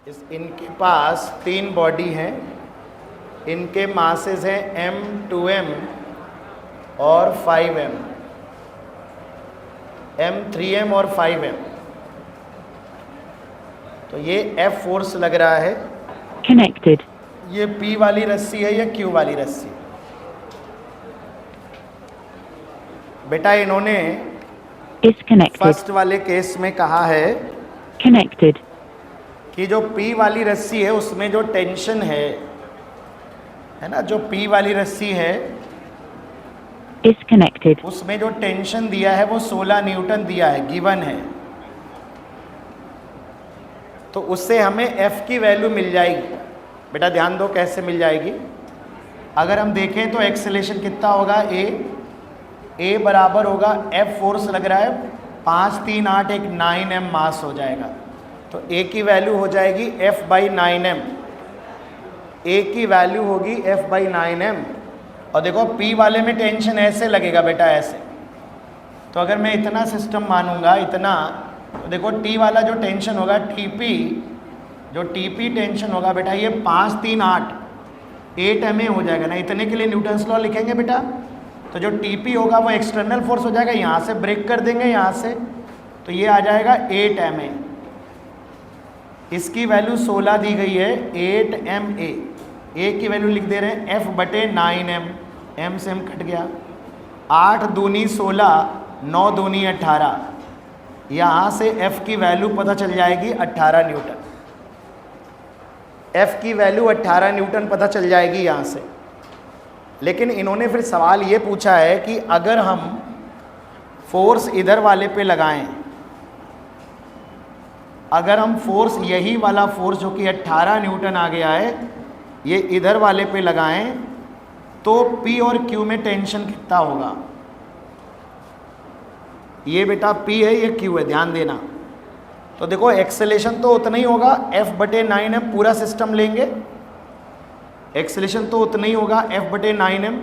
इनके पास 3 बॉडी हैं, इनके मासेस हैं m 2m और 5m, m 3m और 5m। तो ये F फोर्स लग रहा है। Connected. ये P वाली रस्सी है या Q वाली रस्सी? बेटा इन्होंने Is connected. फर्स्ट वाले केस में कहा है Connected. कि जो P वाली रस्सी है उसमें जो टेंशन है ना, जो P वाली रस्सी है Is connected. उसमें जो टेंशन दिया है वो 16 न्यूटन दिया है, गिवन है। तो उससे हमें F की वैल्यू मिल जाएगी। बेटा ध्यान दो कैसे मिल जाएगी। अगर हम देखें तो एक्सेलेरेशन कितना होगा, A बराबर होगा F फोर्स लग रहा है 5 3 8 एक 9m मास हो जाएगा। तो A की वैल्यू हो जाएगी F/9m। A की वैल्यू होगी F/9m। और देखो P वाले में टेंशन ऐसे लगेगा बेटा, ऐसे। तो अगर मैं इतना सिस्टम मानूंगा, इतना, तो देखो T वाला जो टेंशन होगा TP, जो TP टेंशन होगा बेटा ये 5 3 8 8ma हो जाएगा ना। इतने के लिए न्यूटन्स लॉ लिखेंगे बेटा। तो जो TP होगा वो एक्सटर्नल फोर्स हो जाएगा, यहाँ से ब्रेक कर देंगे यहाँ से, तो ये आ जाएगा 8ma। इसकी वैल्यू 16 दी गई है, 8ma। A की वैल्यू लिख दे रहे हैं F/9m, m से m कट गया, 8 दूनी 16, 9 दूनी 18। यहाँ से F की वैल्यू पता चल जाएगी 18 न्यूटन। F की वैल्यू 18 न्यूटन पता चल जाएगी यहाँ से। लेकिन इन्होंने फिर सवाल ये पूछा है कि अगर हम फोर्स इधर वाले पे लगाएं, अगर हम फोर्स यही वाला फोर्स जो कि 18 न्यूटन आ गया है ये इधर वाले पे लगाएं, तो P और Q में टेंशन कितना होगा। ये बेटा P है, ये Q है, ध्यान देना। तो देखो एक्सेलेरेशन तो उतना ही होगा, F/9m पूरा सिस्टम लेंगे, एक्सेलेरेशन तो उतना ही होगा F/9m।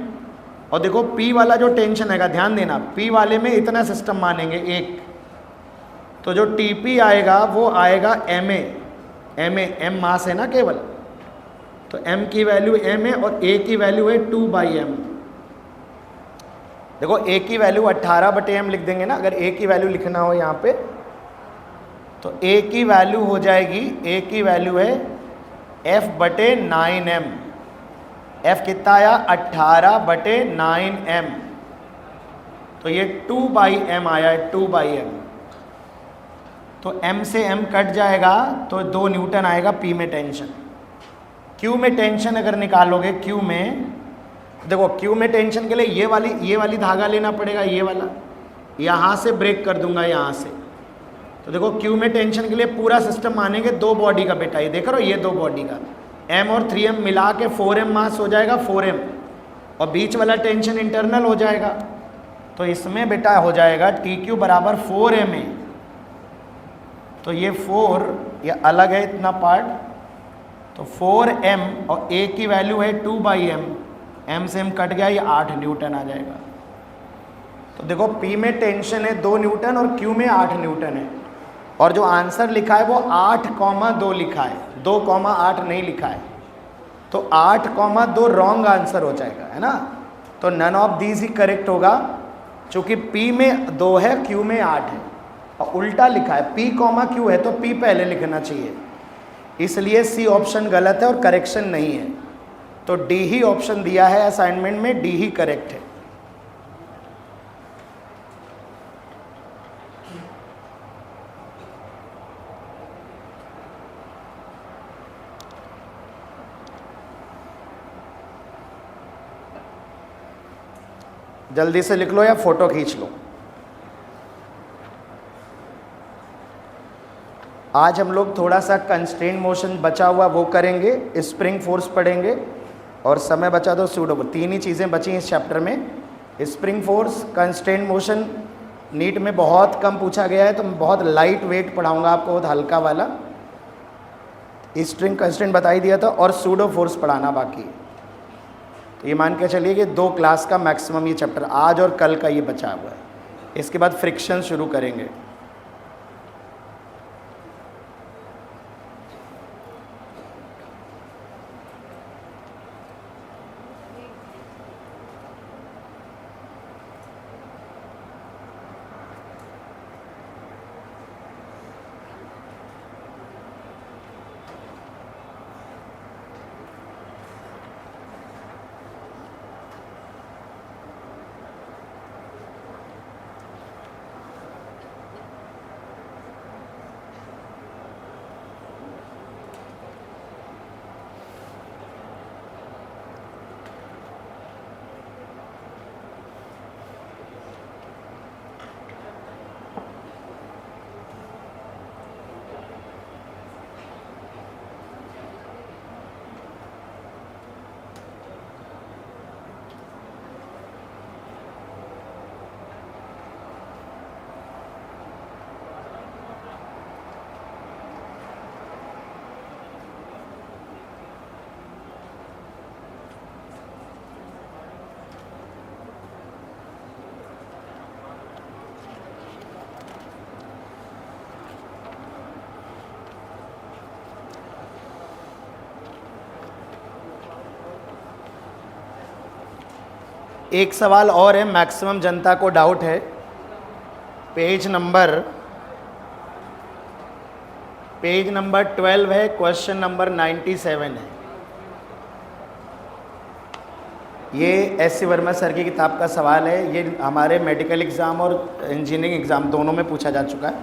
और देखो P वाला जो टेंशन हैगा, ध्यान देना, P वाले में इतना सिस्टम मानेंगे एक, तो जो TP आएगा वो आएगा m मास है ना केवल, तो m की वैल्यू m है और A की वैल्यू है 2/m। देखो A की वैल्यू 18/m लिख देंगे ना, अगर A की वैल्यू लिखना हो यहाँ पे, तो A की वैल्यू हो जाएगी, A की वैल्यू है F/9m। F कितना आया, 18/9m, तो ये 2/m आया है, 2/m। तो m से m कट जाएगा तो 2 न्यूटन आएगा P में टेंशन। Q में टेंशन अगर निकालोगे, Q में देखो, Q में टेंशन के लिए ये वाली धागा लेना पड़ेगा, ये वाला, यहाँ से ब्रेक कर दूंगा यहाँ से। तो देखो Q में टेंशन के लिए पूरा सिस्टम मानेंगे 2 बॉडी का बेटा, ये देख रहे हो, ये 2 बॉडी का m और 3m मिला के 4m मास हो जाएगा, 4m, और बीच वाला टेंशन इंटरनल हो जाएगा। तो इसमें बेटा हो जाएगा TQ बराबर 4ma। तो ये 4, ये अलग है इतना पार्ट, तो 4m और A की वैल्यू है 2/m, m से m कट गया, ये 8 न्यूटन आ जाएगा। तो देखो P में टेंशन है 2 न्यूटन और Q में 8 न्यूटन है, और जो आंसर लिखा है वो 8,2 लिखा है, 2,8 नहीं लिखा है। तो 8,2 रॉन्ग आंसर हो जाएगा, है ना। तो नन ऑफ दीज ही करेक्ट होगा, चूँकि P में 2 है, Q में 8 है, और उल्टा लिखा है P, Q है, तो P पहले लिखना चाहिए, इसलिए C ऑप्शन गलत है और करेक्शन नहीं है। तो D ही ऑप्शन दिया है असाइनमेंट में, D ही करेक्ट है। जल्दी से लिख लो या फोटो खींच लो। आज हम लोग थोड़ा सा कंस्ट्रेंट मोशन बचा हुआ वो करेंगे, स्प्रिंग फोर्स पढ़ेंगे, और समय बचा तो सूडो। 3 ही चीज़ें बची इस चैप्टर में, spring force, constraint motion NEET में बहुत कम पूछा गया है, तो मैं बहुत लाइट वेट पढ़ाऊंगा आपको, बहुत हल्का वाला। स्प्रिंग कंस्ट्रेंट बता ही दिया था, और सूडो फोर्स पढ़ाना बाकी। तो ये मान के चलिए कि 2 क्लास का मैक्सिमम ये चैप्टर आज और कल का ये बचा हुआ है। इसके बाद फ्रिक्शन शुरू करेंगे। एक सवाल और है, मैक्सिमम जनता को डाउट है। पेज नंबर 12 है, क्वेश्चन नंबर 97 है। ये एस.सी. वर्मा सर की किताब का सवाल है। ये हमारे मेडिकल एग्ज़ाम और इंजीनियरिंग एग्ज़ाम दोनों में पूछा जा चुका है।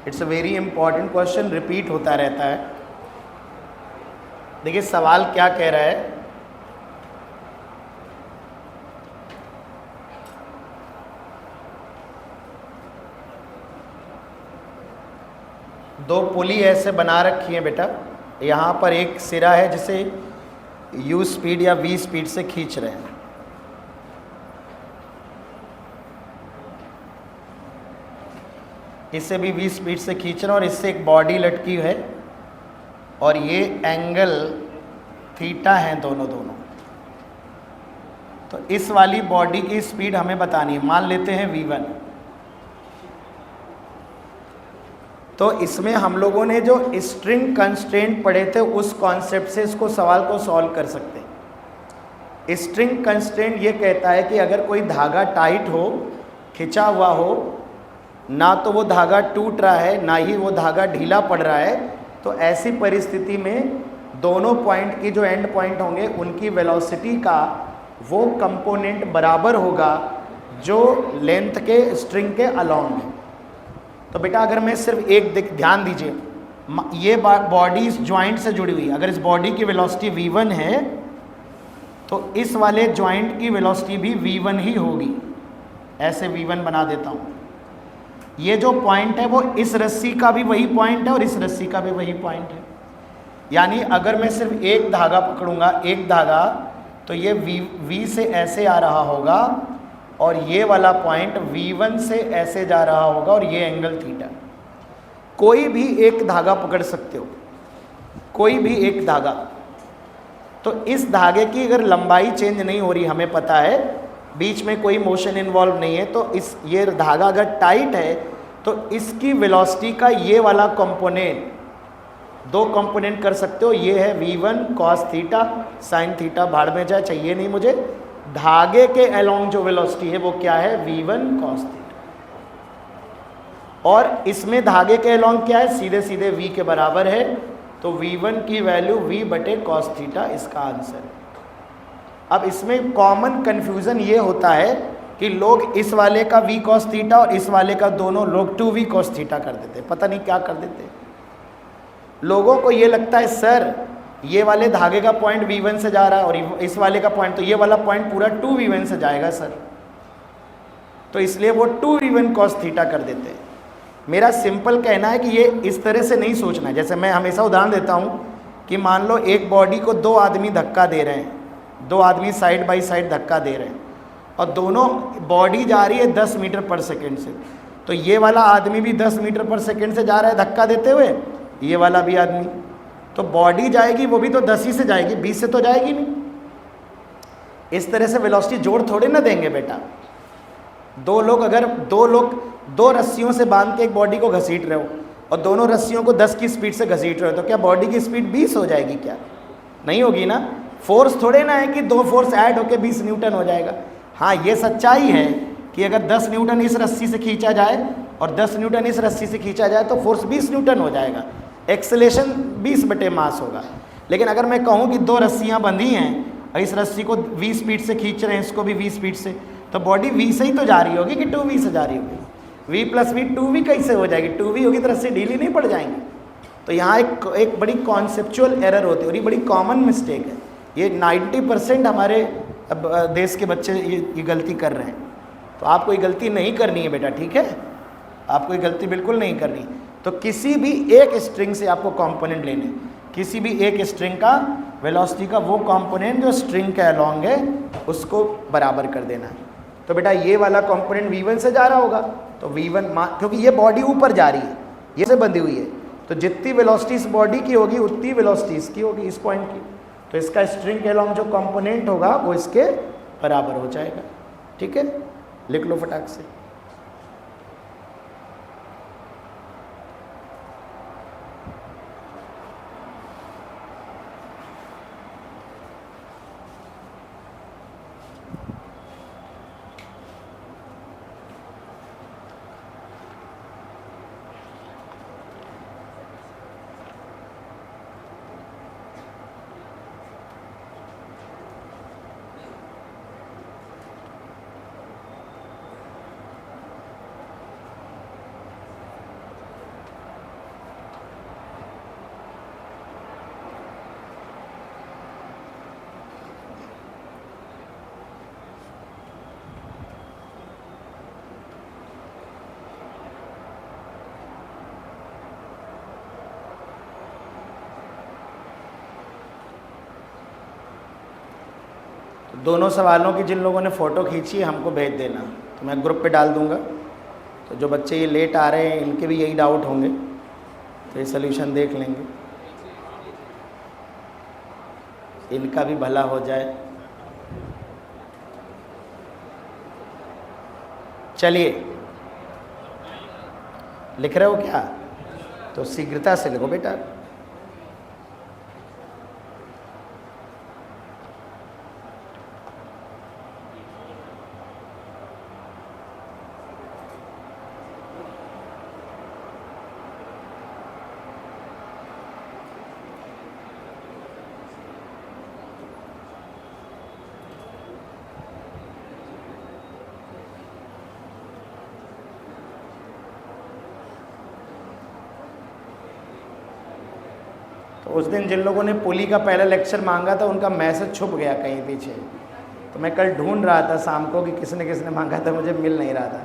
It's a very important question, repeat होता रहता है। देखिए सवाल क्या कह रहा है। दो पुली ऐसे बना रखी है बेटा, यहाँ पर एक सिरा है जिसे u स्पीड या v स्पीड से खींच रहे हैं। इसे भी v स्पीड से खींच रहे हैं और इससे एक बॉडी लटकी है और ये एंगल थीटा है दोनों। तो इस वाली बॉडी की स्पीड हमें बतानी है, मान लेते हैं v1। तो इसमें हम लोगों ने जो स्ट्रिंग कंस्ट्रेंट पढ़े थे उस कॉन्सेप्ट से इसको सवाल को सॉल्व कर सकते हैं। स्ट्रिंग कंस्ट्रेंट ये कहता है कि अगर कोई धागा टाइट हो, खिंचा हुआ हो, ना तो वो धागा टूट रहा है ना ही वो धागा ढीला पड़ रहा है, तो ऐसी परिस्थिति में दोनों पॉइंट की जो एंड पॉइंट होंगे उनकी वेलोसिटी का वो कंपोनेंट बराबर होगा जो लेंथ के स्ट्रिंग के अलोंग है। तो बेटा अगर मैं सिर्फ एक ध्यान दीजिए, ये बॉडी इस ज्वाइंट से जुड़ी हुई है। अगर इस बॉडी की वेलोसिटी v1 है तो इस वाले ज्वाइंट की वेलोसिटी भी v1 ही होगी। ऐसे v1 बना देता हूँ। ये जो पॉइंट है वो इस रस्सी का भी वही पॉइंट है और इस रस्सी का भी वही पॉइंट है। यानी अगर मैं सिर्फ एक धागा पकड़ूंगा, एक धागा, तो ये v से ऐसे आ रहा होगा और ये वाला पॉइंट v1 से ऐसे जा रहा होगा और ये एंगल थीटा। कोई भी एक धागा पकड़ सकते हो, कोई भी एक धागा। तो इस धागे की अगर लंबाई चेंज नहीं हो रही, हमें पता है बीच में कोई मोशन इन्वॉल्व नहीं है, तो ये धागा अगर टाइट है तो इसकी वेलोसिटी का ये वाला कंपोनेंट, दो कंपोनेंट कर सकते हो। ये है v1 cos theta sin theta, भाड़ में जाए, चाहिए नहीं मुझे। धागे के अलोंग जो वेलोसिटी है वो क्या है, v1 cos थीटा। और इसमें धागे के अलोंग क्या है, सीधे सीधे v के बराबर है। तो v1 की वैल्यू v बटे cos थीटा इसका आंसर है। अब इसमें कॉमन कन्फ्यूज़न ये होता है कि लोग इस वाले का v cos थीटा और इस वाले का दोनों लोग 2v cos थीटा कर देते, पता नहीं क्या कर देते। लोगों को ये लगता है सर ये वाले धागे का पॉइंट v1 से जा रहा है और इस वाले का पॉइंट, तो ये वाला पॉइंट पूरा 2v1 से जाएगा सर, तो इसलिए वो 2v1 cos थीटा कर देते हैं। मेरा सिंपल कहना है कि ये इस तरह से नहीं सोचना है। जैसे मैं हमेशा उदाहरण देता हूँ कि मान लो एक बॉडी को दो आदमी धक्का दे रहे हैं, दो आदमी साइड बाई साइड धक्का दे रहे हैं और दोनों बॉडी जा रही है 10 मीटर पर सेकेंड से। तो ये वाला आदमी भी 10 मीटर पर सेकेंड से जा रहा है धक्का देते हुए, ये वाला भी आदमी, तो बॉडी जाएगी वो भी तो 10 ही से जाएगी, 20 से तो जाएगी नहीं। इस तरह से वेलोसिटी जोड़ थोड़े ना देंगे बेटा। अगर दो लोग दो रस्सियों से बांध के एक बॉडी को घसीट रहे हो और दोनों रस्सियों को 10 की स्पीड से घसीट रहे हो, तो क्या बॉडी की स्पीड 20 हो जाएगी? क्या नहीं होगी ना। फोर्स थोड़े ना है कि दो फोर्स ऐड होकर 20 न्यूटन हो जाएगा। हाँ, ये सच्चाई है कि अगर 10 न्यूटन इस रस्सी से खींचा जाए और 10 न्यूटन इस रस्सी से खींचा जाए तो फोर्स 20 न्यूटन हो जाएगा, एक्सेलेरेशन 20 बटे मास होगा। लेकिन अगर मैं कहूँ कि दो रस्सियाँ बंधी हैं और इस रस्सी को v स्पीड से खींच रहे हैं, इसको भी v स्पीड से, तो बॉडी v से ही तो जा रही होगी कि 2v से जा रही होगी। v प्लस v 2v कैसे हो जाएगी? 2v होगी तो रस्सी ढीली नहीं पड़ जाएंगी। तो यहाँ एक बड़ी कॉन्सेप्चुअल एरर होती है और ये बड़ी कॉमन मिस्टेक है। ये 90% हमारे देश के बच्चे ये गलती कर रहे हैं। तो आपको ये गलती नहीं करनी है बेटा, ठीक है? आपको ये गलती बिल्कुल नहीं करनी। तो किसी भी एक स्ट्रिंग से आपको कंपोनेंट लेने, किसी भी एक स्ट्रिंग का वेलोसिटी का वो कंपोनेंट जो स्ट्रिंग के अलोंग है उसको बराबर कर देना है। तो बेटा ये वाला कंपोनेंट v1 से जा रहा होगा, तो v1 क्योंकि ये बॉडी ऊपर जा रही है, ये से बंधी हुई है, तो जितनी वेलोसिटी इस बॉडी की होगी उतनी वेलोसिटी इसकी होगी, इस पॉइंट की। तो इसका स्ट्रिंग के अलोंग जो कंपोनेंट होगा वो इसके बराबर हो जाएगा। ठीक है, लिख लो फटाक से। दोनों सवालों की जिन लोगों ने फ़ोटो खींची है हमको भेज देना, तो मैं ग्रुप पे डाल दूंगा। तो जो बच्चे ये लेट आ रहे हैं इनके भी यही डाउट होंगे, तो ये सल्यूशन देख लेंगे, इनका भी भला हो जाए। चलिए, लिख रहे हो क्या? तो शीघ्रता से लिखो बेटा। तो उस दिन जिन लोगों ने पुली का पहला लेक्चर मांगा था उनका मैसेज छुप गया कहीं पीछे, तो मैं कल ढूंढ रहा था शाम को कि किसने किसने मांगा था, मुझे मिल नहीं रहा था।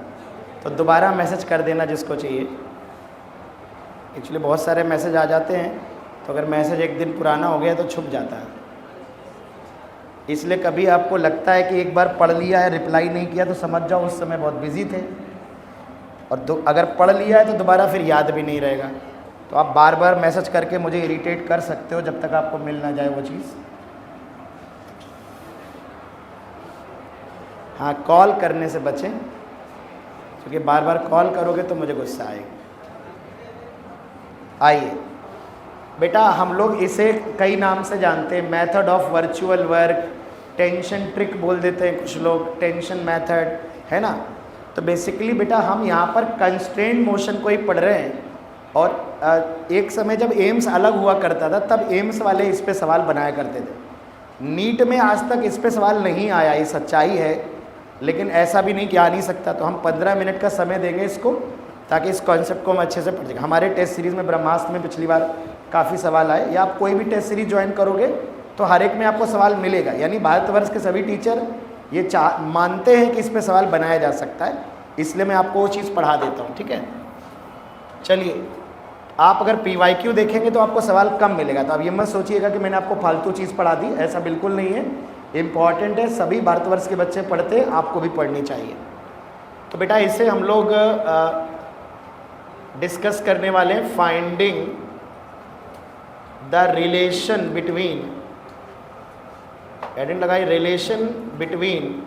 तो दोबारा मैसेज कर देना जिसको चाहिए। एक्चुअली बहुत सारे मैसेज आ जाते हैं, तो अगर मैसेज एक दिन पुराना हो गया तो छुप जाता है। इसलिए कभी आपको लगता है कि एक बार पढ़ लिया है रिप्लाई नहीं किया तो समझ जाओ उस समय बहुत बिजी थे, और अगर पढ़ लिया है तो दोबारा फिर याद भी नहीं रहेगा। तो आप बार बार मैसेज करके मुझे इरिटेट कर सकते हो जब तक आपको मिल ना जाए वो चीज़। हाँ, कॉल करने से बचें, क्योंकि बार बार कॉल करोगे तो मुझे गुस्सा आएगा। आइए बेटा, हम लोग इसे कई नाम से जानते हैं। Method of virtual work, tension trick बोल देते हैं कुछ लोग, टेंशन मेथड, है ना। तो बेसिकली बेटा हम यहाँ पर कंस्ट्रेंट मोशन को ही पढ़ रहे हैं। और एक समय जब एम्स अलग हुआ करता था तब एम्स वाले इस पे सवाल बनाया करते थे। नीट में आज तक इस पे सवाल नहीं आया, ये सच्चाई है, लेकिन ऐसा भी नहीं कि आ नहीं सकता। तो हम 15 मिनट का समय देंगे इसको, ताकि इस कॉन्सेप्ट को हम अच्छे से पढ़ सकें। हमारे टेस्ट सीरीज़ में ब्रह्मास्त्र में पिछली बार काफ़ी सवाल आए, या आप कोई भी टेस्ट सीरीज ज्वाइन करोगे तो हर एक में आपको सवाल मिलेगा। यानी भारतवर्ष के सभी टीचर ये मानते हैं कि इस पर सवाल बनाया जा सकता है, इसलिए मैं आपको वो चीज़ पढ़ा देता हूँ, ठीक है। चलिए, आप अगर PYQ देखेंगे तो आपको सवाल कम मिलेगा। तो अब ये मत सोचिएगा कि मैंने आपको फालतू चीज़ पढ़ा दी, ऐसा बिल्कुल नहीं है। इम्पॉर्टेंट है, सभी भारतवर्ष के बच्चे पढ़ते हैं, आपको भी पढ़नी चाहिए। तो बेटा इससे हम लोग डिस्कस करने वाले हैं finding the relation between, heading लगाई, relation between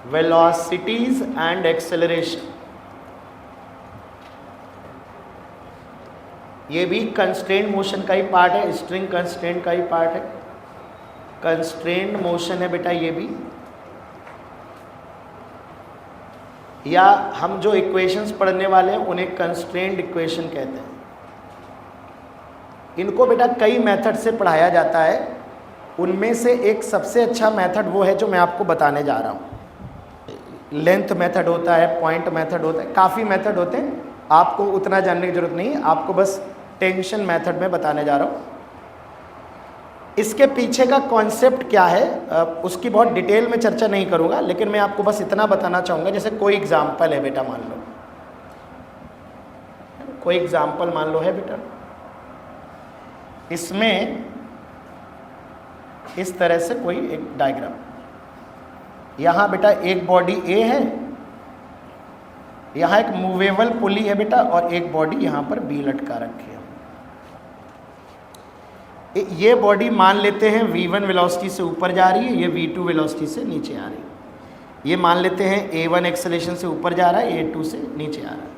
velocities and acceleration. ये भी कंस्ट्रेंट मोशन का ही पार्ट है, स्ट्रिंग कंस्ट्रेंट का ही पार्ट है, कंस्ट्रेंट मोशन है बेटा ये भी। या हम जो इक्वेशंस पढ़ने वाले हैं उन्हें कंस्ट्रेंट इक्वेशन कहते हैं। इनको बेटा कई मेथड से पढ़ाया जाता है, उनमें से एक सबसे अच्छा मेथड वो है जो मैं आपको बताने जा रहा हूँ। लेंथ मेथड होता है, पॉइंट मेथड होता है, काफ़ी मेथड होते हैं, आपको उतना जानने की जरूरत नहीं है, आपको बस टेंशन मेथड में बताने जा रहा हूँ। इसके पीछे का कॉन्सेप्ट क्या है उसकी बहुत डिटेल में चर्चा नहीं करूँगा, लेकिन मैं आपको बस इतना बताना चाहूँगा। जैसे कोई एग्जाम्पल है बेटा, मान लो कोई एग्जाम्पल मान लो है बेटा, इसमें इस तरह से कोई एक डायग्राम, यहाँ बेटा एक बॉडी ए है, यहाँ एक मूवेबल पुली है बेटा, और एक बॉडी यहाँ पर बी लटका रखी है। ये बॉडी मान लेते हैं v1 वेलोसिटी से ऊपर जा रही है, ये v2 वेलोसिटी से नीचे आ रही है। ये मान लेते हैं a1 एक्सेलरेशन से ऊपर जा रहा है, a2 से नीचे आ रहा है।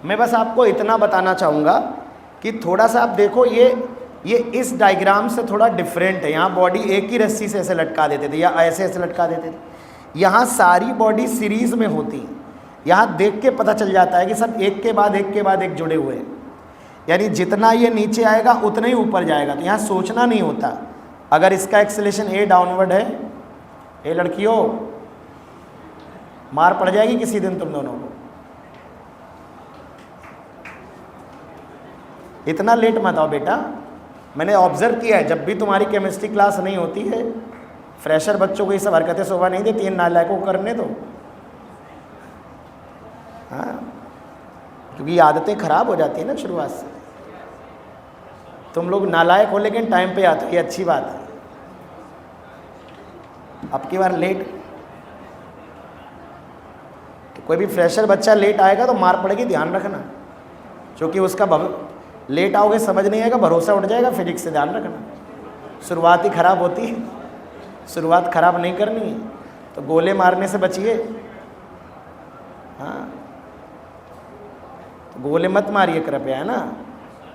मैं बस आपको इतना बताना चाहूँगा कि थोड़ा सा आप देखो, ये इस डायग्राम से थोड़ा डिफरेंट है। यहाँ बॉडी एक ही रस्सी से ऐसे लटका देते थे या ऐसे ऐसे लटका देते थे, यहाँ सारी बॉडी सीरीज़ में होती है। यहाँ देख के पता चल जाता है कि सब एक के बाद एक के बाद एक जुड़े हुए हैं, यानी जितना ये नीचे आएगा उतना ही ऊपर जाएगा। तो यहाँ सोचना नहीं होता। अगर इसका एक्सेलरेशन a डाउनवर्ड है, ए लड़कियों मार पड़ जाएगी किसी दिन तुम दोनों को। इतना लेट मत आओ बेटा, मैंने ऑब्जर्व किया है जब भी तुम्हारी केमिस्ट्री क्लास नहीं होती है, फ्रेशर बच्चों को ये सब हरकतें शोभा नहीं देती, इन नालायकों को करने दो। हाँ, क्योंकि आदतें खराब हो जाती है ना शुरुआत से। तुम लोग नालायक हो लेकिन टाइम पे आते हो, ये अच्छी बात है। अब की बार लेट, तो कोई भी फ्रेशर बच्चा लेट आएगा तो मार पड़ेगी, ध्यान रखना, क्योंकि उसका लेट आओगे समझ नहीं आएगा, भरोसा उठ जाएगा फिजिक्स से, ध्यान रखना। शुरुआत ही खराब होती है, शुरुआत खराब नहीं करनी है, तो गोले मारने से बचिए। हाँ, तो गोले मत मारिए कृपया, है ना।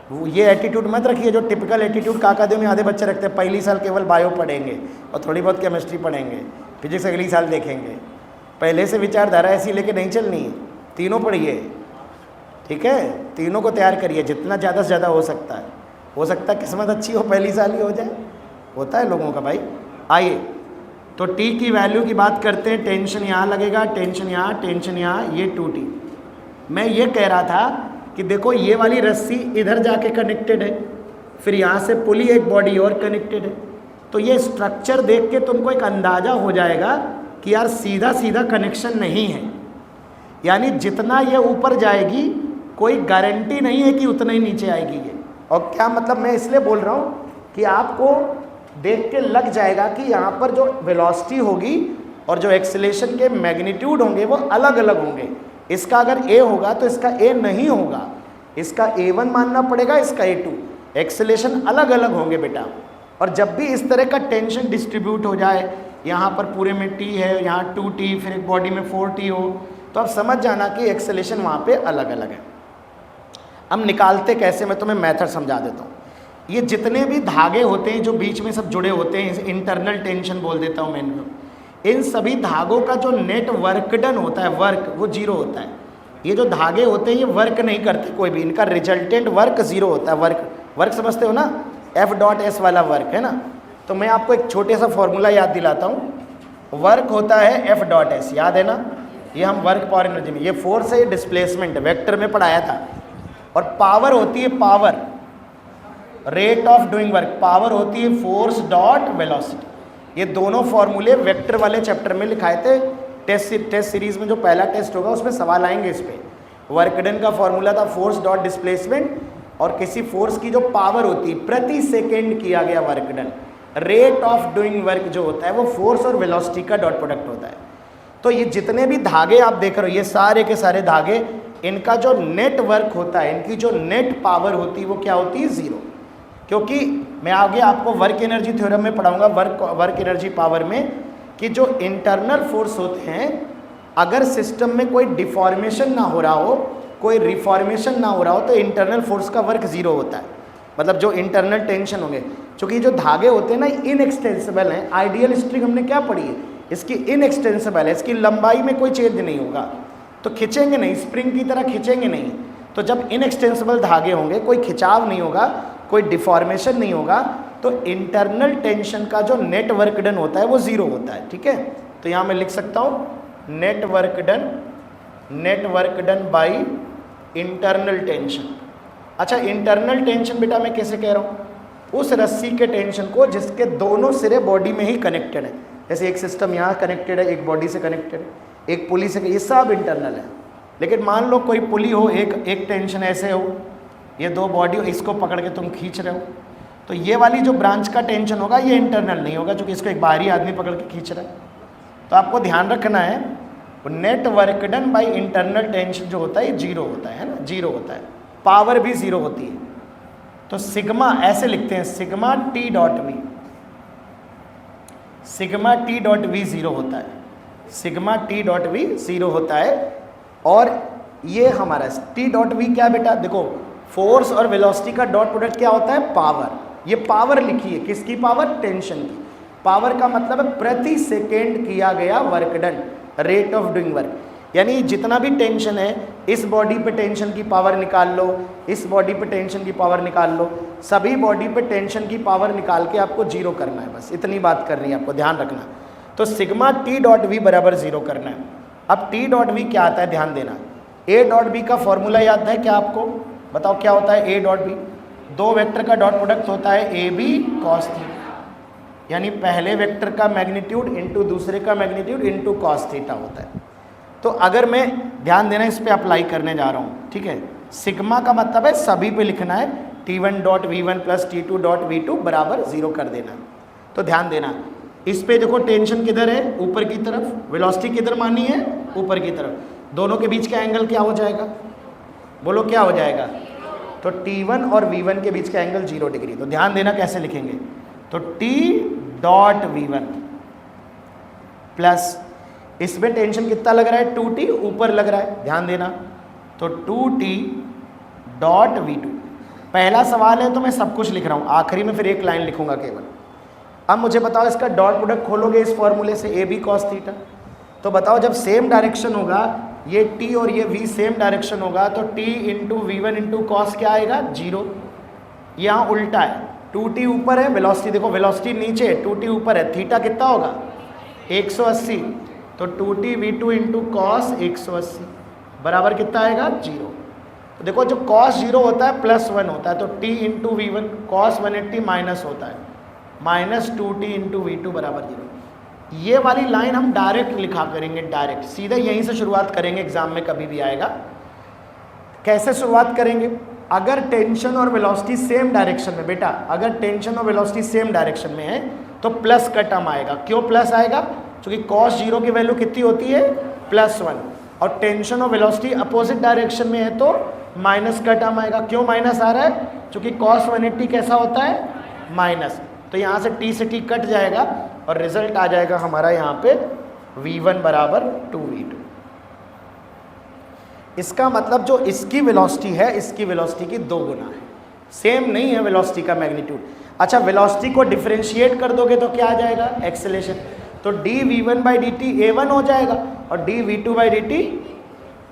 वो ये एटीट्यूड मत रखिए जो टिपिकल एटीट्यूड काकादेव में आधे बच्चे रखते हैं। पहली साल केवल बायो पढ़ेंगे और थोड़ी बहुत केमिस्ट्री पढ़ेंगे, फिजिक्स अगली साल देखेंगे। पहले से विचारधारा ऐसी लेके नहीं चलनी है, तीनों पढ़िए, ठीक है, तीनों को तैयार करिए जितना ज़्यादा से ज़्यादा हो सकता है। हो सकता है किस्मत अच्छी हो, पहली साल ही हो जाए, होता है लोगों का भाई। आइए, तो टी की वैल्यू की बात करते हैं। टेंशन यहाँ लगेगा, टेंशन यहाँ, टेंशन यहाँ, ये 2T। मैं ये कह रहा था कि देखो ये वाली रस्सी इधर जाके कनेक्टेड है, फिर यहाँ से पुली एक बॉडी और कनेक्टेड है, तो ये स्ट्रक्चर देख के तुमको एक अंदाज़ा हो जाएगा कि यार सीधा सीधा कनेक्शन नहीं है, यानी जितना ये ऊपर जाएगी कोई गारंटी नहीं है कि उतना ही नीचे आएगी ये। और क्या मतलब, मैं इसलिए बोल रहा हूँ कि आपको देख के लग जाएगा कि यहाँ पर जो वेलोसिटी होगी और जो एक्सेलेरेशन के मैग्नीट्यूड होंगे वो अलग अलग होंगे। इसका अगर A होगा तो इसका A नहीं होगा, इसका A1 मानना पड़ेगा, इसका A2। एक्सेलेरेशन अलग अलग होंगे बेटा। और जब भी इस तरह का टेंशन डिस्ट्रीब्यूट हो जाए, यहाँ पर पूरे में T है, यहाँ 2T, फिर एक बॉडी में 4T हो, तो आप समझ जाना कि एक्सेलेरेशन वहाँ पे अलग अलग है। अब निकालते कैसे, मैं तुम्हें मेथड समझा देता हूँ। ये जितने भी धागे होते हैं जो बीच में सब जुड़े होते हैं, इंटरनल टेंशन बोल देता हूँ मैं इनको, इन सभी धागों का जो नेट वर्क डन होता है, वर्क, वो जीरो होता है। ये जो धागे होते हैं ये वर्क नहीं करते कोई भी, इनका रिजल्टेंट वर्क जीरो होता है। वर्क समझते हो ना, F.S वाला वर्क है ना। तो मैं आपको एक छोटे सा फॉर्मूला याद दिलाता हूँ। वर्क होता है F.S, याद है ना, ये हम वर्क पावर एनर्जी में, ये फोर्स है, ये डिस्प्लेसमेंट, वेक्टर में पढ़ाया था। और पावर होती है power, rate of doing work, power होती है फोर्स डॉट वेलोसिटी। ये दोनों फॉर्मूले वेक्टर वाले चैप्टर में लिखाए थे। टेस्ट सीरीज में जो पहला टेस्ट होगा उसमें सवाल आएंगे इस पे। वर्क डन का फॉर्मूला था फोर्स डॉट डिस्प्लेसमेंट, और किसी फोर्स की जो पावर होती है, प्रति सेकेंड किया गया work done. Rate of doing work जो होता है वो फोर्स और वेलोसिटी का डॉट प्रोडक्ट होता है। तो ये जितने भी धागे आप देख रहे हो, ये सारे के सारे धागे, इनका जो नेट वर्क होता है, इनकी जो नेट पावर होती है वो क्या होती है, जीरो। क्योंकि मैं आगे आपको वर्क एनर्जी थ्योरम में पढ़ाऊंगा, वर्क एनर्जी पावर में, कि जो इंटरनल फोर्स होते हैं, अगर सिस्टम में कोई डिफॉर्मेशन ना हो रहा हो, कोई रिफॉर्मेशन ना हो रहा हो, तो इंटरनल फोर्स का वर्क जीरो होता है। मतलब जो इंटरनल टेंशन होंगे, क्योंकि जो धागे होते हैं ना इनएक्सटेंसिबल हैं। आइडियल स्ट्रिंग हमने क्या पढ़ी है, इसकी इनएक्सटेंसिबल है, इसकी लंबाई में कोई चेंज नहीं होगा, तो खिंचेंगे नहीं, स्प्रिंग की तरह खिंचेंगे नहीं। तो जब इनएक्सटेंसिबल धागे होंगे, कोई खिंचाव नहीं होगा, कोई डिफॉर्मेशन नहीं होगा, तो इंटरनल टेंशन का जो नेट वर्क डन होता है वो जीरो होता है। ठीक है, तो यहाँ मैं लिख सकता हूँ net work done by internal tension. अच्छा, इंटरनल टेंशन बेटा मैं कैसे कह रहा हूँ, उस रस्सी के टेंशन को जिसके दोनों सिरे बॉडी में ही कनेक्टेड है। जैसे एक सिस्टम यहाँ कनेक्टेड है, एक बॉडी से कनेक्टेड है, एक पुली से, ये सब इंटरनल है। लेकिन मान लो कोई पुली हो, एक टेंशन ऐसे हो, ये दो बॉडी हो, इसको पकड़ के तुम खींच रहे हो, तो ये वाली जो ब्रांच का टेंशन होगा ये इंटरनल नहीं होगा, क्योंकि इसको एक बाहरी आदमी पकड़ के खींच रहा है। तो आपको ध्यान रखना है, net work done by internal tension जो होता है ये जीरो होता है ना, जीरो होता है। पावर भी जीरो होती है। तो सिग्मा ऐसे लिखते हैं, sigma T dot v, sigma T dot v zero होता है, sigma T dot v zero होता है। और ये हमारा टी डॉट वी क्या बेटा, देखो फोर्स और वेलोसिटी का डॉट प्रोडक्ट क्या होता है, पावर। ये पावर लिखी है, किसकी पावर, टेंशन की। पावर का मतलब है प्रति सेकेंड किया गया work done, rate of doing work. यानी जितना भी टेंशन है, इस बॉडी पे टेंशन की पावर निकाल लो, इस बॉडी पे टेंशन की पावर निकाल लो, सभी बॉडी पे टेंशन की पावर निकाल के आपको जीरो करना है, बस इतनी बात करनी है आपको, ध्यान रखना। तो सिग्मा टी डॉट वी बराबर जीरो करना है। अब टी डॉट वी क्या आता है, ध्यान देना। ए डॉट बी का फॉर्मूला याद है क्या आपको, बताओ क्या होता है ए डॉट बी, दो वेक्टर का डॉट प्रोडक्ट होता है ए बी कॉस थीटा, यानी पहले वेक्टर का मैग्नीट्यूड इंटू दूसरे का मैग्नीट्यूड इंटू कॉस थीटा होता है। तो अगर मैं, ध्यान देना, इस पे अप्लाई करने जा रहा हूँ, ठीक है। सिग्मा का मतलब है सभी पे लिखना है, T1 dot V1 plus T2 dot V2 बराबर जीरो कर देना। तो ध्यान देना, इस पे देखो टेंशन किधर है, ऊपर की तरफ, वेलोसिटी किधर मानी है, ऊपर की तरफ। दोनों के बीच का एंगल क्या हो जाएगा, बोलो क्या हो जाएगा। तो T1 और V1 के बीच का एंगल 0 डिग्री। तो ध्यान देना कैसे लिखेंगे, तो T डॉट V1 प्लस, इसमें टेंशन कितना लग रहा है, 2T ऊपर लग रहा है, ध्यान देना, तो 2T डॉट V2। पहला सवाल है तो मैं सब कुछ लिख रहा हूँ, आखिरी में फिर एक लाइन लिखूंगा केवल। अब मुझे बताओ इसका डॉट प्रोडक्ट खोलोगे इस फॉर्मूले से, ए बी कॉस थीटा। तो बताओ जब सेम डायरेक्शन होगा, ये T और ये V सेम डायरेक्शन होगा, तो T into V1 into cos क्या आएगा, 0। यहाँ उल्टा है, 2T ऊपर है, वेलोसिटी देखो, वेलोसिटी नीचे है, 2T ऊपर है, थीटा कितना होगा 180, तो 2T V2 इंटू कॉस 180 बराबर कितना आएगा 0। तो देखो जो कॉस 0 होता है +1 होता है, तो T into V1 cos 180 minus होता है, माइनस 2T इंटू V2 बराबर 0। ये वाली लाइन हम डायरेक्ट लिखा करेंगे, डायरेक्ट सीधे यहीं से शुरुआत करेंगे, एग्जाम में कभी भी आएगा। कैसे शुरुआत करेंगे, अगर टेंशन और वेलोसिटी सेम डायरेक्शन में, बेटा अगर टेंशन और वेलोसिटी सेम डायरेक्शन में है तो प्लस का टर्म आएगा। क्यों प्लस आएगा, क्योंकि cos 0 की वैल्यू कितनी होती है +1, और टेंशन और वेलोसिटी अपोजिट डायरेक्शन में है तो माइनस का टर्म आएगा। क्यों माइनस आ रहा है, क्योंकि cos 180 कैसा होता है माइनस, तो यहाँ से T से T कट जाएगा और रिजल्ट आ जाएगा हमारा यहाँ पे V1 बराबर 2V2। इसका मतलब जो इसकी वेलोसिटी है इसकी वेलोसिटी की 2 गुना है, सेम नहीं है वेलोसिटी का मैग्नीट्यूड। अच्छा वेलोसिटी को डिफरेंशिएट कर दोगे तो क्या आ जाएगा, एक्सेलेरेशन, तो dV1/dt A1 हो जाएगा और dV2/dt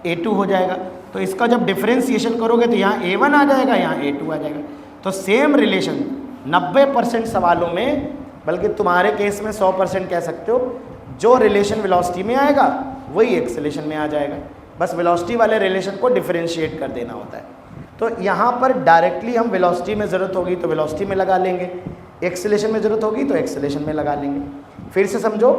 A2 हो जाएगा। तो इसका जब डिफरेंशिएशन करोगे तो यहाँ A1 आ जाएगा, यहाँ A2 आ जाएगा। तो सेम रिलेशन 90% सवालों में, बल्कि तुम्हारे केस में 100% कह सकते हो, जो रिलेशन वेलोसिटी में आएगा वही एक्सेलेरेशन में आ जाएगा, बस वेलोसिटी वाले रिलेशन को डिफरेंशिएट कर देना होता है। तो यहाँ पर डायरेक्टली हम वेलोसिटी में ज़रूरत होगी तो वेलोसिटी में लगा लेंगे, एक्सेलेरेशन में ज़रूरत होगी तो एक्सेलेरेशन में लगा लेंगे। फिर से समझो,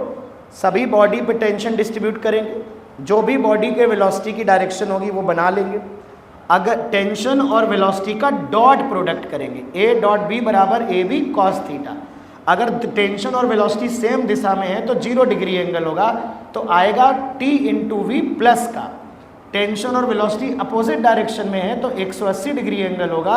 सभी बॉडी पे टेंशन डिस्ट्रीब्यूट करेंगे, जो भी बॉडी के वेलोसिटी की डायरेक्शन होगी वो बना लेंगे। अगर टेंशन और वेलोसिटी का डॉट प्रोडक्ट करेंगे, A डॉट B बराबर AB cos थीटा। अगर टेंशन और वेलोसिटी सेम दिशा में है तो 0 डिग्री एंगल होगा, तो आएगा T इंटू V प्लस का। टेंशन और वेलोसिटी अपोजिट डायरेक्शन में है तो 180 डिग्री एंगल होगा,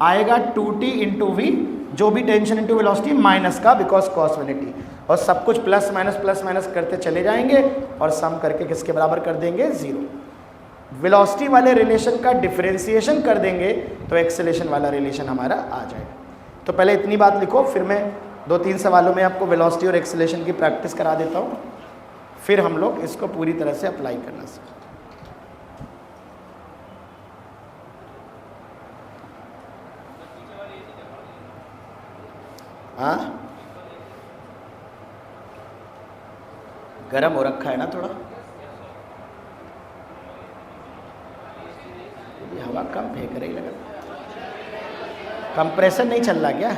आएगा 2T इंटू V, जो भी टेंशन इंटू वेलोसिटी माइनस का, बिकॉज cos 180, और सब कुछ प्लस माइनस करते चले जाएंगे और सम करके किसके बराबर कर देंगे 0। वेलोसिटी वाले रिलेशन का डिफरेंशिएशन कर देंगे तो एक्सेलेरेशन वाला रिलेशन हमारा आ जाएगा। तो पहले इतनी बात लिखो, फिर मैं 2-3 सवालों में आपको वेलोसिटी और एक्सेलेरेशन की प्रैक्टिस करा देता हूँ, फिर हम लोग इसको पूरी तरह से अप्लाई करना सीखें। हाँ गरम हो रखा है ना थोड़ा, ये हवा कम फेंक रही लगा, कंप्रेसर नहीं चल रहा क्या,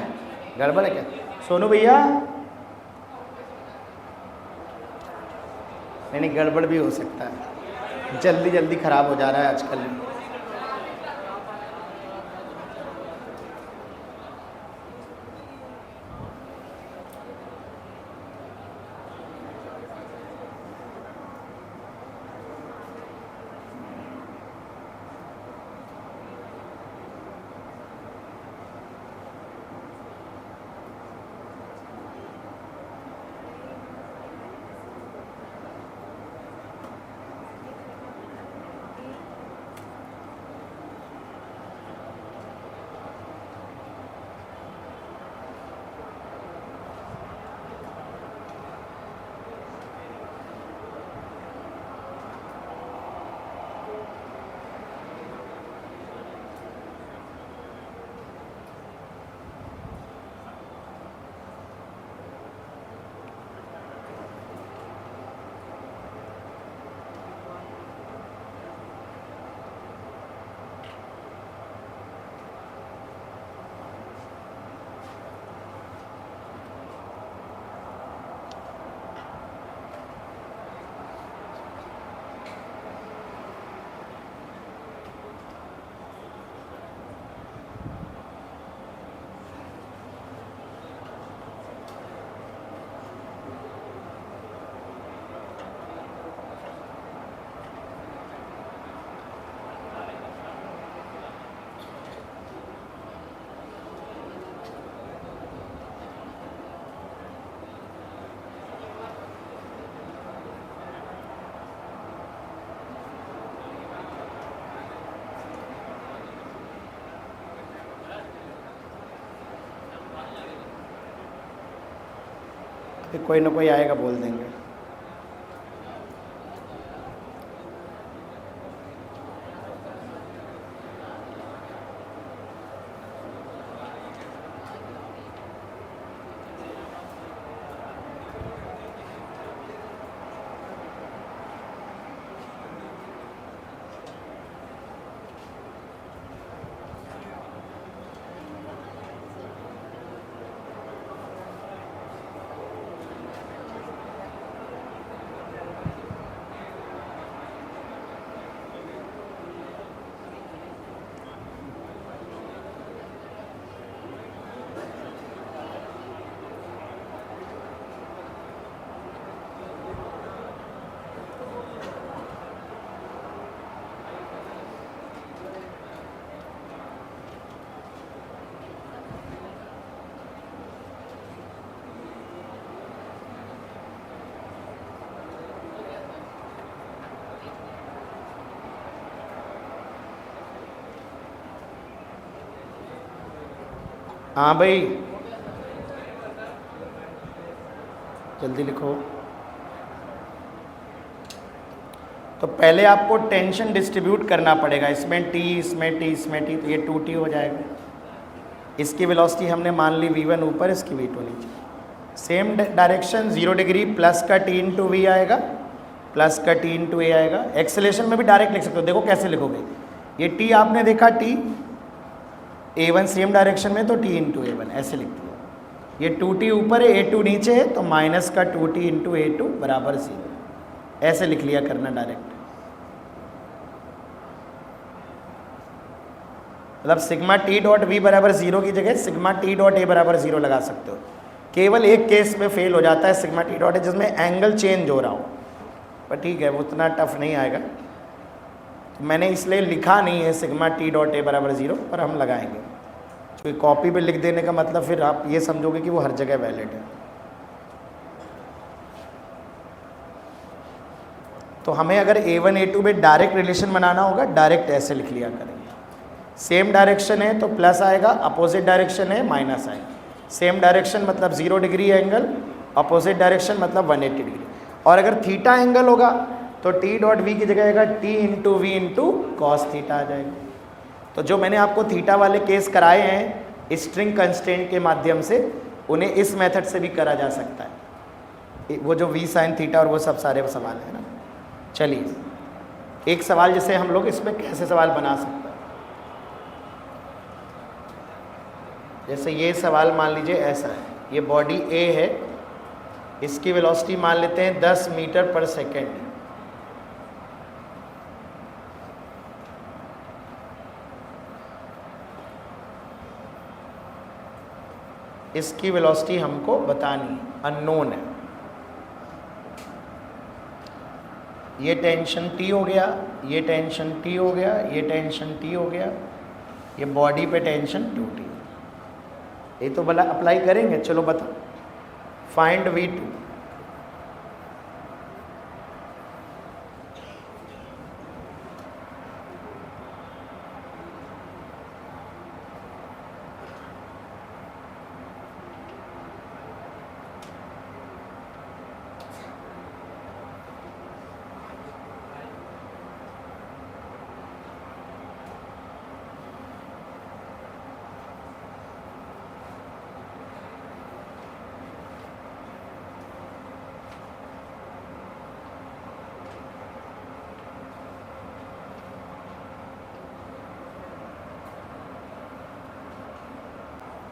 गड़बड़ है क्या सोनू भैया? नहीं गड़बड़ भी हो सकता है, जल्दी जल्दी खराब हो जा रहा है आजकल। फिर कोई ना कोई आएगा बोल देंगे। हाँ भाई, जल्दी लिखो। तो पहले आपको टेंशन डिस्ट्रीब्यूट करना पड़ेगा, इसमें टी, इसमें टी, इसमें टी, तो ये 2t हो जाएगा। इसकी वेलोसिटी हमने मान ली v1 ऊपर, इसकी v2 नीचे। सेम डायरेक्शन 0 डिग्री, प्लस का t इंटू वी आएगा, प्लस का t इंटू ए आएगा। एक्सेलेरेशन में भी डायरेक्ट लिख सकते हो, देखो कैसे लिखोगे। ये t आपने देखा, t a1 सेम डायरेक्शन में, तो t इंटू ए1 ऐसे लिखते हो। ये 2t ऊपर है, a2 नीचे है, तो माइनस का 2t इंटू a2 बराबर 0, ऐसे लिख लिया करना डायरेक्ट। मतलब सिग्मा टी डॉट वी बराबर 0 की जगह सिग्मा टी डॉट ए बराबर 0 लगा सकते हो। केवल एक केस में फेल हो जाता है सिग्मा टी डॉट ए, जिसमें एंगल चेंज हो रहा हो, पर ठीक है वो उतना टफ नहीं आएगा। तो मैंने इसलिए लिखा नहीं है सिग्मा टी डॉट ए बराबर 0, पर हम लगाएंगे। क्योंकि कॉपी पे लिख देने का मतलब फिर आप ये समझोगे कि वो हर जगह वैलिड है। तो हमें अगर a1 a2 में डायरेक्ट रिलेशन बनाना होगा, डायरेक्ट ऐसे लिख लिया करेंगे। सेम डायरेक्शन है तो प्लस आएगा, अपोजिट डायरेक्शन है माइनस आएगा। सेम डायरेक्शन मतलब 0 डिग्री एंगल, अपोजिट डायरेक्शन मतलब 180 डिग्री। और अगर थीटा एंगल होगा तो t डॉट वी की जगह आएगा t into V into cos theta आ जाएगा। तो जो मैंने आपको थीटा वाले केस कराए हैं स्ट्रिंग कंस्ट्रेंट के माध्यम से, उन्हें इस मेथड से भी करा जा सकता है। वो जो v साइन थीटा और वो सब सारे सवाल है ना। चलिए एक सवाल जैसे हम लोग इसमें कैसे सवाल बना सकते हैं। जैसे ये सवाल मान लीजिए ऐसा है, ये बॉडी A है, इसकी वेलोसिटी मान लेते हैं 10 मीटर पर सेकेंड। इसकी वेलोसिटी हमको बतानी है, अननोन है। ये टेंशन T हो गया, ये टेंशन T हो गया, ये टेंशन T हो गया, ये बॉडी पे टेंशन 2T। ये तो भला अप्लाई करेंगे। चलो बताओ, फाइंड V2।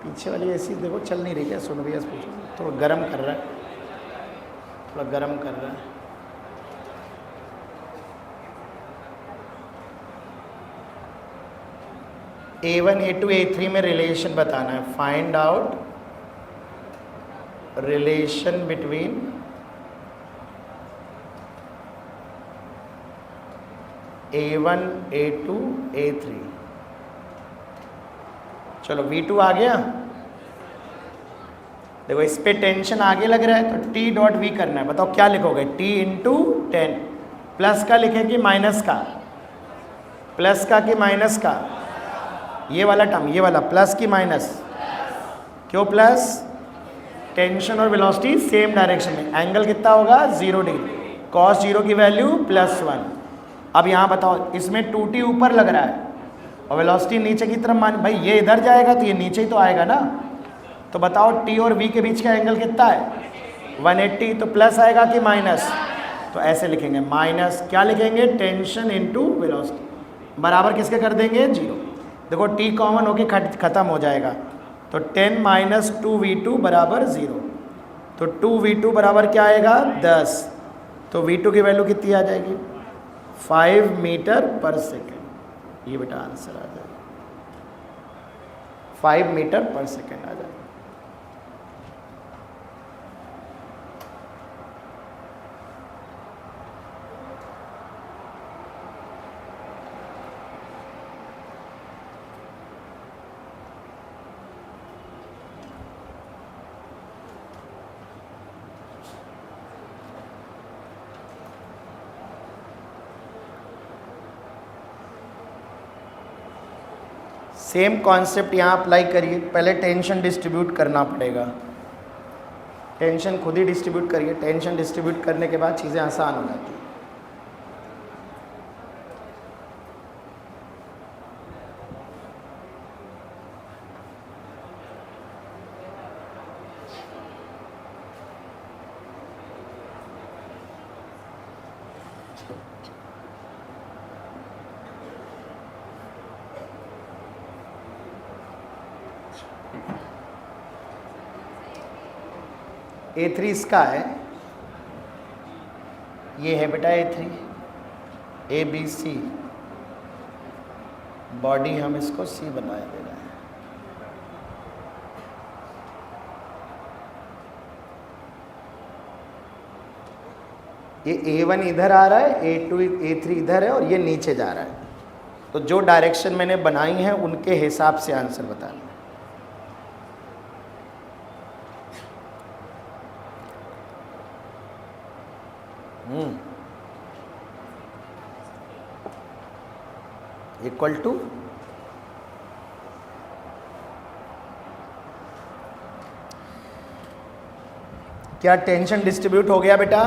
पीछे वाली ऐसी देखो चल नहीं रही क्या? सुनो भैया पूछो, थोड़ा गर्म कर रहा है, थोड़ा गर्म कर रहा है। A1 A2 A3 में रिलेशन बताना है। Find out relation between A1 A2 A3। चलो V2 आ गया। देखो इस पे टेंशन आगे लग रहा है तो T डॉट V करना है। बताओ क्या लिखोगे? T इंटू 10, प्लस का लिखें कि माइनस का? प्लस का कि माइनस का? ये वाला टर्म, ये वाला प्लस की माइनस? क्यों प्लस? टेंशन और वेलोसिटी सेम डायरेक्शन में, एंगल कितना होगा 0 डिग्री, cos 0 की वैल्यू +1। अब यहाँ बताओ इसमें 2t ऊपर लग रहा है और वेलोसिटी नीचे की तरफ मान, भाई ये इधर जाएगा तो ये नीचे ही तो आएगा ना। तो बताओ t और v के बीच का एंगल कितना है 180, तो प्लस आएगा कि माइनस, तो ऐसे लिखेंगे माइनस क्या लिखेंगे टेंशन इंटू वेलोसिटी बराबर किसके कर देंगे 0। देखो t कॉमन होके खत्म हो जाएगा, तो 10 माइनस 2v2 बराबर 0, तो 2v2 बराबर क्या आएगा 10, तो v2 की वैल्यू कितनी आ जाएगी 5 मीटर पर सेकेंड। ये बेटा आंसर आ जाएगा 5 मीटर पर सेकेंड आ जाएगा। सेम कॉन्सेप्ट यहाँ अप्लाई करिए, पहले टेंशन डिस्ट्रीब्यूट करना पड़ेगा, टेंशन खुद ही डिस्ट्रीब्यूट करिए, टेंशन डिस्ट्रीब्यूट करने के बाद चीज़ें आसान हो जाती हैं। A3 इसका है, ये है बेटा A3, ABC, बॉडी हम इसको C बनाए दे रहे हैं। ये A1 इधर आ रहा है, A2 A3 इधर है और ये नीचे जा रहा है, तो जो डायरेक्शन मैंने बनाई है उनके हिसाब से आंसर बताना। इक्वल टू क्या टेंशन डिस्ट्रीब्यूट हो गया बेटा?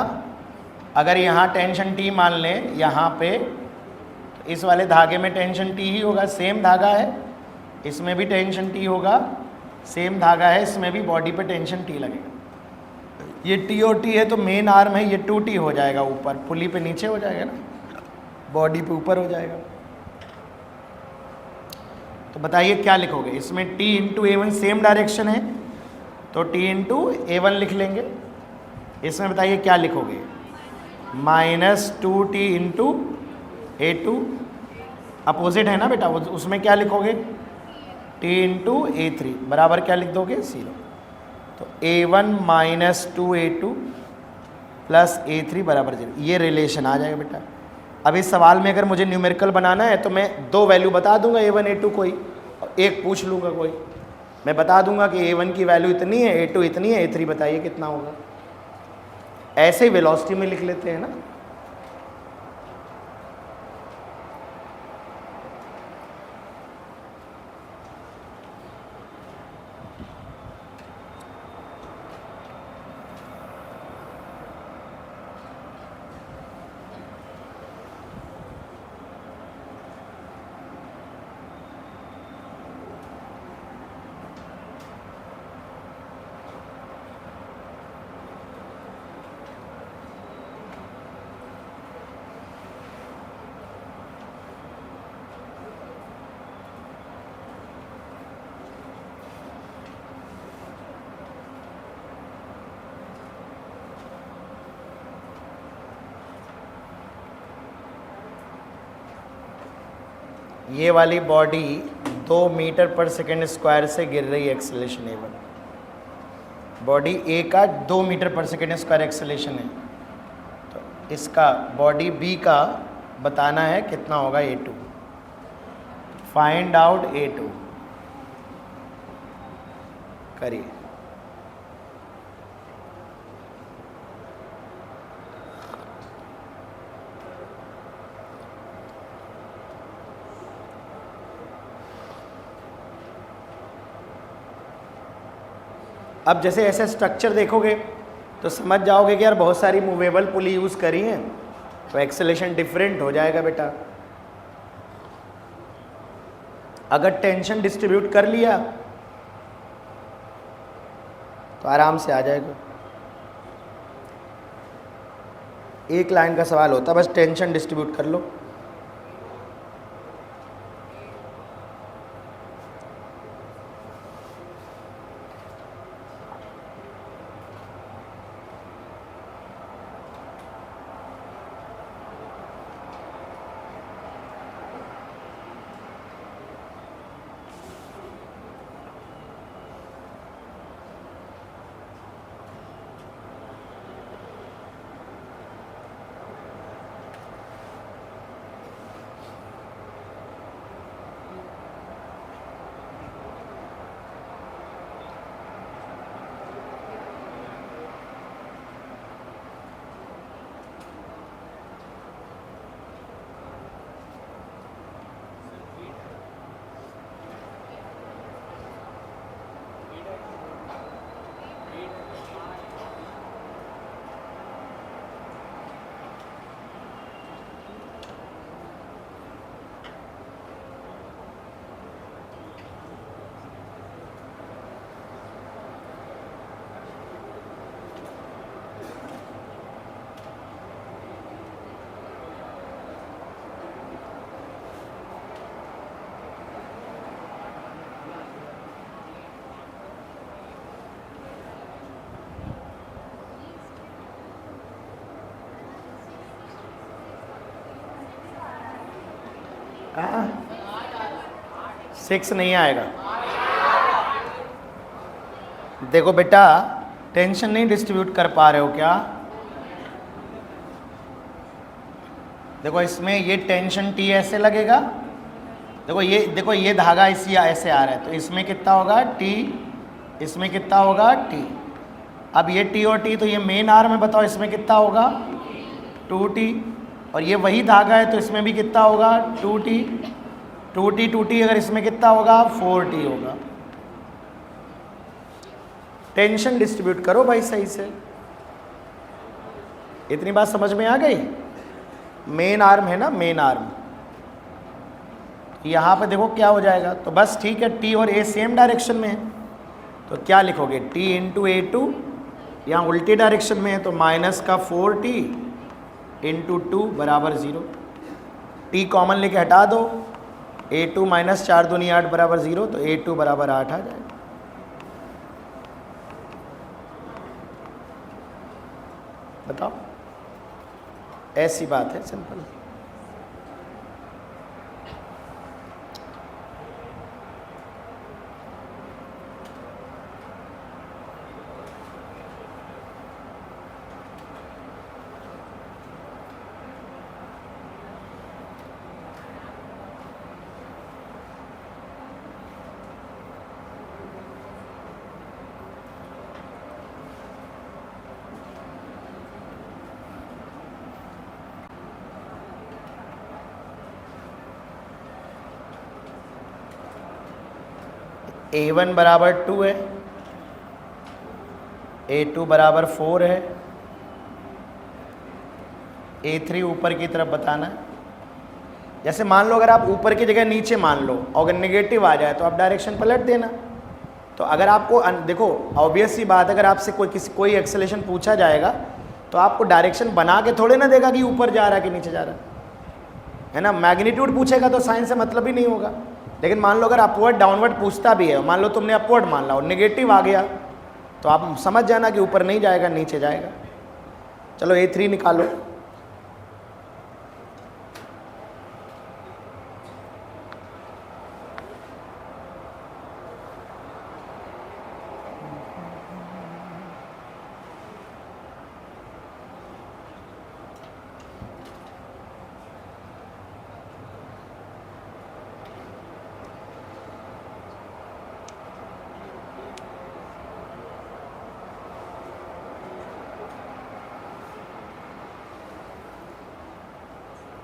अगर यहाँ टेंशन T मान लें यहाँ पे, तो इस वाले धागे में टेंशन T ही होगा, सेम धागा है, इसमें भी टेंशन T होगा, सेम धागा है, इसमें भी बॉडी पे टेंशन T लगेगा। ये T और T है तो मेन आर्म है, ये 2T हो जाएगा ऊपर, पुली पे नीचे हो जाएगा ना, बॉडी पे ऊपर हो जाएगा। तो बताइए क्या लिखोगे इसमें? T into A1 same direction है तो T इंटू A1 लिख लेंगे। इसमें बताइए क्या लिखोगे? -2T इंटू A2, अपोजिट है ना बेटा, उसमें क्या लिखोगे? T इंटू A3 बराबर क्या लिख दोगे 0। तो A1 -2A2 प्लस A3 बराबर 0, ये रिलेशन आ जाएगा बेटा। अब इस सवाल में अगर मुझे न्यूमेरिकल बनाना है तो मैं दो वैल्यू बता दूंगा A1 A2 कोई, और एक पूछ लूँगा कोई, मैं बता दूंगा कि A1 की वैल्यू इतनी है, A2 इतनी है, A3 बताइए कितना होगा। ऐसे ही वेलोसिटी में लिख लेते हैं ना। ये वाली बॉडी 2 मीटर पर सेकेंड स्क्वायर से गिर रही है, एक्सेलेरेशन A1। बॉडी A का 2 मीटर पर सेकेंड स्क्वायर एक्सेलेरेशन है, तो इसका बॉडी B का बताना है कितना होगा A2। फाइंड आउट A2 करिए। अब जैसे ऐसे स्ट्रक्चर देखोगे तो समझ जाओगे कि यार बहुत सारी मूवेबल पुली यूज़ करी हैं, तो एक्सेलेरेशन डिफरेंट हो जाएगा बेटा। अगर टेंशन डिस्ट्रीब्यूट कर लिया तो आराम से आ जाएगा। एक लाइन का सवाल होता है, बस टेंशन डिस्ट्रीब्यूट कर लो। हाँ 6 नहीं आएगा। देखो बेटा, टेंशन नहीं डिस्ट्रीब्यूट कर पा रहे हो क्या? देखो इसमें ये टेंशन टी ऐसे लगेगा, देखो ये धागा इसी ऐसे आ रहा है, तो इसमें कितना होगा टी, इसमें कितना होगा टी। अब ये टी और टी, तो ये मेन आर्म है, बताओ इसमें कितना होगा 2t, और ये वही धागा है तो इसमें भी कितना होगा 2t, 2t 2t, अगर इसमें कितना होगा 4t होगा। टेंशन डिस्ट्रीब्यूट करो भाई सही से। इतनी बात समझ में आ गई? मेन आर्म है ना, मेन आर्म, यहाँ पे देखो क्या हो जाएगा, तो बस ठीक है, टी और ए सेम डायरेक्शन में है, तो क्या लिखोगे टी इंटू ए टू, यहाँ उल्टी डायरेक्शन में है तो माइनस का 4t इंटू 2 बराबर 0। टी कॉमन लेके हटा दो, a2 माइनस 4 दूनी 8 बराबर 0, तो a2 बराबर 8 आ जाएगा। बताओ, ऐसी बात है, सिंपल। a1 बराबर 2 है, a2 बराबर 4 है, a3 ऊपर की तरफ बताना है। जैसे मान लो अगर आप ऊपर की जगह नीचे मान लो, और अगर नेगेटिव आ जाए तो आप डायरेक्शन पलट देना। तो अगर आपको देखो ऑब्वियस सी बात, अगर आपसे कोई एक्सेलेरेशन पूछा जाएगा तो आपको डायरेक्शन बना के थोड़े ना देगा कि ऊपर जा रहा है कि नीचे जा रहा है ना। मैग्नीट्यूड पूछेगा तो साइन से मतलब ही नहीं होगा। लेकिन मान लो अगर अपवर्ड डाउनवर्ड पूछता भी है, मान लो तुमने अपवर्ड मान ला और नेगेटिव आ गया, तो आप समझ जाना कि ऊपर नहीं जाएगा नीचे जाएगा। चलो a3 निकालो।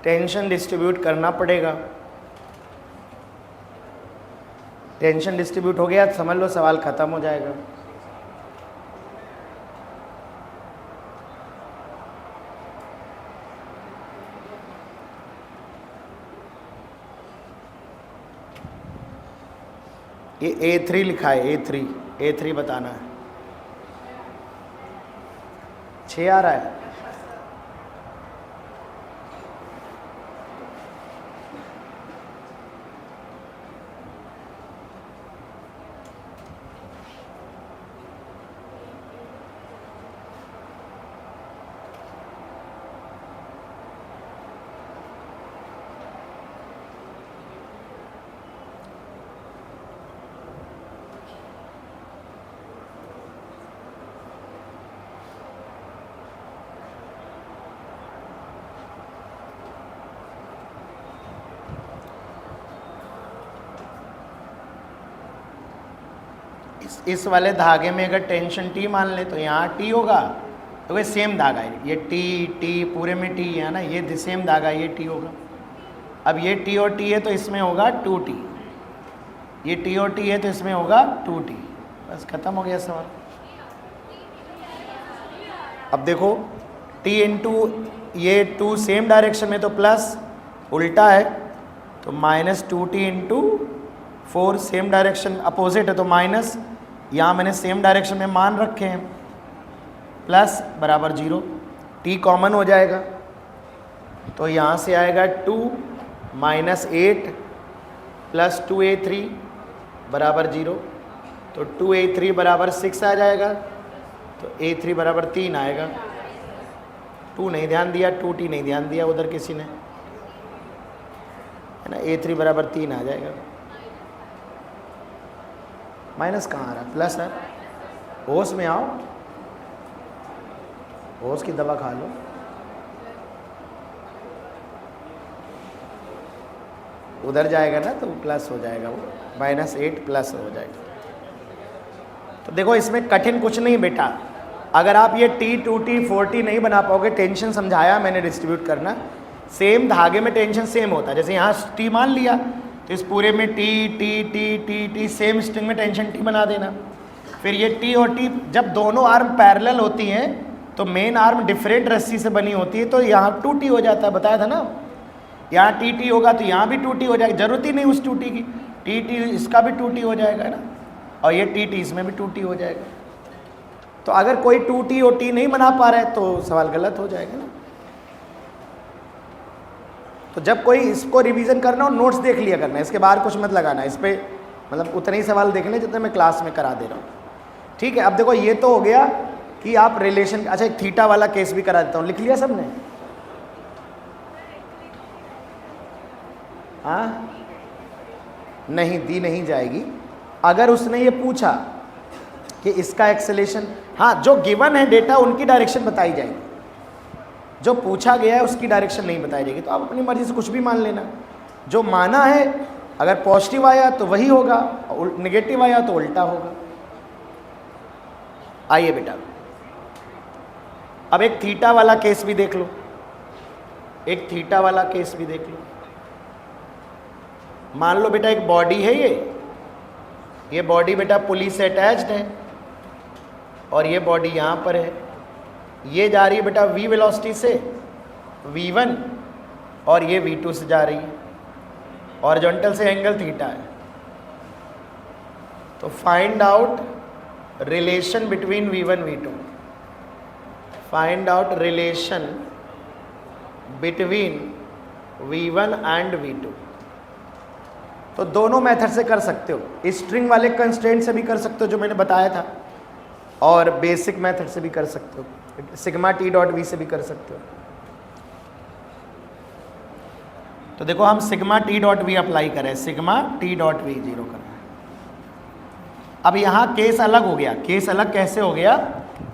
टेंशन डिस्ट्रीब्यूट करना पड़ेगा। टेंशन डिस्ट्रीब्यूट हो गया, समझ लो सवाल ख़त्म हो जाएगा। ये A3 लिखा है, A3 बताना है। 6 आ रहा है। इस वाले धागे में अगर टेंशन T मान ले तो यहाँ T होगा, तो ये सेम धागा है, ये T पूरे में T है ना, ये सेम धागा, ये T होगा। अब ये T और T है तो इसमें होगा 2T, ये T और T है तो इसमें होगा 2T। बस खत्म हो गया सवाल। अब देखो T इंटू ये 2 सेम डायरेक्शन में तो प्लस, उल्टा है तो -2T into 4 same direction opposite है तो माइनस, यहाँ मैंने सेम डायरेक्शन में मान रखे हैं, प्लस बराबर 0, T कॉमन हो जाएगा तो यहाँ से आएगा 2 -8 प्लस 2A3 बराबर 0, तो 2A3 बराबर 6 आ जाएगा, तो A3 बराबर 3 आएगा। 2 नहीं ध्यान दिया, 2T नहीं ध्यान दिया उधर किसी ने, है ना, A3 बराबर 3 आ जाएगा। माइनस कहाँ आ रहा है, प्लस है। होश में आओ, होश की दवा खा लो। उधर जाएगा ना तो प्लस हो जाएगा, वो -8 प्लस हो जाएगा। तो देखो इसमें कठिन कुछ नहीं बेटा, अगर आप ये T 2T 4T नहीं बना पाओगे, टेंशन समझाया मैंने डिस्ट्रीब्यूट करना, सेम धागे में टेंशन सेम होता है। जैसे यहाँ T मान लिया तो इस पूरे में T सेम स्ट्रिंग में टेंशन T बना देना। फिर ये T और T जब दोनों आर्म पैरेलल होती हैं तो मेन आर्म डिफरेंट रस्सी से बनी होती है, तो यहाँ 2T हो जाता है, बताया था ना। यहाँ TT होगा तो यहाँ भी 2T हो जाएगा, जरूरत ही नहीं उस 2T की, TT इसका भी 2T हो जाएगा ना, और ये TT इसमें भी 2T हो जाएगा। तो अगर कोई 2T और T नहीं बना पा रहा है तो सवाल गलत हो जाएगा ना। तो जब कोई इसको रिवीजन करना हो, नोट्स देख लिया करना, इसके बाहर कुछ मत लगाना, इस पे मतलब उतने ही सवाल देखने जितने मैं क्लास में करा दे रहा हूँ, ठीक है। अब देखो ये तो हो गया कि आप रिलेशन, अच्छा एक थीटा वाला केस भी करा देता हूँ, लिख लिया सबने? हाँ, नहीं दी नहीं जाएगी। अगर उसने ये पूछा कि इसका एक्सेलेरेशन, हाँ जो गिवन है डेटा उनकी डायरेक्शन बताई जाएगी, जो पूछा गया है उसकी डायरेक्शन नहीं बताई जाएगी। तो आप अपनी मर्जी से कुछ भी मान लेना, जो माना है अगर पॉजिटिव आया तो वही होगा, नेगेटिव आया तो उल्टा होगा। आइए बेटा, अब एक थीटा वाला केस भी देख लो, एक थीटा वाला केस भी देख लो। मान लो बेटा एक बॉडी है, ये बॉडी बेटा पुली से अटैच्ड है और ये बॉडी यहाँ पर है, ये जा रही है बेटा v वेलोसिटी से v1 और ये v2 से जा रही है, हॉरिजॉन्टल से एंगल थीटा है। तो find out relation between v1 v2, find out relation between v1 and v2। तो दोनों मेथड से कर सकते हो, स्ट्रिंग वाले कंस्ट्रेंट से भी कर सकते हो जो मैंने बताया था, और बेसिक मेथड से भी कर सकते हो, सिग्मा T डॉट V से भी कर सकते हो। तो देखो हम sigma T dot V apply करें, सिग्मा T डॉट V 0 करना है। अब यहाँ केस अलग हो गया, केस अलग कैसे हो गया?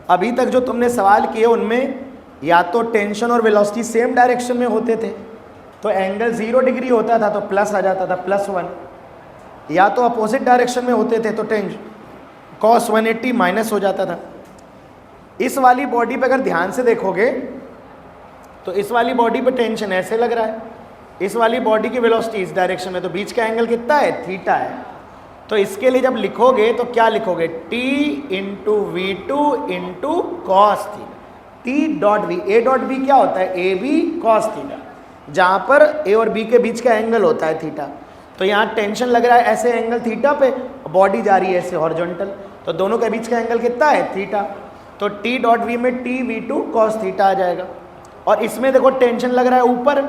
अभी तक जो तुमने सवाल किए उनमें या तो टेंशन और वेलोसिटी सेम डायरेक्शन में होते थे तो एंगल 0 डिग्री होता था तो प्लस आ जाता था +1, या तो अपोजिट डायरेक्शन में होते थे तो टेंशन cos 180 माइनस हो जाता था। इस वाली बॉडी पे अगर ध्यान से देखोगे तो इस वाली बॉडी पे टेंशन ऐसे लग रहा है, इस वाली बॉडी की वेलोसिटी इस डायरेक्शन में, तो बीच का एंगल कितना है? थीटा है। तो इसके लिए जब लिखोगे तो क्या लिखोगे? T into V2 into cos theta, T dot V। A dot B क्या होता है? AB कॉस थीटा, जहाँ पर A और B के बीच का एंगल होता है थीटा। तो यहाँ टेंशन लग रहा है ऐसे एंगल थीटा पे, बॉडी जा रही है ऐसे हॉरिजॉन्टल, तो दोनों के बीच का एंगल कितना है थीटा, तो टी डॉट वी में T V two cos theta आ जाएगा। और इसमें देखो टेंशन लग रहा है ऊपर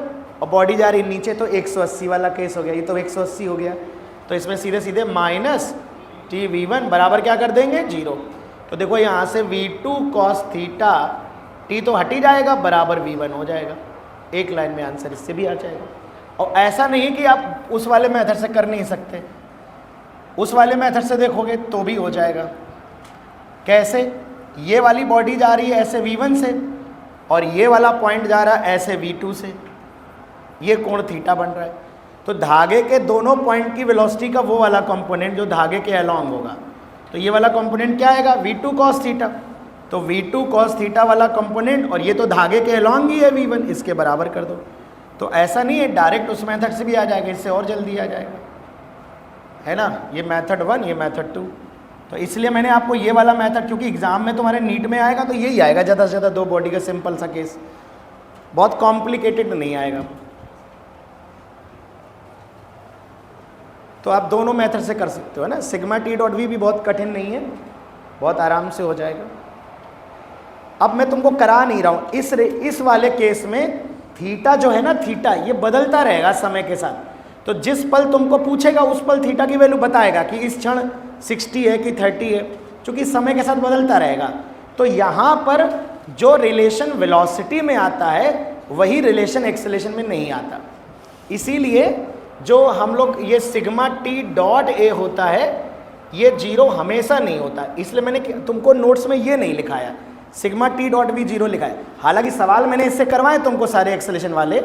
और बॉडी जा रही है नीचे, तो 180 वाला केस हो गया, ये तो 180 हो गया, तो इसमें सीधे सीधे माइनस टी वी वन बराबर क्या कर देंगे 0। तो देखो यहाँ से v two cos theta, T तो हट ही जाएगा, बराबर वी1 हो जाएगा। एक लाइन में आंसर इससे भी आ जाएगा। और ऐसा नहीं कि आप उस वाले मेथड से कर नहीं सकते, उस वाले मेथड से देखोगे तो भी हो जाएगा। कैसे? ये वाली बॉडी जा रही है ऐसे v1 से और ये वाला पॉइंट जा रहा है ऐसे v2 से, ये कोण थीटा बन रहा है, तो धागे के दोनों पॉइंट की वेलोसिटी का वो वाला कंपोनेंट जो धागे के अलोंग होगा, तो ये वाला कंपोनेंट क्या आएगा v2 cos थीटा, तो v2 cos थीटा वाला कंपोनेंट, और ये तो धागे के अलोंग ही है v1, इसके बराबर कर दो। तो ऐसा नहीं है डायरेक्ट उस मेथड से भी आ जाएगा, इससे और जल्दी आ जाएगा, है ना। ये मेथड 1, ये मेथड 2। तो इसलिए मैंने आपको ये वाला मेथड, क्योंकि एग्जाम में तुम्हारे नीट में आएगा तो यही आएगा ज़्यादा से ज़्यादा, दो बॉडी का सिंपल सा केस, बहुत कॉम्प्लिकेटेड नहीं आएगा। तो आप दोनों मेथड से कर सकते हो ना, सिग्मा टी डॉट वी भी बहुत कठिन नहीं है, बहुत आराम से हो जाएगा। अब मैं तुमको करा नहीं रहा हूँ, इस वाले केस में थीटा जो है ना, थीटा ये बदलता रहेगा समय के साथ, तो जिस पल तुमको पूछेगा उस पल थीटा की वैल्यू बताएगा कि इस क्षण 60 है कि 30 है, क्योंकि समय के साथ बदलता रहेगा। तो यहाँ पर जो रिलेशन वेलोसिटी में आता है वही रिलेशन एक्सेलेरेशन में नहीं आता, इसीलिए जो हम लोग ये सिग्मा टी डॉट ए होता है ये 0 हमेशा नहीं होता, इसलिए मैंने तुमको नोट्स में ये नहीं लिखाया, सिग्मा टी डॉट भी 0 लिखा है। हालांकि सवाल मैंने इससे करवाए तुमको सारे एक्सेलेरेशन वाले,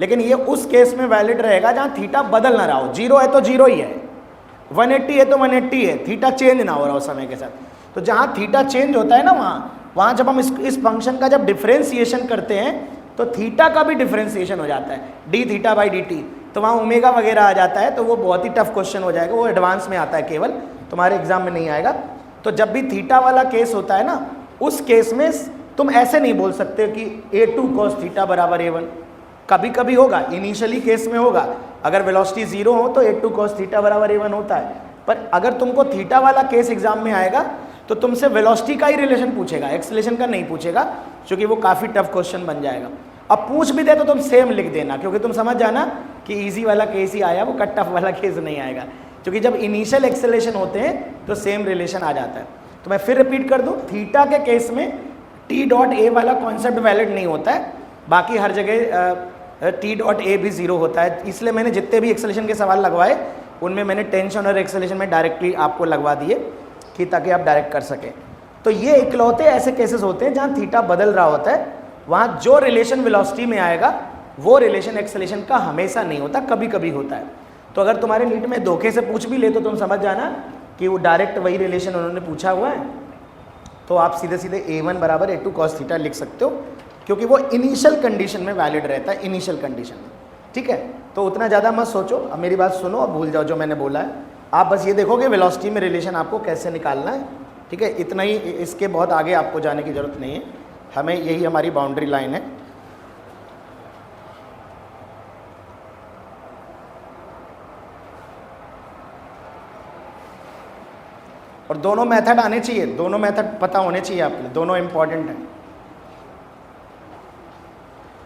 लेकिन ये उस केस में वैलिड रहेगा जहाँ थीटा बदल ना रहा हो, 0 है तो 0 ही है, 180 है तो 180 है, थीटा चेंज ना हो रहा हो समय के साथ। तो जहाँ थीटा चेंज होता है ना, वहाँ जब हम इस फंक्शन का जब डिफ्रेंसिएशन करते हैं तो थीटा का भी डिफ्रेंसिएशन हो जाता है, D theta by D T, तो वहाँ ओमेगा वगैरह आ जाता है, तो वो बहुत ही टफ क्वेश्चन हो जाएगा, वो एडवांस में आता है, केवल तुम्हारे एग्जाम में नहीं आएगा। तो जब भी थीटा वाला केस होता है ना, उस केस में तुम ऐसे नहीं बोल सकते कि a2 cos थीटा बराबर a1, कभी कभी होगा, इनिशियली केस में होगा, अगर वेलोसिटी 0 हो तो a2 cos थीटा बराबर a1 होता है, पर अगर तुमको थीटा वाला केस एग्जाम में आएगा तो तुमसे वेलोसिटी का ही रिलेशन पूछेगा, एक्सेलेरेशन का नहीं पूछेगा, क्योंकि वो काफ़ी टफ क्वेश्चन बन जाएगा। अब पूछ भी दे तो तुम सेम लिख देना, क्योंकि तुम समझ जाना कि इजी वाला केस ही आया, वो टफ वाला केस नहीं आएगा, क्योंकि जब इनिशियल एक्सेलेरेशन होते हैं तो सेम रिलेशन आ जाता है। तो मैं फिर रिपीट कर दूं, थीटा के केस में टी डॉट ए वाला कॉन्सेप्ट वैलिड नहीं होता है, बाकी हर जगह टी डॉट ए भी 0 होता है। इसलिए मैंने जितने भी एक्सेलेरेशन के सवाल लगवाए उनमें मैंने टेंशन और एक्सेलेरेशन में डायरेक्टली आपको लगवा दिए, कि ताकि आप डायरेक्ट कर सकें। तो ये इकलौते ऐसे केसेस होते हैं जहाँ थीटा बदल रहा होता है, वहाँ जो रिलेशन वेलोसिटी में आएगा वो रिलेशन एक्सेलेरेशन का हमेशा नहीं होता, कभी कभी होता है। तो अगर तुम्हारे नीट में धोखे से पूछ भी ले तो तुम समझ जाना कि वो डायरेक्ट वही रिलेशन उन्होंने पूछा हुआ है, तो आप सीधे सीधे a1 बराबर a2 cos थीटा लिख सकते हो, क्योंकि वो इनिशियल कंडीशन में वैलिड रहता है, इनिशियल कंडीशन में। ठीक है, तो उतना ज़्यादा मत सोचो, अब मेरी बात सुनो, अब भूल जाओ जो मैंने बोला है, आप बस ये देखोगे वेलोसिटी में रिलेशन आपको कैसे निकालना है। ठीक है, इतना ही, इसके बहुत आगे आपको जाने की ज़रूरत नहीं है, हमें यही हमारी बाउंड्री लाइन है। और दोनों मेथड आने चाहिए, दोनों मेथड पता होने चाहिए आपके लिए, दोनों इंपॉर्टेंट हैं,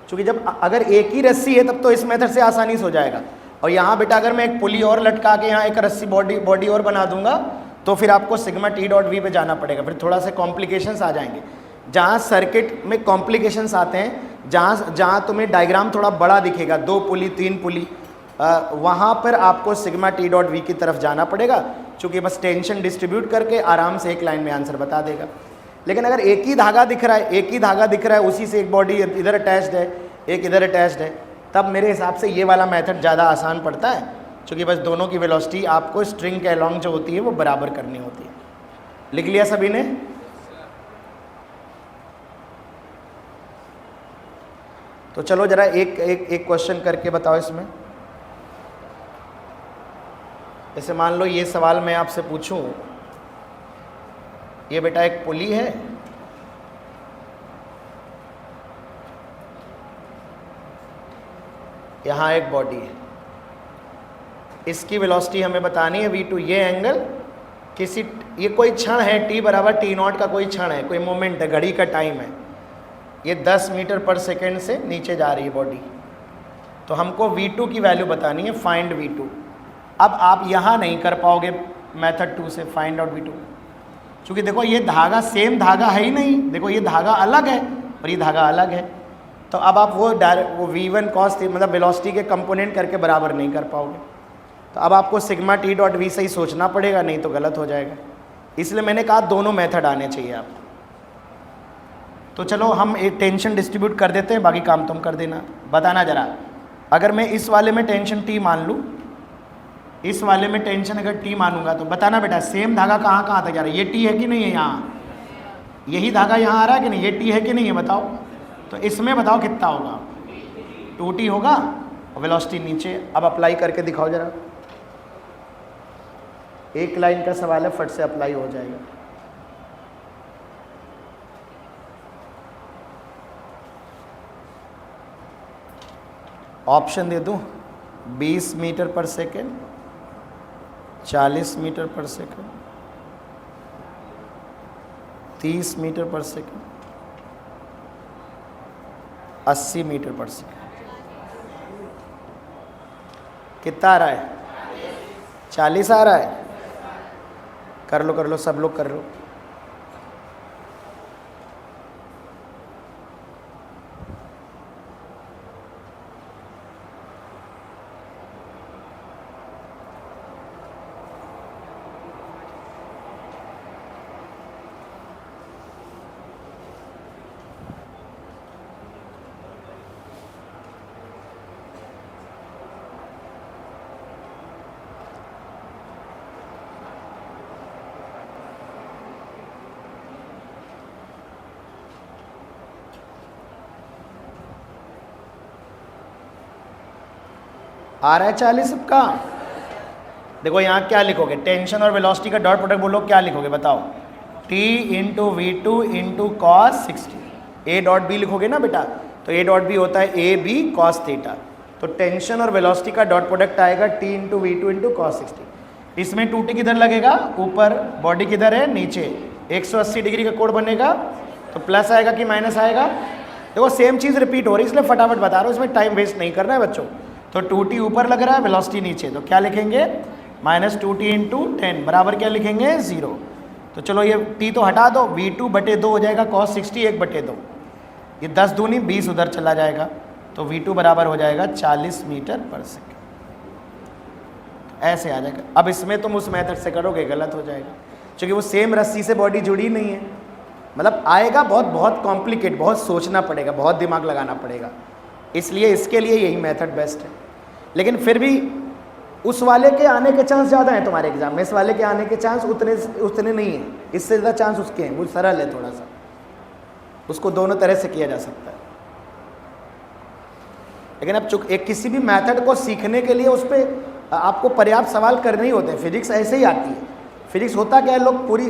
क्योंकि जब अगर एक ही रस्सी है तब तो इस मेथड से आसानी से हो जाएगा, और यहाँ बेटा अगर मैं एक पुली और लटका के यहाँ एक रस्सी बॉडी और बना दूंगा तो फिर आपको सिग्मा टी डॉट वी पे जाना पड़ेगा, फिर थोड़ा सा कॉम्प्लिकेशंस आ जाएंगे। जहाँ सर्किट में कॉम्प्लिकेशंस आते हैं, जहाँ तुम्हें डायग्राम थोड़ा बड़ा दिखेगा, 2 पुली 3 पुली, वहाँ पर आपको सिग्मा टी डॉट वी की तरफ जाना पड़ेगा, क्योंकि बस टेंशन डिस्ट्रीब्यूट करके आराम से एक लाइन में आंसर बता देगा। लेकिन अगर एक ही धागा दिख रहा है, उसी से एक बॉडी इधर अटैच्ड है, एक इधर अटैच्ड है, तब मेरे हिसाब से ये वाला मेथड ज़्यादा आसान पड़ता है, क्योंकि बस दोनों की वेलोसिटी आपको स्ट्रिंग के अलॉन्ग जो होती है वो बराबर करनी होती है। लिख लिया सभी ने? तो चलो जरा एक क्वेश्चन करके बताओ इसमें। जैसे मान लो ये सवाल मैं आपसे पूछूं, ये बेटा एक पुली है, यहाँ एक बॉडी है, इसकी वेलोसिटी हमें बतानी है v2। ये एंगल किसी, ये कोई क्षण है t बराबर t0 का कोई क्षण है, कोई मोमेंट है, घड़ी का टाइम है। ये 10 मीटर पर सेकेंड से नीचे जा रही है बॉडी। तो हमको v2 की वैल्यू बतानी है, फाइंड v2। अब आप यहाँ नहीं कर पाओगे मेथड 2 से फाइंड आउट v2, क्योंकि देखो ये धागा सेम धागा है ही नहीं। देखो ये धागा अलग है और ये धागा अलग है। तो अब आप वो v1 cos मतलब वेलोसिटी के कंपोनेंट करके बराबर नहीं कर पाओगे। तो अब आपको सिग्मा t डॉट v से ही सोचना पड़ेगा, नहीं तो गलत हो जाएगा। इसलिए मैंने कहा दोनों मेथड आने चाहिए आप। तो चलो हम एक टेंशन डिस्ट्रीब्यूट कर देते हैं, बाकी काम तुम कर देना। बताना ज़रा, अगर मैं इस वाले में टेंशन t मान लूँ, इस वाले में टेंशन अगर t मानूंगा, तो बताना बेटा सेम धागा कहाँ कहाँ तक जा रहा है। ये t है कि नहीं है, यहाँ यही धागा यहाँ आ रहा है कि नहीं, ये t है कि नहीं है बताओ। तो इसमें बताओ कितना होगा, 2t होगा और वेलोसिटी नीचे। अब अप्लाई करके दिखाओ जरा, एक लाइन का सवाल है, फट से अप्लाई हो जाएगा। ऑप्शन दे दूं, 20 मीटर पर सेकेंड, 40 मीटर पर सेकेंड, 30 मीटर पर सेकेंड, 80 मीटर पर सेकेंड। कितना आ रहा है, 40 आ रहा है। कर लो सब लोग कर लो। आ रहा है 40 सबका। देखो यहाँ क्या लिखोगे, टेंशन और वेलोसिटी का डॉट प्रोडक्ट बोलो, क्या लिखोगे बताओ, t into v2 into cos 60। a dot b लिखोगे ना बेटा, तो a डॉट b होता है a b cos थीटा। तो टेंशन और वेलोसिटी का डॉट प्रोडक्ट आएगा t into v2 into cos 60। इसमें 2t किधर लगेगा, ऊपर, बॉडी किधर है, नीचे। 180 डिग्री का कोण बनेगा, तो प्लस आएगा कि माइनस आएगा। देखो सेम चीज़ रिपीट हो रही है, इसलिए फटाफट बता रहा हूँ, इसमें टाइम वेस्ट नहीं करना है बच्चों। तो 2t ऊपर लग रहा है, वेलोसिटी नीचे, तो क्या लिखेंगे, माइनस 2t इंटू 10 बराबर क्या लिखेंगे, 0। तो चलो ये t तो हटा दो, v2 बटे 2 हो जाएगा cos 60 1 बटे 2। ये 10 दूनी 20 उधर चला जाएगा, तो v2 बराबर हो जाएगा 40 मीटर पर सेकेंड। ऐसे आ जाएगा। अब इसमें तुम उस मेथड से करोगे गलत हो जाएगा, क्योंकि वो सेम रस्सी से बॉडी जुड़ी नहीं है। मतलब आएगा बहुत कॉम्प्लिकेट, बहुत सोचना पड़ेगा, बहुत दिमाग लगाना पड़ेगा। इसलिए इसके लिए यही मेथड बेस्ट है। लेकिन फिर भी उस वाले के आने के चांस ज़्यादा हैं तुम्हारे एग्जाम में, इस वाले के आने के चांस उतने नहीं हैं, इससे ज़्यादा चांस उसके हैं। वो सरल है थोड़ा सा, उसको दोनों तरह से किया जा सकता है। लेकिन अब एक किसी भी मेथड को सीखने के लिए उस पर आपको पर्याप्त सवाल करने ही होते हैं। फिजिक्स ऐसे ही आती है। फिजिक्स होता क्या है, लोग पूरी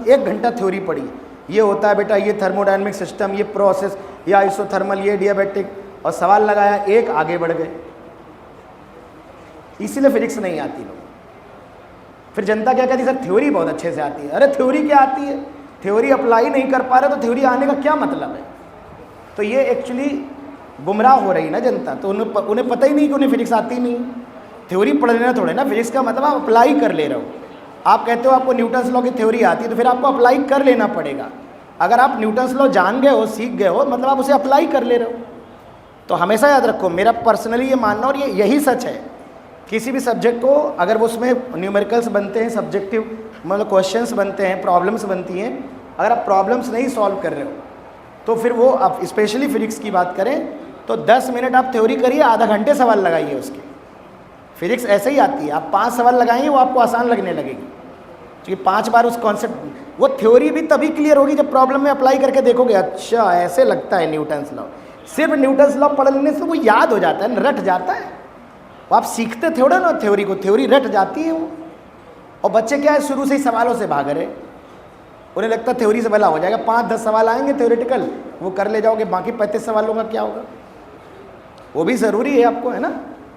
1 घंटा थ्योरी पढ़ी, ये होता है बेटा, ये थर्मोडायनेमिक सिस्टम, ये प्रोसेस, ये आइसोथर्मल, ये डियाबेटिक, और सवाल लगाया, एक आगे बढ़ गए। इसीलिए फिजिक्स नहीं आती लोग। फिर जनता क्या कहती है, सर थ्योरी बहुत अच्छे से आती है। अरे थ्योरी क्या आती है, थ्योरी अप्लाई नहीं कर पा रहे तो थ्योरी आने का क्या मतलब है। तो ये एक्चुअली गुमराह हो रही ना जनता, तो उन्हें पता ही नहीं कि उन्हें फिजिक्स आती नहीं। थ्योरी पढ़ लेना थोड़े ना, फिजिक्स का मतलब आप अप्लाई कर ले रहे हो। आप कहते हो आपको न्यूटन्स लॉ की थ्योरी आती है, तो फिर आपको अप्लाई कर लेना पड़ेगा। अगर आप न्यूटन्स लॉ जान गए हो, सीख गए हो, मतलब आप उसे अप्लाई कर ले रहे हो। तो हमेशा याद रखो, मेरा पर्सनली ये मानना, और ये यही सच है, किसी भी सब्जेक्ट को अगर वो उसमें न्यूमेरिकल्स बनते हैं, सब्जेक्टिव मतलब क्वेश्चंस बनते हैं, प्रॉब्लम्स बनती हैं, अगर आप प्रॉब्लम्स नहीं सॉल्व कर रहे हो तो फिर वो आप स्पेशली फिजिक्स की बात करें तो 10 मिनट आप थ्योरी करिए, आधा घंटे सवाल लगाइए उसके। फिजिक्स ऐसे ही आती है, आप 5 सवाल लगाएंगे वो आपको आसान लगने लगेगी, क्योंकि 5 बार उस कॉन्सेप्ट, वो थ्योरी भी तभी क्लियर होगी जब प्रॉब्लम में अप्लाई करके देखोगे, अच्छा ऐसे लगता है न्यूटन्स लॉ। सिर्फ न्यूटन्स लॉ पढ़ लेने से वो याद हो जाता है, रट जाता है। वो आप सीखते थोड़ा ना थ्योरी को, थ्योरी रट जाती है वो। और बच्चे क्या है, शुरू से ही सवालों से भाग रहे, उन्हें लगता है थ्योरी से भला हो जाएगा। 5-10 सवाल आएंगे थ्योरेटिकल, वो कर ले जाओगे, बाकी 35 सवालों का क्या होगा। वो भी ज़रूरी है आपको, है ना।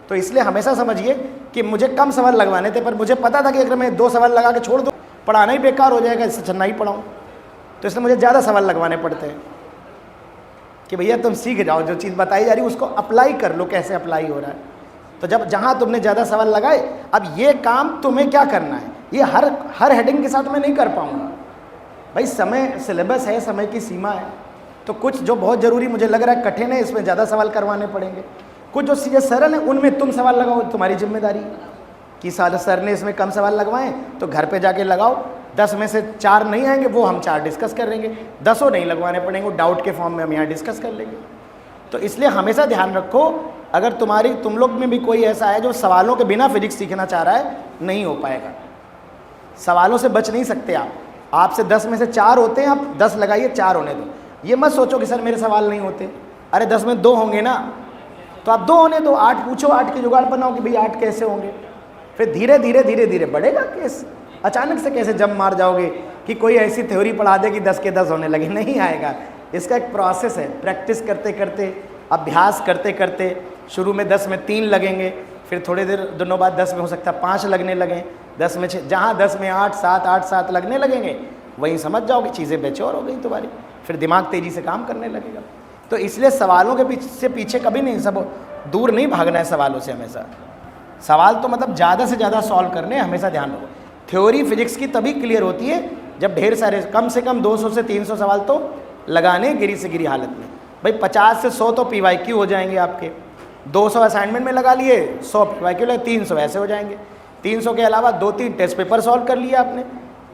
तो इसलिए हमेशा समझिए कि मुझे कम सवाल लगवाने थे, पर मुझे पता था कि अगर मैं 2 सवाल लगा के छोड़ दूँ पढ़ाना ही बेकार हो जाएगा, इससे अच्छा नहीं पढ़ाऊँ। तो इसलिए मुझे ज़्यादा सवाल लगवाने पड़ते हैं कि भैया तुम सीख जाओ, जो चीज़ बताई जा रही है उसको अप्लाई कर लो, कैसे अप्लाई हो रहा है। तो जब जहाँ तुमने ज़्यादा सवाल लगाए, अब ये काम तुम्हें क्या करना है, ये हर हेडिंग के साथ मैं नहीं कर पाऊँगा भाई, समय सिलेबस है, समय की सीमा है। तो कुछ जो बहुत ज़रूरी मुझे लग रहा है कठिन है, इसमें ज़्यादा सवाल करवाने पड़ेंगे। कुछ जो चीज़ें सरल हैं उनमें तुम सवाल लगाओ, तुम्हारी जिम्मेदारी कि सर ने इसमें कम सवाल लगवाएं तो घर पे जाके लगाओ, 10 में से 4 नहीं आएंगे वो हम 4 डिस्कस कर लेंगे, 10 नहीं लगवाने पड़ेंगे, डाउट के फॉर्म में हम यहाँ डिस्कस कर लेंगे। तो इसलिए हमेशा ध्यान रखो, अगर तुम लोग में भी कोई ऐसा है जो सवालों के बिना फिजिक्स सीखना चाह रहा है, नहीं हो पाएगा। सवालों से बच नहीं सकते आप। आपसे 10 में से 4 होते हैं, आप 10 लगाइए, 4 होने दो। ये मत सोचो कि सर मेरे सवाल नहीं होते, अरे 10 में 2 होंगे ना, तो आप 2 होने दो, 8 पूछो, 8 की जुगाड़ बनाओ कि भाई 8 कैसे होंगे। फिर धीरे धीरे बढ़ेगा केस। अचानक से कैसे जंप मार जाओगे कि कोई ऐसी थ्योरी पढ़ा दे कि 10 के 10 होने लगे, नहीं आएगा। इसका एक प्रोसेस है, प्रैक्टिस करते करते, अभ्यास करते करते, शुरू में 10 में 3 लगेंगे, फिर थोड़ी देर दिनों बाद 10 में हो सकता है 5 लगने लगें, 10 में 6, जहाँ 10 में 8 7 लगने लगेंगे वहीं समझ जाओगे चीज़ें बेचैन हो गई तुम्हारी, फिर दिमाग तेज़ी से काम करने लगेगा। तो इसलिए सवालों के पीछे कभी नहीं, सब दूर नहीं भागना है सवालों से। हमेशा सवाल तो मतलब ज़्यादा से ज़्यादा सॉल्व करने, हमेशा ध्यान रखो। थ्योरी फिजिक्स की तभी क्लियर होती है जब ढेर सारे, कम से कम 200 से 300 सवाल तो लगाने गिरी से गिरी हालत में। भाई 50 से 100 तो PYQ हो जाएंगे आपके, 200 असाइनमेंट में लगा लिए, 100 PYQ लगे, 300 ऐसे हो जाएंगे। 300 के अलावा 2-3 टेस्ट पेपर सॉल्व कर लिए आपने।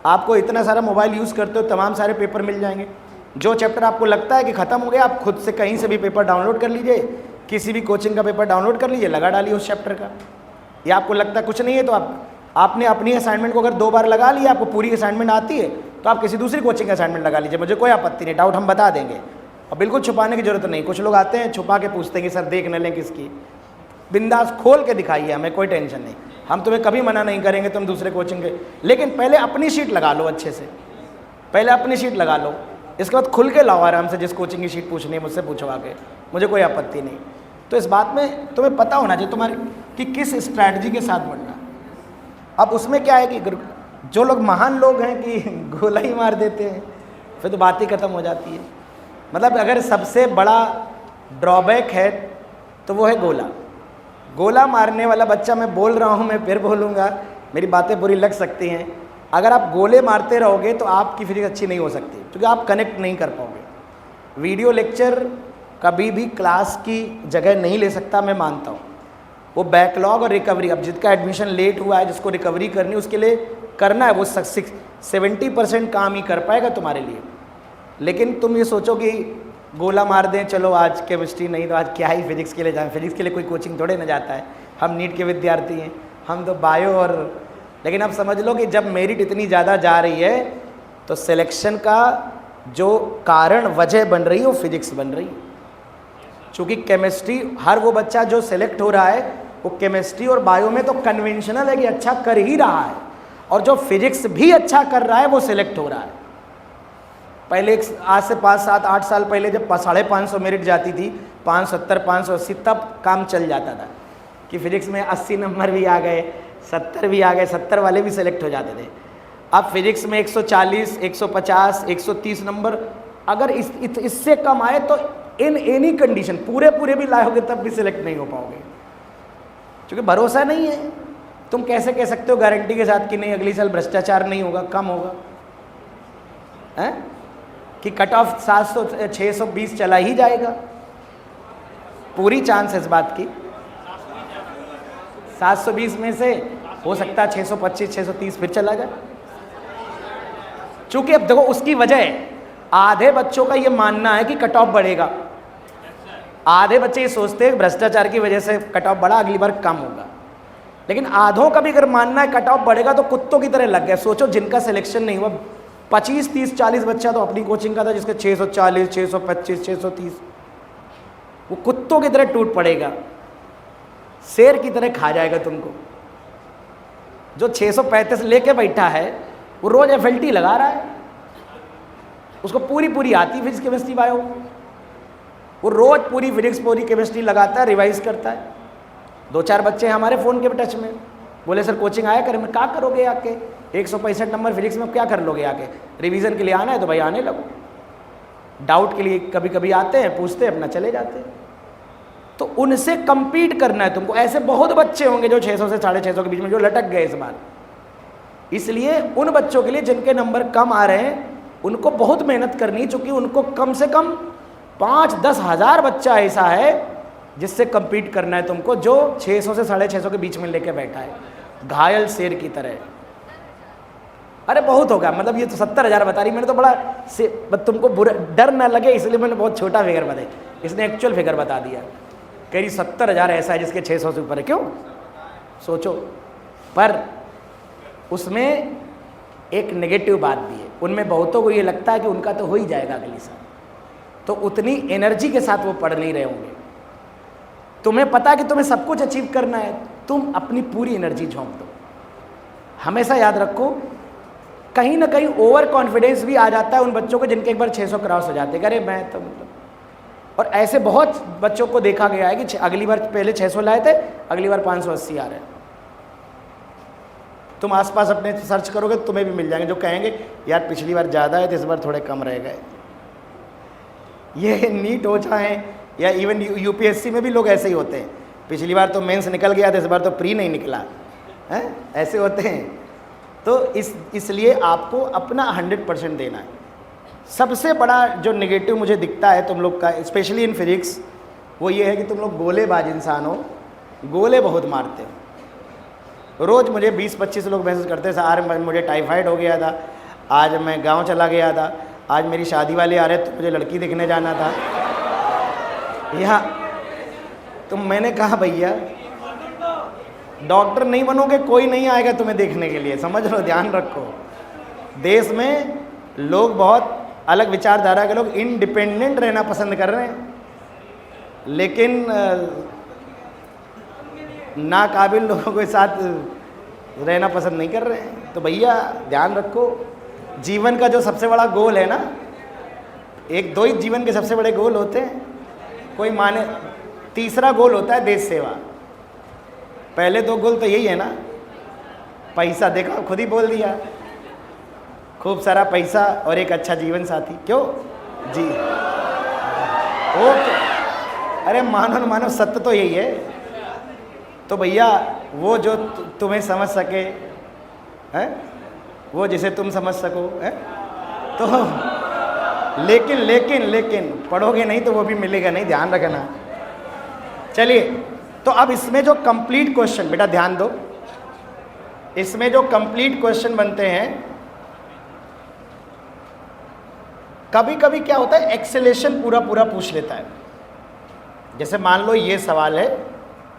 आपको इतना सारा मोबाइल यूज़ करते हो, तमाम सारे पेपर मिल जाएंगे। जो चैप्टर आपको लगता है कि ख़त्म हो गया, आप खुद से कहीं से भी पेपर डाउनलोड कर लीजिए, किसी भी कोचिंग का पेपर डाउनलोड कर लीजिए, लगा डालिए उस चैप्टर का। या आपको लगता है कुछ नहीं है तो आपने अपनी असाइनमेंट को अगर 2 बार लगा लिया, आपको पूरी असाइनमेंट आती है, तो आप किसी दूसरी कोचिंग का असाइनमेंट लगा लीजिए, मुझे कोई आपत्ति नहीं, डाउट हम बता देंगे। और बिल्कुल छुपाने की जरूरत नहीं। कुछ लोग आते हैं छुपा के पूछते हैं कि सर देख न लें किसकी, बिंदास खोल के दिखाइए, हमें कोई टेंशन नहीं, हम तुम्हें कभी मना नहीं करेंगे तुम दूसरे कोचिंग के, लेकिन पहले अपनी शीट लगा लो अच्छे से, पहले अपनी शीट लगा लो, इसके बाद खुल के लाओ आराम से, जिस कोचिंग की शीट पूछनी है मुझसे पूछो आके, मुझे कोई आपत्ति नहीं। तो इस बात में तुम्हें पता होना चाहिए तुम्हारे कि किस स्ट्रैटेजी के साथ बढ़ना। अब उसमें क्या है कि जो लोग महान लोग हैं कि गोला ही मार देते हैं, फिर तो बात ही खत्म हो जाती है। मतलब अगर सबसे बड़ा ड्रॉबैक है तो वो है गोला। गोला मारने वाला बच्चा, मैं बोल रहा हूँ, मैं फिर बोलूँगा, मेरी बातें बुरी लग सकती हैं, अगर आप गोले मारते रहोगे तो आपकी फिजिक्स अच्छी नहीं हो सकती, क्योंकि आप कनेक्ट नहीं कर पाओगे। वीडियो लेक्चर कभी भी क्लास की जगह नहीं ले सकता, मैं मानता हूँ। वो बैकलॉग और रिकवरी, अब जिसका एडमिशन लेट हुआ है, जिसको रिकवरी करनी, उसके लिए करना है, वो 70% काम ही कर पाएगा तुम्हारे लिए। लेकिन तुम ये सोचो कि गोला मार दें, चलो आज केमिस्ट्री नहीं तो आज क्या ही फिजिक्स के लिए जाएं, फिजिक्स के लिए कोई कोचिंग थोड़े ना जाता है, हम नीट के विद्यार्थी हैं, हम तो बायो और। लेकिन अब समझ लो कि जब मेरिट इतनी ज़्यादा जा रही है तो सिलेक्शन का जो कारण वजह बन रही है वो फिजिक्स बन रही है। चूँकि केमिस्ट्री, हर वो बच्चा जो सिलेक्ट हो रहा है वो केमिस्ट्री और बायो में तो कन्वेंशनल है कि अच्छा कर ही रहा है, और जो फिजिक्स भी अच्छा कर रहा है वो सिलेक्ट हो रहा है। पहले आज से 5-7-8 साल पहले जब 550 मेरिट जाती थी, 570 580, तब काम चल जाता था कि फिजिक्स में 80 नंबर भी आ गए, 70 भी आ गए, 70 वाले भी सिलेक्ट हो जाते थे। अब फिजिक्स में 140 150 130 नंबर अगर इससे कम आए तो इन एनी कंडीशन पूरे भी लाओगे तब भी सिलेक्ट नहीं हो पाओगे, क्योंकि भरोसा नहीं है। तुम कैसे कह सकते हो गारंटी के साथ कि नहीं अगली साल भ्रष्टाचार नहीं होगा, कम होगा, हैं? कि कट ऑफ 620 चला ही जाएगा, पूरी चांस है इस बात की। 720 में से हो सकता है 625 630 फिर चला जाए। चूंकि अब देखो उसकी वजह, आधे बच्चों का ये मानना है कि कट ऑफ बढ़ेगा, आधे बच्चे ये सोचते हैं भ्रष्टाचार की वजह से कट ऑफ बढ़ा, अगली बार कम होगा। लेकिन आधों का भी अगर मानना है कट ऑफ बढ़ेगा तो कुत्तों की तरह लग गए। सोचो जिनका सिलेक्शन नहीं हुआ, 25 30 40 बच्चा तो अपनी कोचिंग का था जिसके 640 625 630, वो कुत्तों की तरह टूट पड़ेगा, शेर की तरह खा जाएगा तुमको। जो 635 लेके बैठा है वो रोज FLT लगा रहा है, उसको पूरी आती फिजिक्स केमिस्ट्री बायो, वो रोज पूरी फिजिक्स पूरी केमिस्ट्री लगाता है, रिवाइज करता है। 2-4 बच्चे हमारे फ़ोन के टच में, बोले सर कोचिंग आया करें। मैं क्या करोगे आके, 165 नंबर फिजिक्स में क्या कर लोगे आके, रिवीजन के लिए आना है तो भाई आने लगो, डाउट के लिए कभी कभी आते हैं, पूछते हैं, अपना चले जाते हैं। तो उनसे compete करना है तुमको। ऐसे बहुत बच्चे होंगे जो 600 से 650 के बीच में जो लटक गए इस बार। इसलिए उन बच्चों के लिए जिनके नंबर कम आ रहे हैं उनको बहुत मेहनत करनी है, क्योंकि उनको कम से कम 5-10 हज़ार बच्चा ऐसा है जिससे compete करना है तुमको, जो 600 से 650 के बीच में लेके बैठा है घायल शेर की तरह। अरे बहुत होगा, मतलब ये तो 70,000 बता रही, मैंने तो बड़ा तुमको बुरा डर ना लगे इसलिए मैंने बहुत छोटा फिगर बताई, इसने एक्चुअल फिगर बता दिया। कह रही 70,000 ऐसा है जिसके 600 से ऊपर है। क्यों सोचो, पर उसमें एक नेगेटिव बात भी है, उनमें बहुतों को ये लगता है कि उनका तो हो ही जाएगा अगली साल, तो उतनी एनर्जी के साथ वो पढ़ नहीं रहे होंगे। तुम्हें पता है कि तुम्हें सब कुछ अचीव करना है, तुम अपनी पूरी एनर्जी झोंक दो। हमेशा याद रखो, कहीं ना कहीं ओवर कॉन्फिडेंस भी आ जाता है उन बच्चों को जिनके एक बार 600 क्रॉस हो जाते हैं। अरे मैं तो मतलब, और ऐसे बहुत बच्चों को देखा गया है कि अगली बार पहले 600 लाए थे, अगली बार 580 आ रहे हैं। तुम आसपास अपने सर्च करोगे तो तुम्हें भी मिल जाएंगे जो कहेंगे यार पिछली बार ज़्यादा है तो इस बार थोड़े कम रह गए। ये नीट हो चाहे या इवन यूपीएससी में भी लोग ऐसे ही होते हैं, पिछली बार तो मेंस निकल गया था, इस बार तो प्री नहीं निकला है, ऐसे होते हैं। तो इसलिए आपको अपना 100% देना है। सबसे बड़ा जो नेगेटिव मुझे दिखता है तुम लोग का, स्पेशली इन फिजिक्स, वो ये है कि तुम लोग गोलेबाज इंसान हो, गोले बहुत मारते हो। रोज़ मुझे 20-25 लोग मैसेज करते हैं, आज मुझे टाइफाइड हो गया था, आज मैं गांव चला गया था, आज मेरी शादी वाले आ रहे तो मुझे लड़की देखने जाना था। यहाँ तो मैंने कहा भैया डॉक्टर नहीं बनोगे, कोई नहीं आएगा तुम्हें देखने के लिए, समझ लो, ध्यान रखो। देश में लोग बहुत अलग विचारधारा के लोग इंडिपेंडेंट रहना पसंद कर रहे हैं, लेकिन नाकाबिल लोगों के साथ रहना पसंद नहीं कर रहे हैं। तो भैया ध्यान रखो, जीवन का जो सबसे बड़ा गोल है ना, एक दो ही जीवन के सबसे बड़े गोल होते हैं, कोई माने तीसरा गोल होता है देश सेवा। पहले दो गोल तो यही है ना, पैसा, देखो खुद ही बोल दिया, खूब सारा पैसा और एक अच्छा जीवन साथी। क्यों जी, ओके, अरे मानो न मानो सत्य तो यही है। तो भैया वो जो तुम्हें समझ सके है, वो जिसे तुम समझ सको है, तो लेकिन लेकिन लेकिन पढ़ोगे नहीं तो वो भी मिलेगा नहीं, ध्यान रखना। चलिए, तो अब इसमें जो कंप्लीट क्वेश्चन, बेटा ध्यान दो, इसमें जो कंप्लीट क्वेश्चन बनते हैं, कभी कभी क्या होता है एक्सेलेरेशन पूरा पूरा पूछ लेता है। जैसे मान लो ये सवाल है,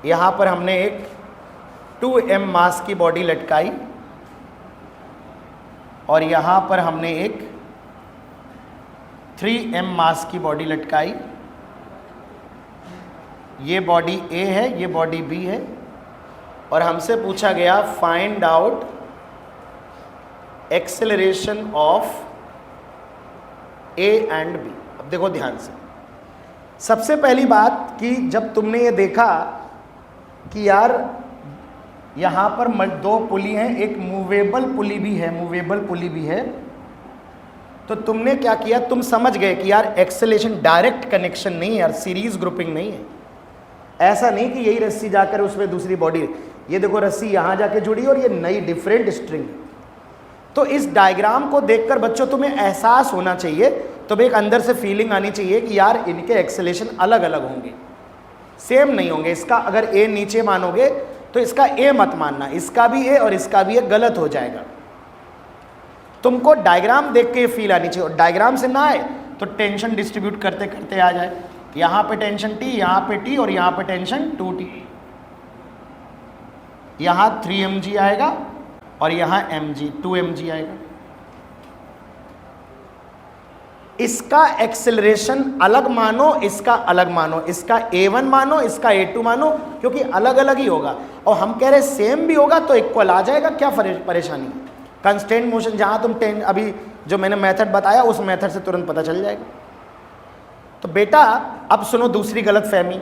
यहाँ पर हमने एक 2m मास की बॉडी लटकाई और यहाँ पर हमने एक 3m मास की बॉडी लटकाई। ये बॉडी A है, ये बॉडी B है, और हमसे पूछा गया find out acceleration of A and B। अब देखो ध्यान से, सबसे पहली बात कि जब तुमने ये देखा कि यार यहाँ पर दो पुली हैं, एक मूवेबल पुली भी है, मूवेबल पुली भी है, तो तुमने क्या किया, तुम समझ गए कि यार एक्सेलेरेशन डायरेक्ट कनेक्शन नहीं है यार, सीरीज ग्रुपिंग नहीं है। ऐसा नहीं कि यही रस्सी जाकर उसमें दूसरी बॉडी, ये देखो रस्सी यहाँ जाके जुड़ी और ये नई डिफरेंट स्ट्रिंग। तो इस डायग्राम को देखकर बच्चों तुम्हें एहसास होना चाहिए, तुम्हें एक अंदर से फीलिंग आनी चाहिए कि यार इनके एक्सेलेरेशन अलग अलग होंगे, सेम नहीं होंगे। इसका अगर ए नीचे मानोगे तो इसका ए मत मानना, इसका भी ए और इसका भी ए, गलत हो जाएगा। तुमको डायग्राम देख के फील आनी चाहिए, और डायग्राम से ना आए तो टेंशन डिस्ट्रीब्यूट करते करते आ जाए, यहाँ पे टेंशन T, यहाँ पे T और यहाँ पे टेंशन 2T, यहाँ 3mg आएगा और यहाँ mg 2mg आएगा। इसका एक्सेलरेशन अलग मानो, इसका अलग मानो, इसका A1 मानो, इसका A2 मानो, क्योंकि अलग अलग ही होगा। और हम कह रहे सेम भी होगा तो इक्वल आ जाएगा, क्या परेशानी है। कंस्टेंट मोशन जहाँ तुम अभी जो मैंने मेथड बताया उस मेथड से तुरंत पता चल जाएगा। तो बेटा अब सुनो दूसरी गलत फहमी,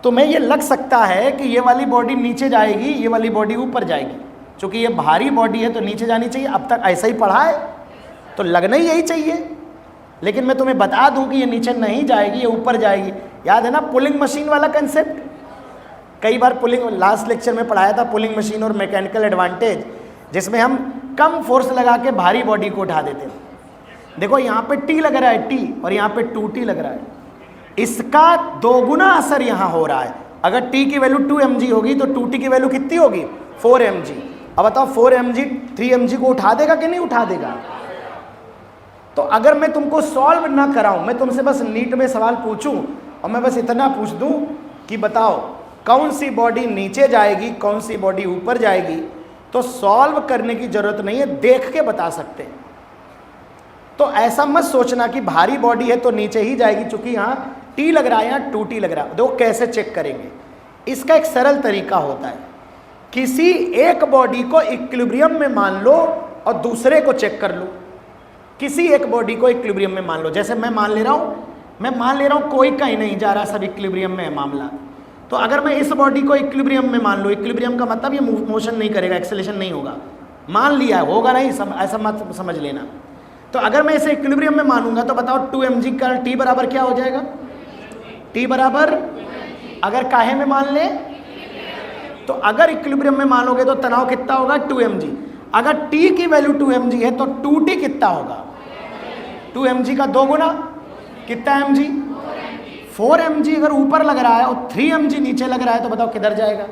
तुम्हें ये लग सकता है कि ये वाली बॉडी नीचे जाएगी, ये वाली बॉडी ऊपर जाएगी, क्योंकि ये भारी बॉडी है तो नीचे जानी चाहिए। अब तक ऐसा ही पढ़ा है तो लगना ही यही चाहिए, लेकिन मैं तुम्हें बता दूं कि ये नीचे नहीं जाएगी, ये ऊपर जाएगी। याद है ना पुलिंग मशीन वाला कंसेप्ट? कई बार पुलिंग लास्ट लेक्चर में पढ़ाया था, पुलिंग मशीन और मैकेनिकल एडवांटेज, जिसमें हम कम फोर्स लगा के भारी बॉडी को उठा देते हैं। देखो यहाँ पे टी लग रहा है, टी, और यहाँ पे 2t लग रहा है, इसका दोगुना असर यहाँ हो रहा है। अगर t की वैल्यू 2 mg होगी तो 2t की वैल्यू कितनी होगी? 4 mg। अब बताओ 4 mg 3 mg को उठा देगा कि नहीं उठा देगा? तो अगर मैं तुमको सॉल्व ना कराऊं, मैं तुमसे बस नीट में सवाल पूछूं और मैं बस इतना पूछ दूं कि बताओ कौन सी बॉडी नीचे जाएगी, कौन सी बॉडी ऊपर जाएगी, तो सॉल्व करने की जरूरत नहीं है, देख के बता सकते हैं। तो ऐसा मत सोचना कि भारी बॉडी है तो नीचे ही जाएगी, चूंकि यहाँ t लग रहा है, यहाँ 2t लग रहा है। देखो कैसे चेक करेंगे, इसका एक सरल तरीका होता है। किसी एक बॉडी को इक्विलिब्रियम में मान लो और दूसरे को चेक कर लो। किसी एक बॉडी को इक्विलिब्रियम में मान लो, जैसे मैं मान ले रहा हूँ कोई कहीं नहीं जा रहा, सब इक्विलिब्रियम में है मामला। तो अगर मैं इस बॉडी को इक्विलिब्रियम में मान लो, इक्विलिब्रियम का मतलब ये मोशन नहीं करेगा, एक्सेलेरेशन नहीं होगा, मान लिया होगा नहीं, ऐसा मत समझ लेना। तो अगर मैं इसे इक्विलिब्रियम में मानूंगा तो बताओ 2 mg का t बराबर क्या हो जाएगा? t बराबर, अगर काहे में मान ले तो अगर इक्विलिब्रियम में मानोगे तो तनाव कितना होगा? 2 mg। अगर t की वैल्यू 2 mg है तो 2t कितना होगा? 2 mg का 2 गुना कितना mg? 4 mg अगर ऊपर लग रहा है और 3 mg नीचे लग रहा है तो बताओ किधर जाएगा?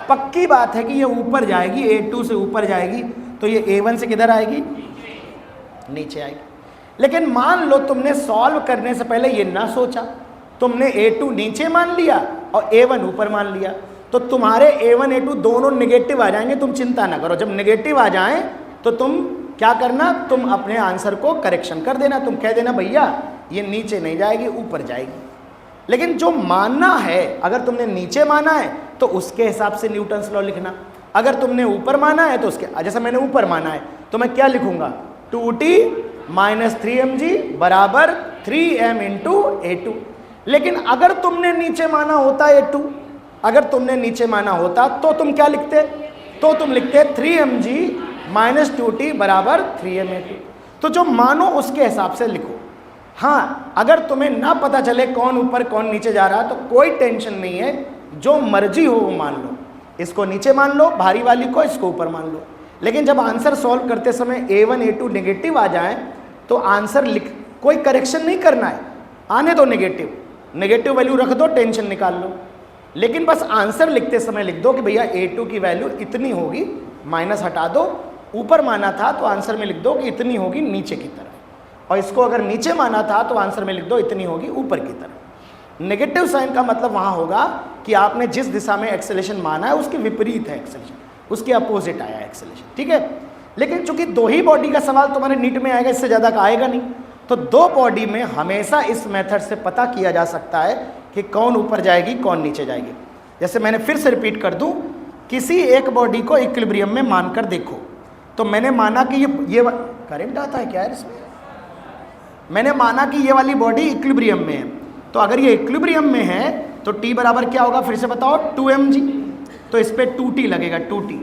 पक्की बात है कि ये ऊपर जाएगी, A2 से ऊपर जाएगी, तो ये A1 से किधर आएगी? नीचे आएगी। लेकिन मान लो तुमने सॉल्व करने से पहले ये ना सोचा, तुमने A2 नीचे मान लिया और A1 ऊपर मान लिया, तो तुम्हारे A1 A2 दोनों नेगेटिव आ जाएंगे। तुम चिंता ना करो, जब नेगेटिव आ जाएं तो तुम क्या करना, तुम अपने आंसर को करेक्शन कर देना, तुम कह देना भैया ये नीचे नहीं जाएगी, ऊपर जाएगी। लेकिन जो मानना है, अगर तुमने नीचे माना है तो उसके हिसाब से न्यूटन्स लॉ लिखना, अगर तुमने ऊपर माना है तो उसके, जैसे मैंने ऊपर माना है तो मैं क्या लिखूंगा? 2t माइनस 3 mg बराबर 3m इंटू A2। लेकिन अगर तुमने नीचे माना होता A2, अगर तुमने नीचे माना होता तो तुम क्या लिखते? तो तुम लिखते 3 mg माइनस 2t बराबर 3m A2। तो जो मानो उसके हिसाब से लिखो। हाँ, अगर तुम्हें ना पता चले कौन ऊपर कौन नीचे जा रहा तो कोई टेंशन नहीं है, जो मर्जी हो वो मान लो। इसको नीचे मान लो भारी वाली को, इसको ऊपर मान लो। लेकिन जब आंसर सॉल्व करते समय A1 A2 नेगेटिव आ जाए तो आंसर लिख, कोई करेक्शन नहीं करना है, आने दो नेगेटिव वैल्यू रख दो, टेंशन निकाल लो। लेकिन बस आंसर लिखते समय लिख दो कि भैया A2 की वैल्यू इतनी होगी, माइनस हटा दो, ऊपर माना था तो आंसर में लिख दो कि इतनी होगी नीचे की तरफ, और इसको अगर नीचे माना था तो आंसर में लिख दो इतनी होगी ऊपर की तरफ। नेगेटिव साइन का मतलब वहाँ होगा कि आपने जिस दिशा में एक्सेलेरेशन माना है उसके विपरीत है एक्सेलेरेशन, उसके अपोजिट आया एक्सेलेरेशन, ठीक है। लेकिन चूंकि 2 ही बॉडी का सवाल तुम्हारे नीट में आएगा, इससे ज़्यादा का आएगा नहीं, तो 2 बॉडी में हमेशा इस मेथड से पता किया जा सकता है कि कौन ऊपर जाएगी कौन नीचे जाएगी। जैसे मैंने फिर से रिपीट कर दूं, किसी एक बॉडी को इक्विलिब्रियम में मानकर देखो। तो मैंने माना कि ये करंट आता है क्या है इसमें, मैंने माना कि ये वाली बॉडी इक्विलिब्रियम में है, तो अगर ये इक्विलिब्रियम में है तो t बराबर क्या होगा फिर से बताओ? 2 mg। तो इस पर 2t लगेगा, 2t,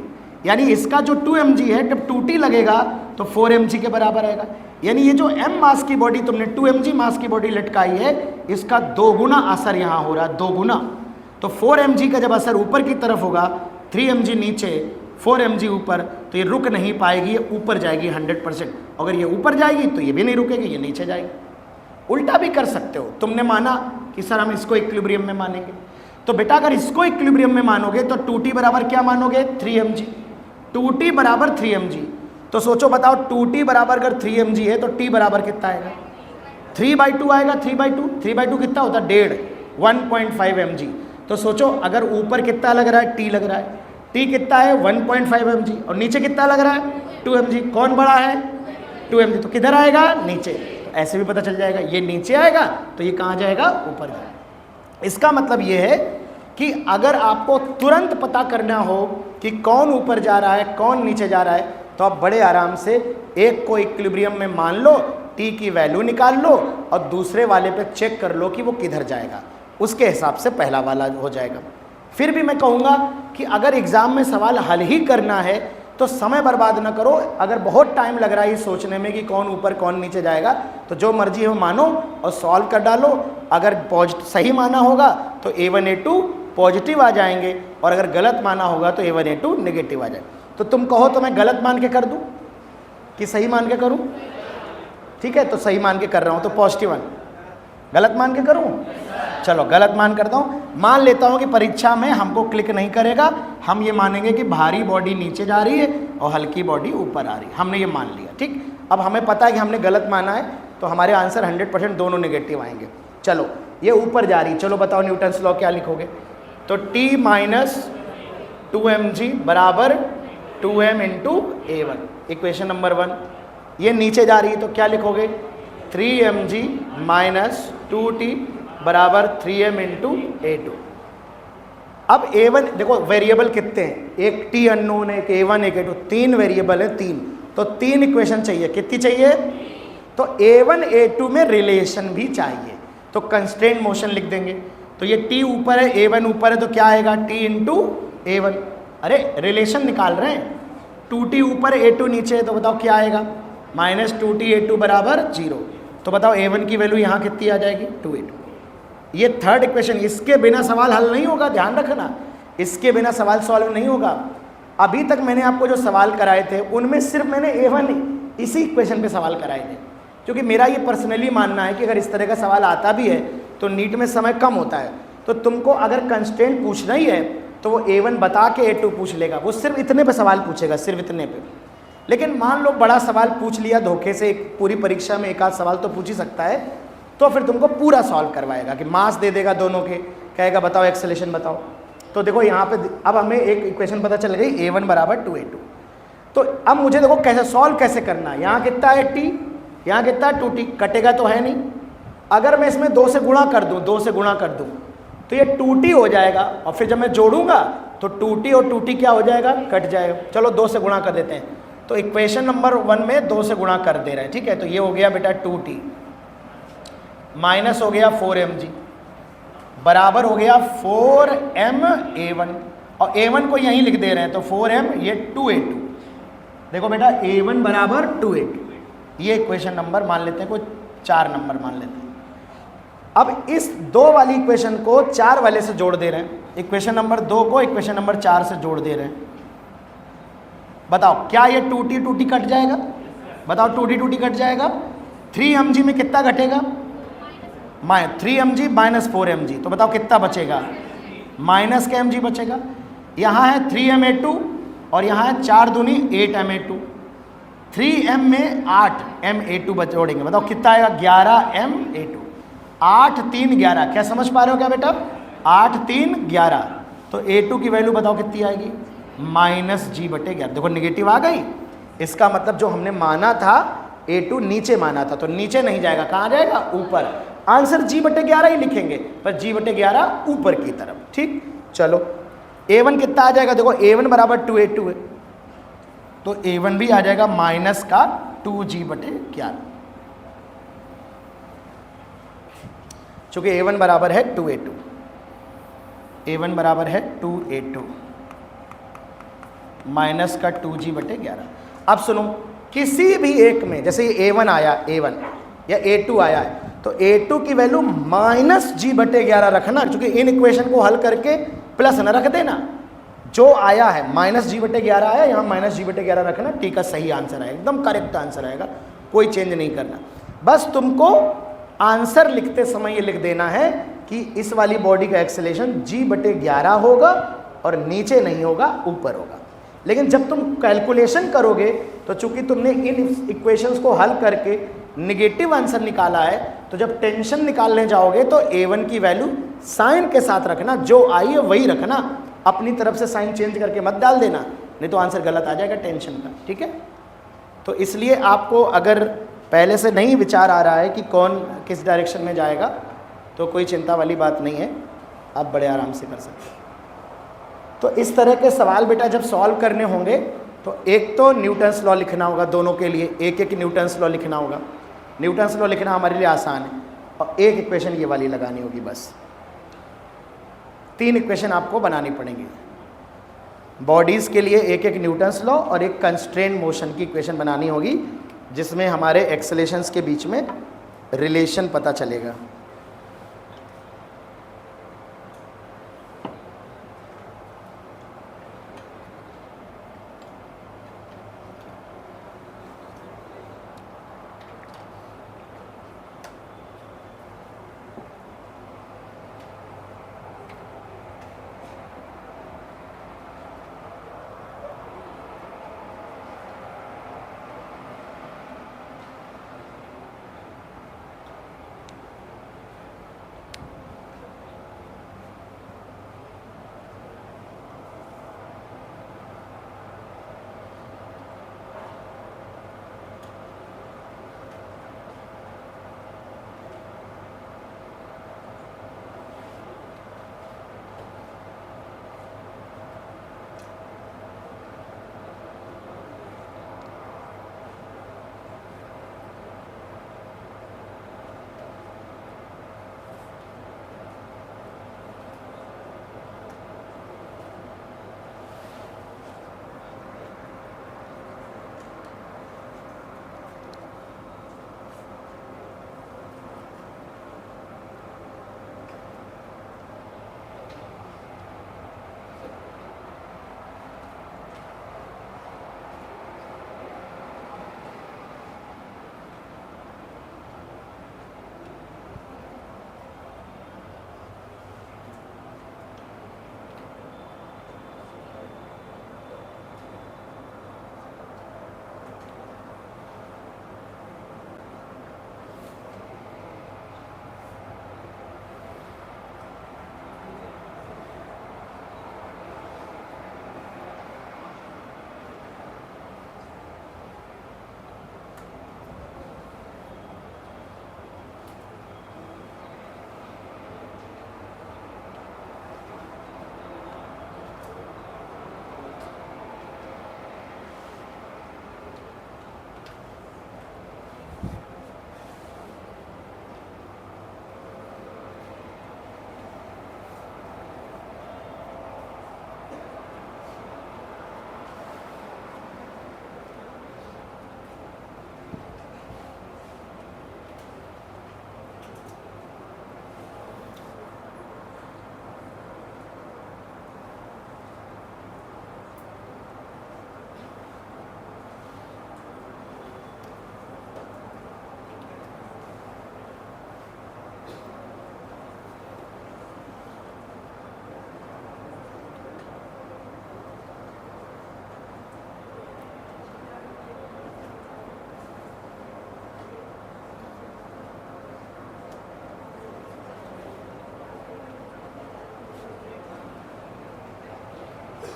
यानी इसका जो 2 mg है जब 2t लगेगा तो 4 mg के बराबर आएगा। यानी ये जो m मास की बॉडी तुमने 2 mg मास की बॉडी लटकाई है, इसका 2 गुना असर यहाँ हो रहा है, 2 गुना। तो 4 mg का जब असर ऊपर की तरफ होगा, 3 mg नीचे 4 mg ऊपर, तो ये रुक नहीं पाएगी, ये ऊपर जाएगी 100%। अगर ये ऊपर जाएगी तो ये भी नहीं रुकेगी, ये नीचे जाएगी। उल्टा भी कर सकते हो, तुमने माना कि सर हम इसको इक्विलिब्रियम में मानेंगे, तो बेटा अगर इसको इक्विलिब्रियम में मानोगे तो 2t बराबर क्या मानोगे? 3 mg। 2t बराबर 3 mg, तो सोचो बताओ 2t बराबर अगर 3 mg है तो t बराबर कितना आएगा? 3/2 आएगा। 3/2 कितना होता है? 1.5 mg। तो सोचो अगर ऊपर कितना लग रहा है? t लग रहा है, t कितना है? 1.5 mg, और नीचे कितना लग रहा है? 2 mg। कौन बड़ा है? 2 mg, तो किधर आएगा? नीचे। तो ऐसे भी पता चल जाएगा, ये नीचे आएगा तो ये कहाँ जाएगा? ऊपर जाएगा। इसका मतलब ये है कि अगर आपको तुरंत पता करना हो कि कौन ऊपर जा रहा है कौन नीचे जा रहा है, तो आप बड़े आराम से एक को इक्विलिब्रियम में मान लो, t की वैल्यू निकाल लो और दूसरे वाले पे चेक कर लो कि वो किधर जाएगा। उसके हिसाब से पहला वाला हो जाएगा। फिर भी मैं कहूँगा कि अगर एग्ज़ाम में सवाल हल ही करना है तो समय बर्बाद ना करो। अगर बहुत टाइम लग रहा है ये सोचने में कि कौन ऊपर कौन नीचे जाएगा, तो जो मर्जी है वो मानो और सॉल्व कर डालो। अगर सही माना होगा तो A1 A2 पॉजिटिव आ जाएंगे, और अगर गलत माना होगा तो A1 A2 नेगेटिव आ जाए। तो तुम कहो तो मैं गलत मान के कर दूँ कि सही मान के करूँ? ठीक है, तो सही मान के कर रहा हूँ, तो पॉजिटिव वन। गलत मान के करूँ? चलो गलत मान करता हूँ। मान लेता हूँ कि परीक्षा में हमको क्लिक नहीं करेगा, हम ये मानेंगे कि भारी बॉडी नीचे जा रही है और हल्की बॉडी ऊपर आ रही है। हमने ये मान लिया, ठीक। अब हमें पता है कि हमने गलत माना है, तो हमारे आंसर 100% दोनों नेगेटिव आएंगे। चलो ये ऊपर जा रही है, चलो बताओ न्यूटन्स लॉ क्या लिखोगे? तो T - 2mg बराबर 2m × A1, इक्वेशन नंबर 1। ये नीचे जा रही है तो क्या लिखोगे? 3mg - 2t बराबर 3m × A2। अब A1 देखो वेरिएबल कितने हैं, एक T अननोन है, एक A1 एक A2, 3 वेरिएबल है, 3। तो 3 इक्वेशन चाहिए। कितनी चाहिए? तो A1 A2 में रिलेशन भी चाहिए, तो कंस्ट्रेंट मोशन लिख देंगे। तो ये T ऊपर है, A1 ऊपर है, तो क्या आएगा? T × A1। अरे रिलेशन निकाल रहे हैं, 2T ऊपर A2 नीचे है, तो बताओ क्या आएगा? -2T A2 बराबर 0। तो बताओ A1 की वैल्यू यहाँ कितनी आ जाएगी? 2A2। ये थर्ड इक्वेशन, इसके बिना सवाल हल नहीं होगा, ध्यान रखना, इसके बिना सवाल सॉल्व नहीं होगा। अभी तक मैंने आपको जो सवाल कराए थे उनमें सिर्फ मैंने A1 इसी इक्वेशन पे सवाल कराए थे, क्योंकि मेरा ये पर्सनली मानना है कि अगर इस तरह का सवाल आता भी है तो नीट में समय कम होता है। तो तुमको अगर कंस्ट्रेंट पूछना ही है तो वो A1 बता के A2 पूछ लेगा, वो सिर्फ इतने पे सवाल पूछेगा, सिर्फ इतने पे। लेकिन मान लो बड़ा सवाल पूछ लिया धोखे से, पूरी परीक्षा में एक आध सवाल तो पूछ ही सकता है, तो फिर तुमको पूरा सॉल्व करवाएगा कि मास दे देगा दोनों के, कहेगा बताओ एक्सेलेरेशन बताओ। तो देखो यहाँ पे अब हमें एक इक्वेशन पता चल गई, A1 बराबर 2A2। तो अब मुझे देखो कैसे सॉल्व कैसे करना है। यहाँ कितना है T, यहाँ कितना है 2T, कटेगा तो है नहीं। अगर मैं इसमें 2 से गुणा कर दूँ, 2 से गुणा कर दूँ तो ये 2T हो जाएगा, और फिर जब मैं जोड़ूंगा तो 2T और 2T क्या हो जाएगा? कट जाएगा। चलो 2 से गुणा कर देते हैं। तो इक्वेशन नंबर 1 में 2 से गुणा कर दे रहे हैं, ठीक है। तो ये हो गया बेटा 2T, माइनस हो गया 4mg, बराबर हो गया 4m A1, और A1 को यहीं लिख दे रहे हैं, तो 4m ये 2A2। देखो बेटा A1 बराबर 2A2, ये इक्वेशन नंबर मान लेते हैं, कोई 4 नंबर मान लेते हैं। अब इस 2 वाली इक्वेशन को 4 वाले से जोड़ दे रहे हैं, इक्वेशन नंबर 2 को इक्वेशन नंबर 4 से जोड़ दे रहे हैं। बताओ क्या ये 2T 2T कट जाएगा? बताओ 2T 2T कट जाएगा। 3mg में कितना घटेगा? 3mg - 4mg, तो बताओ कितना बचेगा? माइनस के mg बचेगा। यहाँ है 3m_A2 और यहाँ है 4 दूनी 8m_A2। 3m में 8m_A2 जोड़ेंगे, बताओ कितना आएगा? 11m_A2। 8 3 11, क्या समझ पा रहे हो क्या बेटा? 8 3 11, तो A2 की वैल्यू बताओ कितनी आएगी? -g/11। देखो नेगेटिव आ गई, इसका मतलब जो हमने माना था A2 नीचे माना था, तो नीचे नहीं जाएगा, कहाँ जाएगा? ऊपर। आंसर g/11 ही लिखेंगे, पर g/11 ऊपर की तरफ, ठीक। चलो A1 कितना आ जाएगा? देखो A1 बराबर 2A2 है, तो A1 भी आ जाएगा माइनस का 2g/11, चूंकि A1 बराबर है 2A2, A1 बराबर है 2A2 माइनस का 2g/11। अब सुनो, किसी भी एक में जैसे ये A1 आया, A1 या A2 आया है, तो A2 की वैल्यू -g/11 रखना, क्योंकि इन इक्वेशन को हल करके प्लस न रख देना। जो आया है -g/11 आया, यहाँ -g/11 रखना, टी का सही आंसर आएगा, एकदम करेक्ट आंसर आएगा, कोई चेंज नहीं करना। बस तुमको आंसर लिखते समय ये लिख देना है कि इस वाली बॉडी का एक्सेलेरेशन g/11 होगा और नीचे नहीं होगा, ऊपर होगा। लेकिन जब तुम कैलकुलेशन करोगे तो चूंकि तुमने इन इक्वेशंस को हल करके निगेटिव आंसर निकाला है, तो जब टेंशन निकालने जाओगे तो A1 की वैल्यू साइन के साथ रखना, जो आई है वही रखना, अपनी तरफ से साइन चेंज करके मत डाल देना, नहीं तो आंसर गलत आ जाएगा टेंशन का, ठीक है। तो इसलिए आपको अगर पहले से नहीं विचार आ रहा है कि कौन किस डायरेक्शन में जाएगा, तो कोई चिंता वाली बात नहीं है, आप बड़े आराम से कर सकते हैं। तो इस तरह के सवाल बेटा जब सॉल्व करने होंगे तो एक तो न्यूटन्स लॉ लिखना होगा, दोनों के लिए एक एक न्यूटन्स लॉ लिखना होगा। न्यूटन्स लॉ लिखना हमारे लिए आसान है, और एक इक्वेशन ये वाली लगानी होगी बस, 3 इक्वेशन आपको बनानी पड़ेंगी। बॉडीज़ के लिए एक एक न्यूटन्स लॉ और एक कंस्ट्रेंट मोशन की इक्वेशन बनानी होगी, जिसमें हमारे एक्सेलेरेशंस के बीच में रिलेशन पता चलेगा।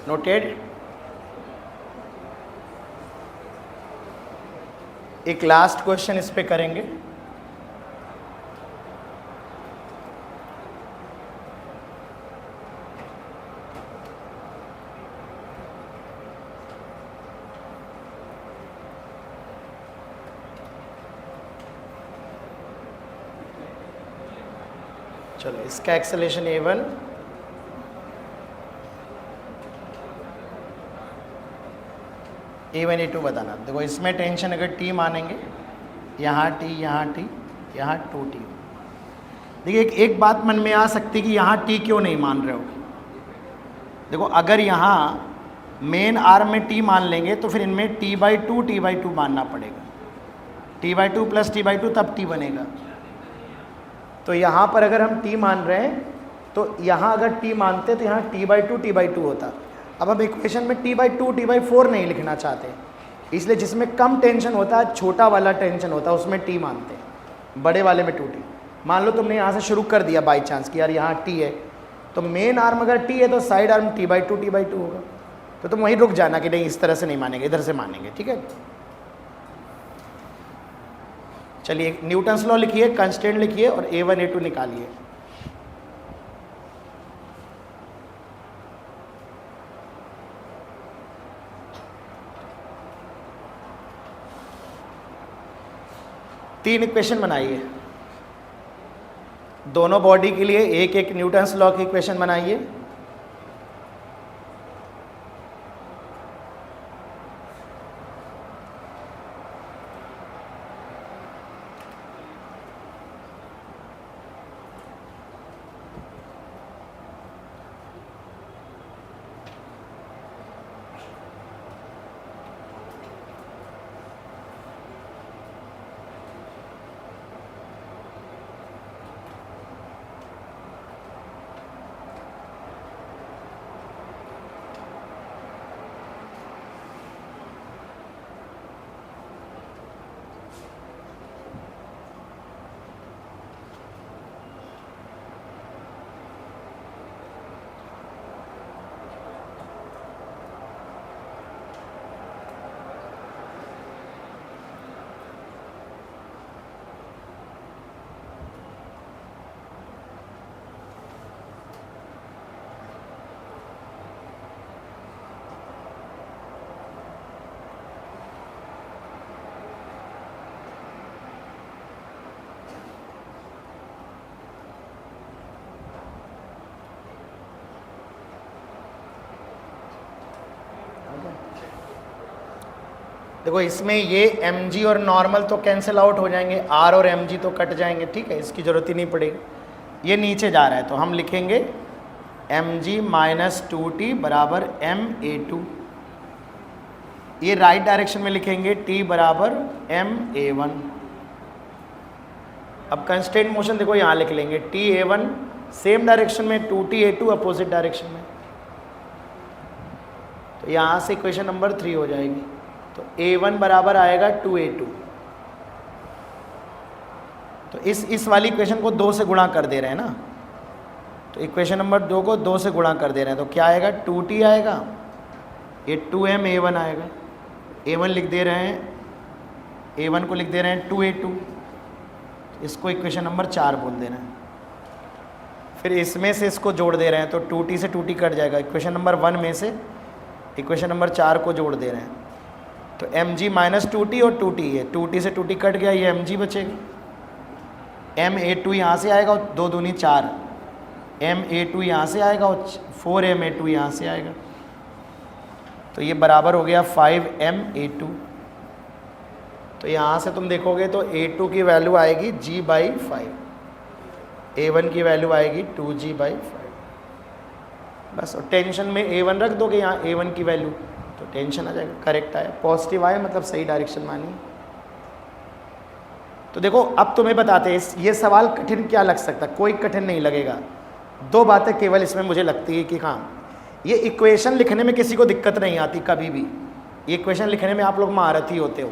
नोटेड। एक लास्ट क्वेश्चन इस पे करेंगे। चलो इसका एक्सेलेरेशन A1 A1 A2 बताना। देखो इसमें टेंशन अगर T मानेंगे, यहाँ T, यहाँ T, यहाँ 2T। देखिए एक बात मन में आ सकती कि यहाँ T क्यों नहीं मान रहे हो। देखो अगर यहाँ मेन आर्म में T मान लेंगे तो फिर इनमें T/2 मानना पड़ेगा। T/2 प्लस T/2 तब T बनेगा। तो यहाँ पर अगर हम T मान रहे हैं तो यहाँ अगर T मानते तो यहाँ T/2 होता। अब हम इक्वेशन में T/2 T/4 नहीं लिखना चाहते, इसलिए जिसमें कम टेंशन होता है, छोटा वाला टेंशन होता है, उसमें T मानते हैं, बड़े वाले में 2T। मान लो तुमने यहाँ से शुरू कर दिया बाई चांस कि यार यहाँ T है, तो मेन आर्म अगर T है तो साइड आर्म T/2 होगा। तो तुम वहीं रुक जाना कि नहीं इस तरह से नहीं मानेंगे, इधर से मानेंगे, ठीक है। चलिए न्यूटन्स लॉ लिखिए, कंस्टेंट लिखिए और A1 A2 निकालिए। तीन इक्वेशन बनाइए। दोनों बॉडी के लिए एक एक न्यूटन्स लॉ की इक्वेशन बनाइए। देखो इसमें ये mg और नॉर्मल तो कैंसिल आउट हो जाएंगे, r और mg तो कट जाएंगे, ठीक है, इसकी ज़रूरत ही नहीं पड़ेगी। ये नीचे जा रहा है तो हम लिखेंगे mg माइनस 2t बराबर ma2। ये राइट डायरेक्शन में लिखेंगे t बराबर ma1। अब कंस्टेंट मोशन देखो यहाँ लिख लेंगे ta1 सेम डायरेक्शन में, 2ta2 अपोजिट डायरेक्शन में। तो यहाँ से इक्वेशन नंबर 3 हो जाएगी। तो a1 बराबर आएगा 2a2। तो इस वाली इक्वेशन को 2 से गुणा कर दे रहे हैं ना, तो इक्वेशन नंबर 2 को 2 से गुणा कर दे रहे हैं, तो क्या आएगा 2t आएगा, ये 2ma1 आएगा। a1 लिख दे रहे हैं, a1 को लिख दे रहे हैं 2a2, इसको इक्वेशन नंबर 4 बोल दे रहे हैं। फिर इसमें से इसको जोड़ दे रहे हैं, तो 2t से 2t कट जाएगा, इक्वेशन नंबर 1 में से इक्वेशन नंबर 4 को जोड़ दे रहे हैं। तो mg माइनस 2t और 2t है, 2t से 2t कट गया, ये mg बचेगा। ma2 यहाँ से आएगा और 2 दूनी 4, ma2 यहाँ से आएगा और 4ma2 यहाँ से आएगा। तो ये बराबर हो गया 5ma2। तो यहाँ से तुम देखोगे तो a2 की वैल्यू आएगी g/5, a1 की वैल्यू आएगी 2g/5। बस, और टेंशन में a1 रख दोगे यहाँ a1 की वैल्यू, तो टेंशन आ जाएगा, करेक्ट आया, पॉजिटिव आया, मतलब सही डायरेक्शन मानिए। तो देखो अब तुम्हें बताते हैं, ये सवाल कठिन क्या लग सकता है, कोई कठिन नहीं लगेगा। 2 बातें केवल इसमें मुझे लगती है कि हाँ, ये इक्वेशन लिखने में किसी को दिक्कत नहीं आती कभी भी, ये इक्वेशन लिखने में आप लोग महारथी होते हो,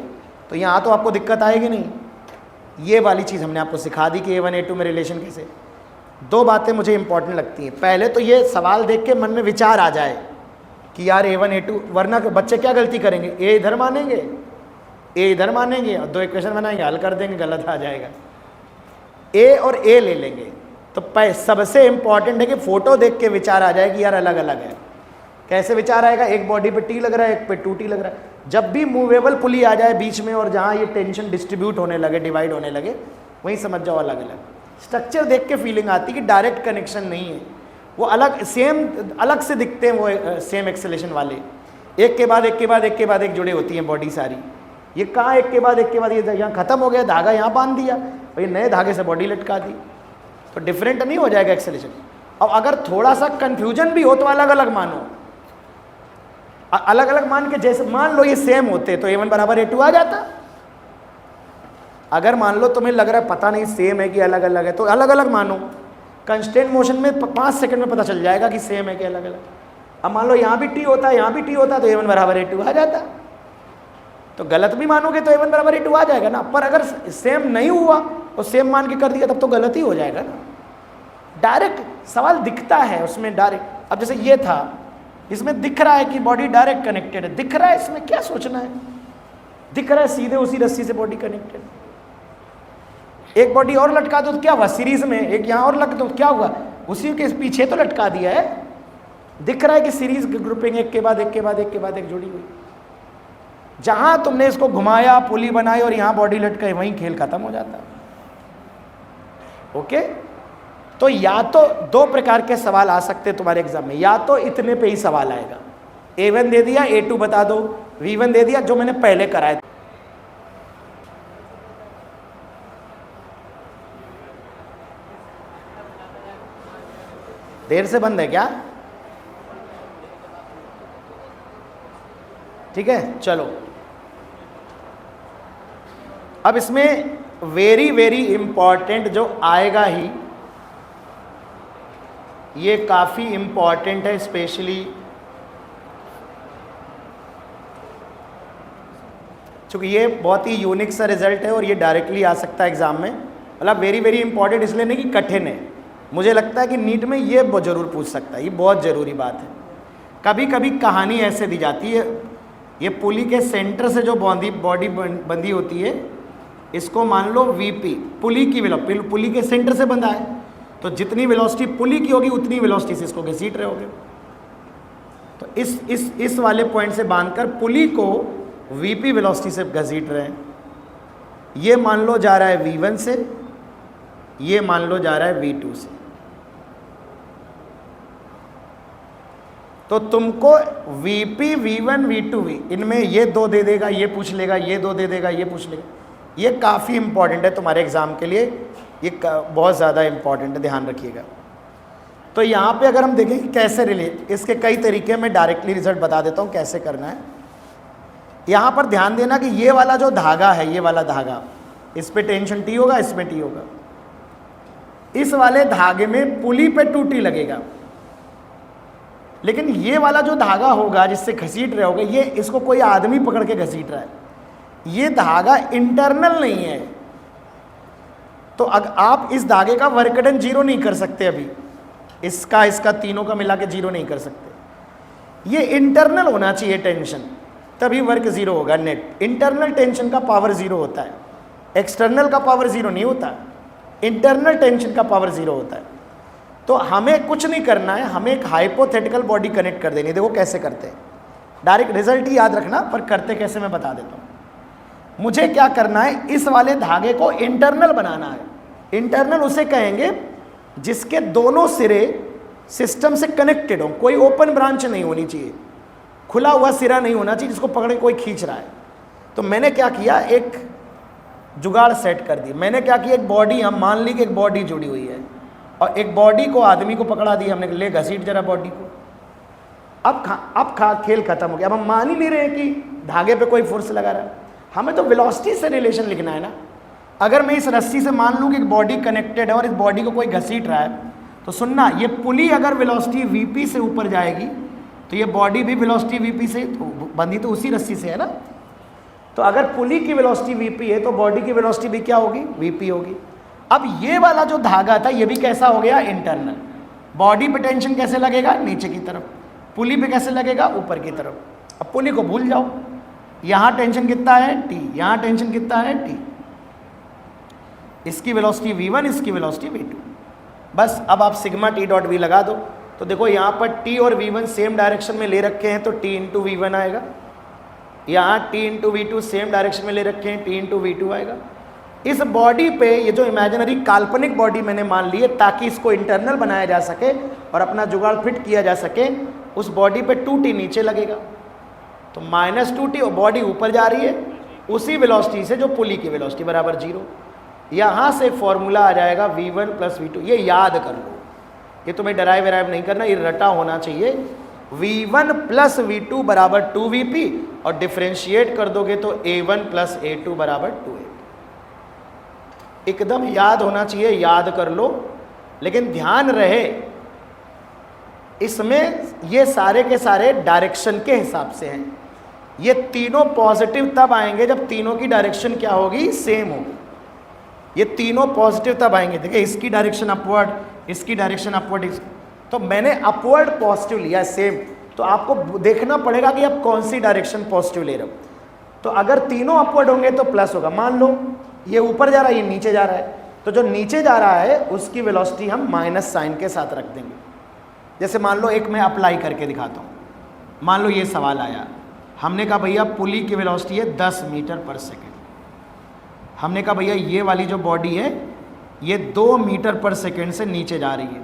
तो यहाँ तो आपको दिक्कत आएगी नहीं। ये वाली चीज़ हमने आपको सिखा दी कि a1 a2 में रिलेशन कैसे। 2 बातें मुझे इंपॉर्टेंट लगती हैं। पहले तो ये सवाल देख के मन में विचार आ जाए कि यार a1 a2, वरना बच्चे क्या गलती करेंगे, a इधर मानेंगे, a इधर मानेंगे और 2 इक्वेशन बनाएंगे, हल कर देंगे, गलत आ जाएगा। a और a ले लेंगे। तो सबसे इंपॉर्टेंट है कि फोटो देख के विचार आ जाए कि यार अलग अलग है। कैसे विचार आएगा, एक बॉडी पे t लग रहा है, एक पे 2t लग रहा है। जब भी मूवेबल पुली आ जाए बीच में और जहाँ ये टेंशन डिस्ट्रीब्यूट होने लगे, डिवाइड होने लगे, वहीं समझ जाओ अलग अलग। स्ट्रक्चर देख के फीलिंग आती है कि डायरेक्ट कनेक्शन नहीं है, वो अलग अलग से दिखते हैं, वो सेम एक्सेलेरेशन वाले, एक के बाद एक के बाद एक के बाद एक जुड़े होती हैं बॉडी सारी। ये कहाँ एक के बाद एक के बाद, ये यहाँ ख़त्म हो गया, धागा यहाँ बांध दिया और ये नए धागे से बॉडी लटका दी, तो डिफरेंट नहीं हो जाएगा एक्सेलेरेशन। अब अगर थोड़ा सा कन्फ्यूजन भी हो तो अलग अलग मानो, अलग अलग मान के, जैसे मान लो ये सेम होते तो a1 बराबर a2 आ जाता। अगर मान लो तुम्हें लग रहा है पता नहीं सेम है कि अलग अलग है, तो अलग अलग मानो। कंस्टेंट मोशन में 5 सेकंड में पता चल जाएगा कि सेम है कि अलग अलग। अब मान लो यहाँ भी t होता है, यहाँ भी t होता है, तो a1 बराबर a2 आ जाता। तो गलत भी मानोगे तो a1 बराबर a2 आ जाएगा ना, पर अगर सेम नहीं हुआ और सेम मान के कर दिया तब तो गलत ही हो जाएगा ना। डायरेक्ट सवाल दिखता है उसमें डायरेक्ट। अब जैसे ये था, इसमें दिख रहा है कि बॉडी डायरेक्ट कनेक्टेड है, दिख रहा है, इसमें क्या सोचना है, दिख रहा है सीधे उसी रस्सी से बॉडी कनेक्टेड। एक बॉडी और लटका दो तो क्या हुआ, सीरीज में एक यहाँ और लटका दो तो क्या हुआ, उसी के पीछे तो लटका दिया है। दिख रहा है कि सीरीज ग्रुपिंग एक के बाद एक के बाद एक के बाद एक जुड़ी हुई। जहां तुमने इसको घुमाया, पुली बनाई और यहाँ बॉडी लटकाई, वहीं खेल खत्म हो जाता। ओके, तो या तो दो प्रकार के सवाल आ सकते हैं तुम्हारे एग्जाम में, या तो इतने पे ही सवाल आएगा, A1 दे दिया, A2 बता दो, V1 दे दिया, जो मैंने पहले कराया। देर से बंद है क्या? ठीक है, चलो अब इसमें वेरी वेरी इंपॉर्टेंट जो आएगा ही, ये काफी इंपॉर्टेंट है, स्पेशली चूंकि ये बहुत ही यूनिक सा रिजल्ट है और ये डायरेक्टली आ सकता है एग्जाम में। मतलब वेरी वेरी इंपॉर्टेंट इसलिए नहीं कि कठिन है, मुझे लगता है कि नीट में ये जरूर पूछ सकता है, ये बहुत ज़रूरी बात है। कभी कभी कहानी ऐसे दी जाती है, ये पुली के सेंटर से जो बॉडी बंधी होती है, इसको मान लो वीपी, पुली की पुली के सेंटर से बंधा है, तो जितनी वेलोसिटी पुली की होगी उतनी वेलोसिटी से इसको घसीट रहे होगे। तो इस वाले पॉइंट से बांधकर पुली को वीपी वेलोसिटी से घसीट रहे हैं। ये मान लो जा रहा है V1 से, ये मान लो जा रहा है V2 से। तो तुमको VP, V1, V2, इनमें ये दो दे देगा, ये पूछ लेगा, ये दो दे देगा, ये पूछ लेगा। ये काफ़ी इंपॉर्टेंट है तुम्हारे एग्जाम के लिए, ये बहुत ज़्यादा इंपॉर्टेंट है, ध्यान रखिएगा। तो यहाँ पे अगर हम देखें कि कैसे रिलेट, इसके कई तरीके मैं डायरेक्टली रिजल्ट बता देता हूँ कैसे करना है। यहाँ पर ध्यान देना कि ये वाला जो धागा है, ये वाला धागा, इस पे टेंशन T होगा, इसमें T होगा। इस वाले धागे में पुली पे 2T लगेगा, लेकिन ये वाला जो धागा होगा जिससे घसीट रहे होगे, ये इसको कोई आदमी पकड़ के घसीट रहा है, ये धागा इंटरनल नहीं है। तो आप इस धागे का वर्क डन जीरो नहीं कर सकते, अभी इसका तीनों का मिला के जीरो नहीं कर सकते। ये इंटरनल होना चाहिए टेंशन, तभी वर्क जीरो होगा नेट। इंटरनल टेंशन का पावर जीरो होता है, एक्सटर्नल का पावर जीरो नहीं होता, इंटरनल टेंशन का पावर जीरो होता है। तो हमें कुछ नहीं करना है, हमें एक हाइपोथेटिकल बॉडी कनेक्ट कर देनी। देखो कैसे करते हैं, डायरेक्ट रिजल्ट ही याद रखना, पर करते कैसे मैं बता देता हूँ। मुझे क्या करना है, इस वाले धागे को इंटरनल बनाना है। इंटरनल उसे कहेंगे जिसके दोनों सिरे सिस्टम से कनेक्टेड हो, कोई ओपन ब्रांच नहीं होनी चाहिए, खुला हुआ सिरा नहीं होना चाहिए जिसको पकड़ के कोई खींच रहा है। तो मैंने क्या किया, एक जुगाड़ सेट कर दी। मैंने क्या किया, एक बॉडी, हम मान ली कि एक बॉडी जुड़ी हुई है और एक बॉडी को आदमी को पकड़ा दिया हमने, ले घसीट जरा बॉडी को। अब खेल खत्म हो गया। अब हम मान ही नहीं रहे कि धागे पे कोई फोर्स लगा रहा है, हमें तो वेलोसिटी से रिलेशन लिखना है ना। अगर मैं इस रस्सी से मान लूँ कि एक बॉडी कनेक्टेड है और इस बॉडी को कोई घसीट रहा है, तो सुनना, ये पुली अगर वेलोसिटी वीपी से ऊपर जाएगी तो ये बॉडी भी वेलोसिटी वीपी से बंधी, तो उसी रस्सी से है ना। तो अगर पुली की वेलोसिटी वीपी है तो बॉडी की वेलोसिटी भी क्या होगी, वीपी होगी। अब ये वाला जो धागा था ये भी कैसा हो गया, इंटरनल। बॉडी पे टेंशन कैसे लगेगा, नीचे की तरफ, पुली पे कैसे लगेगा, ऊपर की तरफ। अब पुली को भूल जाओ, यहाँ टेंशन कितना है, T, यहाँ टेंशन कितना है, T। इसकी वेलोसिटी V1, इसकी वेलोसिटी V2। बस अब आप सिग्मा T डॉट V लगा दो। तो देखो यहाँ पर T और V1 सेम डायरेक्शन में ले रखे हैं तो T इंटू V1 आएगा, यहाँ T into V2 same direction में ले रखे हैं, T इंटू V2 आएगा। इस बॉडी पे ये जो इमेजिनरी काल्पनिक बॉडी मैंने मान ली है ताकि इसको इंटरनल बनाया जा सके और अपना जुगाड़ फिट किया जा सके, उस बॉडी पे 2T नीचे लगेगा, तो -2T, और बॉडी ऊपर जा रही है उसी वेलोसिटी से जो पुली की वेलोसिटी बराबर 0। यहाँ से फॉर्मूला आ जाएगा V1 प्लस V2। ये याद कर लो, ये तुम्हें डराइव वराइव नहीं करना, ये रटा होना चाहिए। V1 प्लस V2 बराबर 2VP और डिफ्रेंशिएट कर दोगे तो A1 प्लस A2 बराबर 2A। एकदम याद होना चाहिए, याद कर लो। लेकिन ध्यान रहे इसमें ये सारे के सारे डायरेक्शन के हिसाब से हैं। ये तीनों पॉजिटिव तब आएंगे जब तीनों की डायरेक्शन क्या होगी, सेम होगी। ये तीनों पॉजिटिव तब आएंगे, देखिए इसकी डायरेक्शन अपवर्ड, इसकी डायरेक्शन अपवर्ड, तो मैंने अपवर्ड पॉजिटिव लिया सेम। तो आपको देखना पड़ेगा कि आप कौन सी डायरेक्शन पॉजिटिव ले रहे हो। तो अगर तीनों अपवर्ड होंगे तो प्लस होगा। मान लो ये ऊपर जा रहा है, ये नीचे जा रहा है, तो जो नीचे जा रहा है उसकी वेलोसिटी हम माइनस साइन के साथ रख देंगे। जैसे मान लो एक मैं अप्लाई करके दिखाता हूँ। मान लो ये सवाल आया, हमने कहा भैया पुली की वेलोसिटी है 10 मीटर पर सेकेंड। हमने कहा भैया ये वाली जो बॉडी है ये 2 मीटर पर सेकेंड से नीचे जा रही है,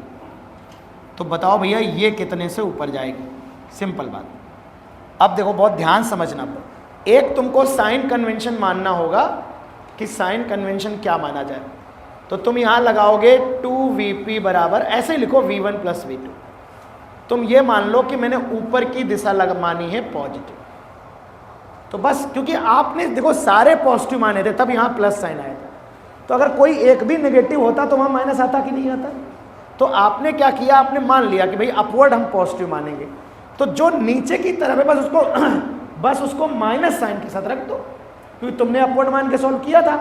तो बताओ भैया ये कितने से ऊपर जाएगी? सिंपल बात। अब देखो बहुत ध्यान समझना, एक तुमको साइन कन्वेंशन मानना होगा कि साइन कन्वेंशन क्या माना जाए। तो तुम यहां लगाओगे 2vp बराबर, ऐसे ही लिखो v1 प्लस v2। तुम ये मान लो कि मैंने ऊपर की दिशा मानी है पॉजिटिव, तो बस क्योंकि आपने देखो सारे पॉजिटिव माने थे तब यहां प्लस साइन आया था, तो अगर कोई एक भी नेगेटिव होता तो वहां माइनस आता कि नहीं आता? तो आपने क्या किया, आपने मान लिया कि भाई अपवर्ड हम पॉजिटिव मानेंगे, तो जो नीचे की तरफ है बस उसको माइनस साइन के साथ रख दो, क्योंकि तुमने अपवर्ड मान के सॉल्व किया था,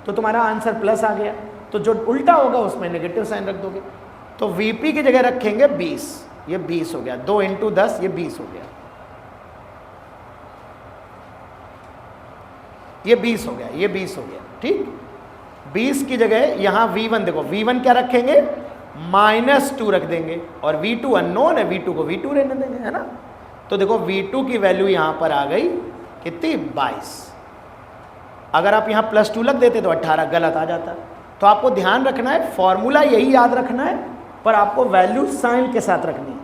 तो तुम्हारा आंसर प्लस आ गया। तो जो उल्टा होगा उसमें नेगेटिव साइन रख दोगे। तो वीपी की जगह रखेंगे 20, ये 20 हो गया, 2 × 10 ये 20 हो गया, ये 20 हो गया, ये 20 हो गया, ठीक। 20 की जगह यहां v1 देखो, v1 क्या रखेंगे, -2 रख देंगे, और v2 अननोन है, v2 को v2 रहने देंगे, है ना। तो देखो v2 की वैल्यू यहां पर आ गई कितनी, 22। अगर आप यहां +2 लग देते तो 18, गलत आ जाता। तो आपको ध्यान रखना है, फॉर्मूला यही याद रखना है, पर आपको वैल्यू साइन के साथ रखनी है,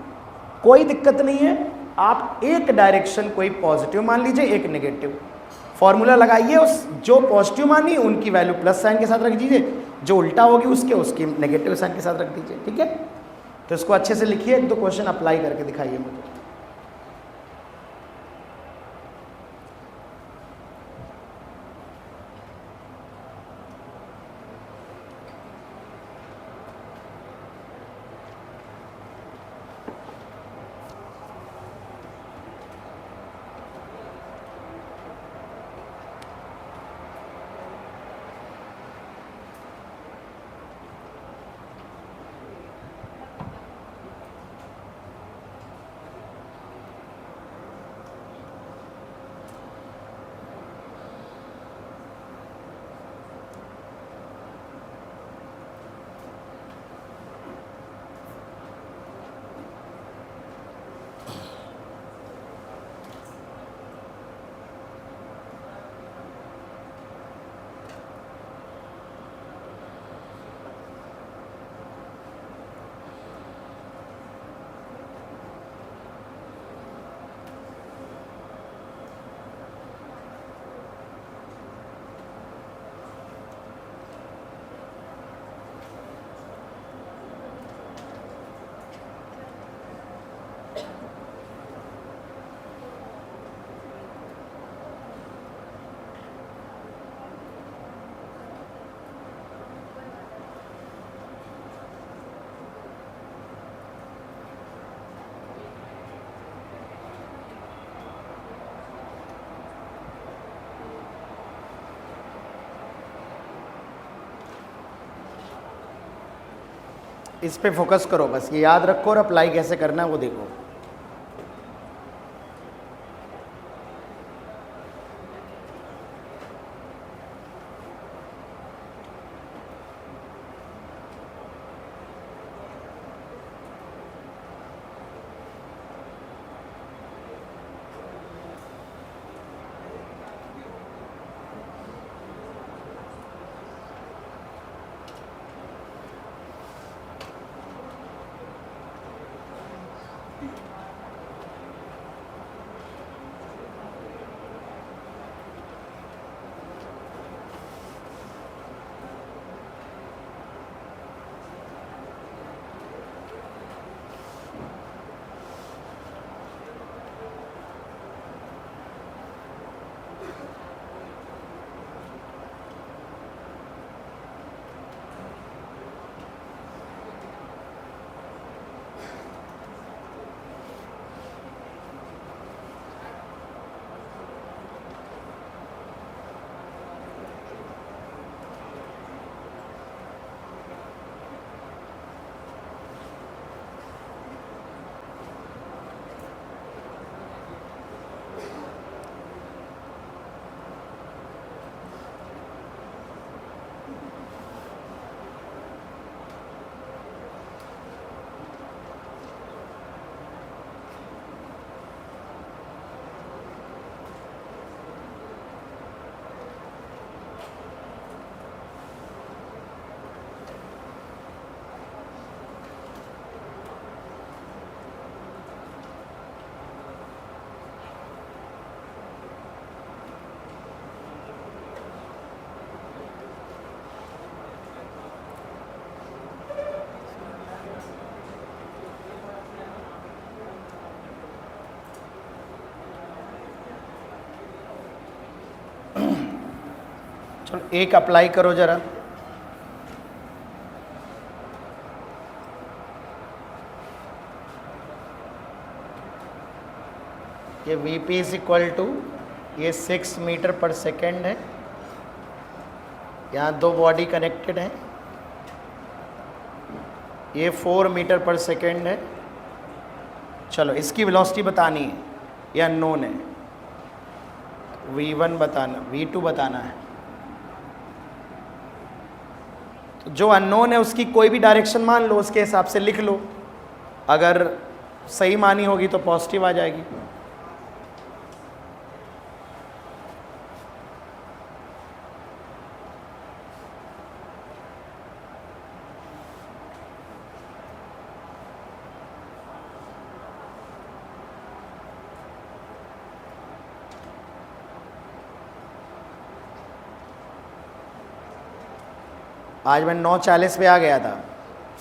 कोई दिक्कत नहीं है। आप एक डायरेक्शन कोई पॉजिटिव मान लीजिए, एक नेगेटिव, फॉर्मूला लगाइए, उस जो पॉजिटिव मानी उनकी वैल्यू प्लस साइन के साथ रख दीजिए, जो उल्टा होगी उसकी नेगेटिव साइन के साथ रख दीजिए, ठीक है। तो इसको अच्छे से लिखिए, 1-2 क्वेश्चन अप्लाई करके दिखाइए मुझे। इस पे फोकस करो, बस ये याद रखो, और अप्लाई कैसे करना है वो देखो। एक अप्लाई करो जरा। ये v p is equal to, ये 6 मीटर पर सेकेंड है, यहाँ दो बॉडी कनेक्टेड हैं, ये 4 मीटर पर सेकेंड है। चलो इसकी वेलोसिटी बतानी है, ये अननोन है, v1 बताना, v2 बताना है। तो जो अननोन है उसकी कोई भी डायरेक्शन मान लो, उसके हिसाब से लिख लो, अगर सही मानी होगी तो पॉजिटिव आ जाएगी। आज मैं 9:40 पे आ गया था,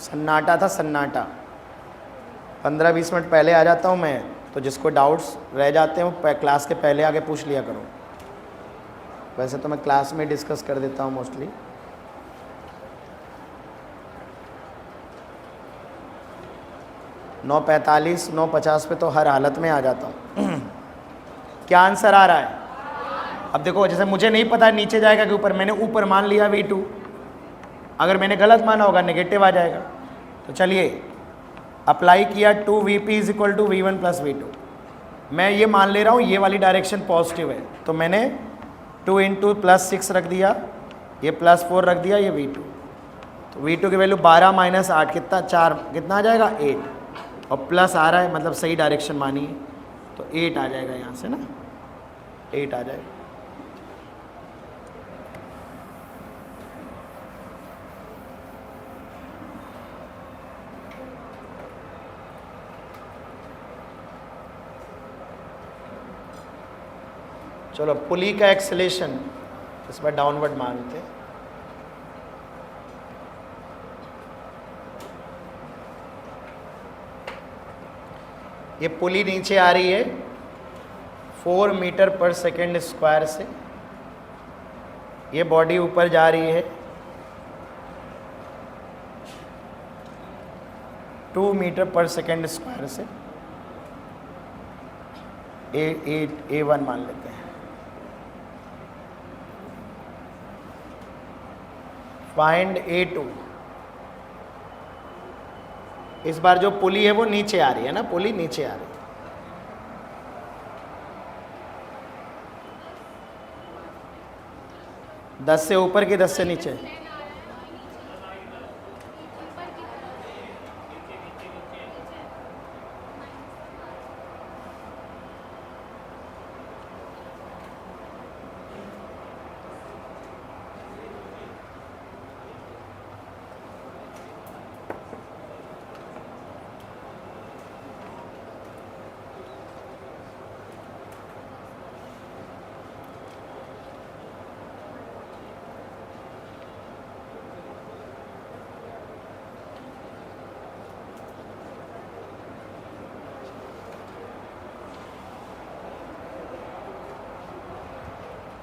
सन्नाटा था, सन्नाटा। 15-20 मिनट पहले आ जाता हूँ मैं, तो जिसको डाउट्स रह जाते हैं वो क्लास के पहले आके पूछ लिया करो। वैसे तो मैं क्लास में डिस्कस कर देता हूँ मोस्टली। नौ 45, 9:50 पे तो हर हालत में आ जाता हूँ। क्या आंसर आ रहा है? अब देखो, जैसे मुझे नहीं पता नीचे जाएगा कि ऊपर, मैंने ऊपर मान लिया v2, अगर मैंने गलत माना होगा नेगेटिव आ जाएगा। तो चलिए अप्लाई किया, 2vp is equal to v1 plus v2। मैं ये मान ले रहा हूँ ये वाली डायरेक्शन पॉजिटिव है, तो मैंने 2 इंटू +6 रख दिया, ये +4 रख दिया, ये v2। तो v2 की वैल्यू 12 माइनस 8 कितना, 4, कितना आ जाएगा 8, और प्लस आ रहा है मतलब सही डायरेक्शन मानी है, तो 8 आ जाएगा यहाँ से ना, 8 आ जाएगा। चलो पुली का एक्सेलेरेशन इस बार डाउनवर्ड मानते हैं। ये पुली नीचे आ रही है 4 मीटर पर सेकेंड स्क्वायर से, ये बॉडी ऊपर जा रही है 2 मीटर पर सेकेंड स्क्वायर से। A1 मान लेते हैं। Find A2। इस बार जो पुली है वो नीचे आ रही है ना, पुली नीचे आ रही है। दस से ऊपर की 10 से नीचे,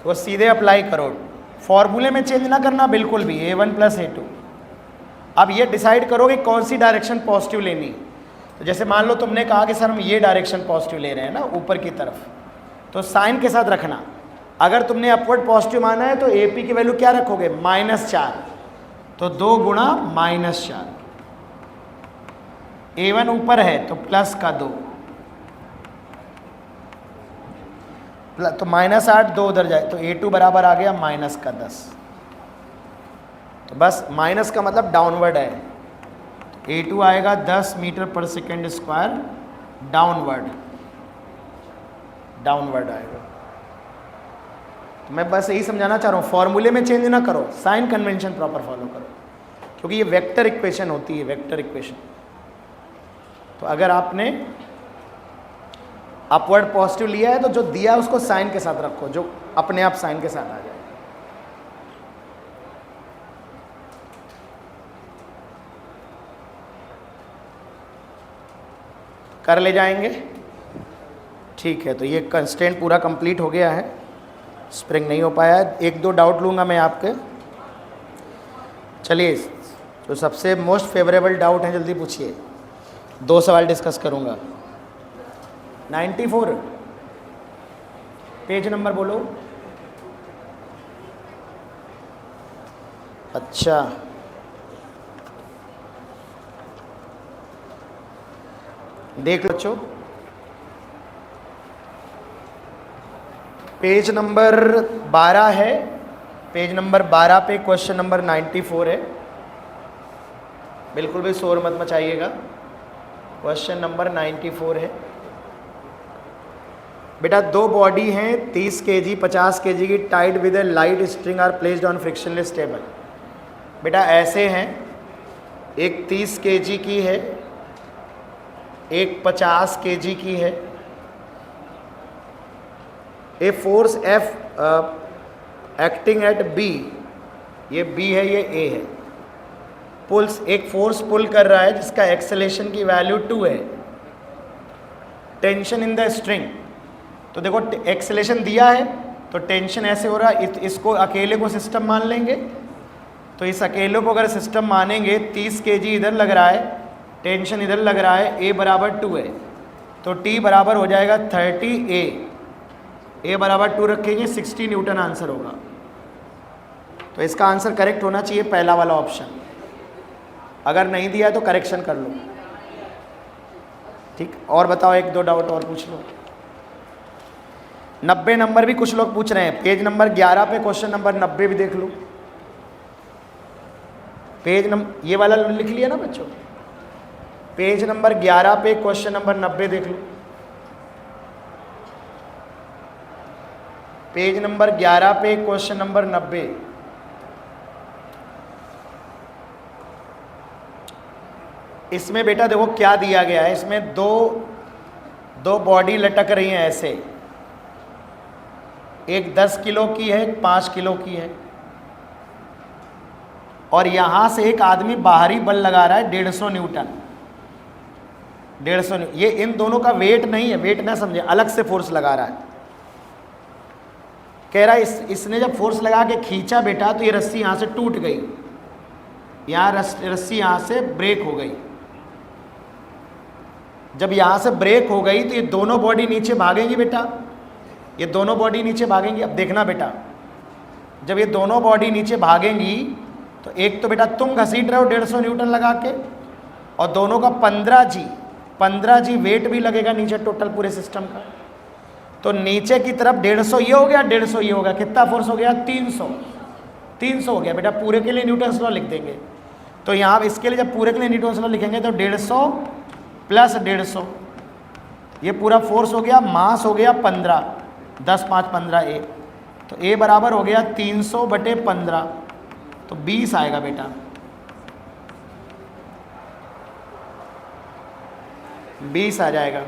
तो सीधे अप्लाई करो, फॉर्मूले में चेंज ना करना बिल्कुल भी, A1 प्लस A2। अब ये डिसाइड करो कि कौन सी डायरेक्शन पॉजिटिव लेनी। तो जैसे मान लो तुमने कहा कि सर हम ये डायरेक्शन पॉजिटिव ले रहे हैं ना ऊपर की तरफ, तो साइन के साथ रखना। अगर तुमने अपवर्ड पॉजिटिव माना है तो AP की वैल्यू क्या रखोगे, -4, तो 2 गुणा -4। A1 ऊपर है तो प्लस का 2, तो -8, 2 उधर जाए तो A2 बराबर आ गया -10। तो बस माइनस का मतलब डाउनवर्ड है, A2 आएगा 10 मीटर पर सेकेंड स्क्वायर डाउनवर्ड, डाउनवर्ड आएगा। तो मैं बस यही समझाना चाह रहा हूँ, फॉर्मूले में चेंज ना करो, साइन कन्वेंशन प्रॉपर फॉलो करो, क्योंकि ये वेक्टर इक्वेशन होती है, वेक्टर इक्वेशन। तो अगर आपने अपवर्ड पॉजिटिव लिया है तो जो दिया है उसको साइन के साथ रखो, जो अपने आप साइन के साथ आ जाए। कर ले जाएंगे, ठीक है। तो ये कंस्ट्रेंट पूरा कंप्लीट हो गया है। स्प्रिंग नहीं हो पाया है। एक दो डाउट लूँगा मैं आपके। चलिए, जो सबसे मोस्ट फेवरेबल डाउट है जल्दी पूछिए। 2 सवाल डिस्कस करूँगा। 94 पेज नंबर बोलो। अच्छा, देख लो बच्चों, पेज नंबर 12 है। पेज नंबर 12 पे क्वेश्चन नंबर 94 है। बिल्कुल भी शोर मत मचाइएगा। क्वेश्चन नंबर 94 है। बेटा, 2 बॉडी हैं 30 केजी 50 केजी की, tied with a light string are placed on frictionless table. बेटा ऐसे हैं, एक 30 केजी की है, एक 50 केजी की है। A force F acting at B, ये B है, ये A है। पुल्स, एक फोर्स पुल कर रहा है जिसका एक्सेलेरेशन की वैल्यू 2 है। टेंशन इन द स्ट्रिंग, तो देखो एक्सेलेरेशन दिया है तो टेंशन ऐसे हो रहा है। इसको अकेले को सिस्टम मान लेंगे, तो इस अकेले को अगर सिस्टम मानेंगे, 30 केजी इधर लग रहा है, टेंशन इधर लग रहा है, A बराबर 2 है, तो T बराबर हो जाएगा 30A। A बराबर 2 रखेंगे, 60 न्यूटन आंसर होगा। तो इसका आंसर करेक्ट होना चाहिए पहला वाला ऑप्शन। अगर नहीं दिया है तो करेक्शन कर लो। ठीक, और बताओ, 1-2 डाउट और पूछ लो। 90 नंबर भी कुछ लोग पूछ रहे हैं। पेज नंबर 11 पे क्वेश्चन नंबर 90 भी देख लो। पेज नंबर ये वाला लिख लिया ना बच्चों। पेज नंबर 11 पे क्वेश्चन नंबर 90 देख लो। पेज नंबर 11 पे क्वेश्चन नंबर 90। इसमें बेटा देखो क्या दिया गया है। इसमें दो बॉडी लटक रही हैं ऐसे, एक 10 किलो की है, एक 5 किलो की है, और यहां से एक आदमी बाहरी बल लगा रहा है 150 न्यूटन। 150 ये इन दोनों का वेट नहीं है, वेट ना समझे, अलग से फोर्स लगा रहा है। कह रहा है इसने जब फोर्स लगा के खींचा बेटा, तो ये रस्सी यहां से टूट गई, यहां रस्सी यहां से ब्रेक हो गई। जब यहां से ब्रेक हो गई तो ये दोनों बॉडी नीचे भागेंगी बेटा, ये दोनों बॉडी नीचे भागेंगी। अब देखना बेटा, जब ये दोनों बॉडी नीचे भागेंगी तो एक तो बेटा तुम घसीट रहे हो 150 न्यूटन लगा के, और दोनों का 15 जी वेट भी लगेगा नीचे टोटल पूरे सिस्टम का। तो नीचे की तरफ 150 ये हो गया, 150 ये हो गया, कितना फोर्स हो गया? 300 हो गया बेटा। पूरे के लिए न्यूटन लॉ लिख देंगे। तो यहाँ इसके लिए जब पूरे के लिए न्यूटन लॉ लिखेंगे तो 150 प्लस 150, ये पूरा फोर्स हो गया, मास हो गया 15, 10 5 15 A, तो A बराबर हो गया 300/15, तो 20 आएगा बेटा। 20 आ जाएगा।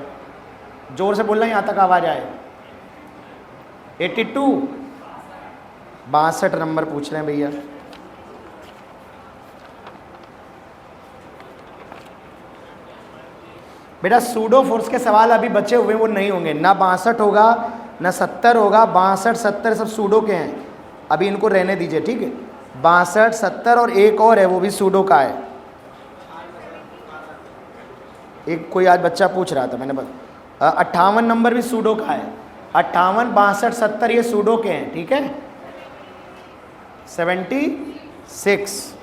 जोर से बोलना, यहाँ तक आवाज आए। 82 62 नंबर पूछ रहे हैं भैया। बेटा सूडो फोर्स के सवाल अभी बचे हुए, वो नहीं होंगे, ना 62 होगा ना 70 होगा। 62 70 सब सूडो के हैं, अभी इनको रहने दीजिए, ठीक है। 62 70 और एक और है, वो भी सूडो का है। एक कोई आज बच्चा पूछ रहा था, मैंने बता 58 नंबर भी सूडो का है। 58 62 70 ये सूडो के हैं, ठीक है। 76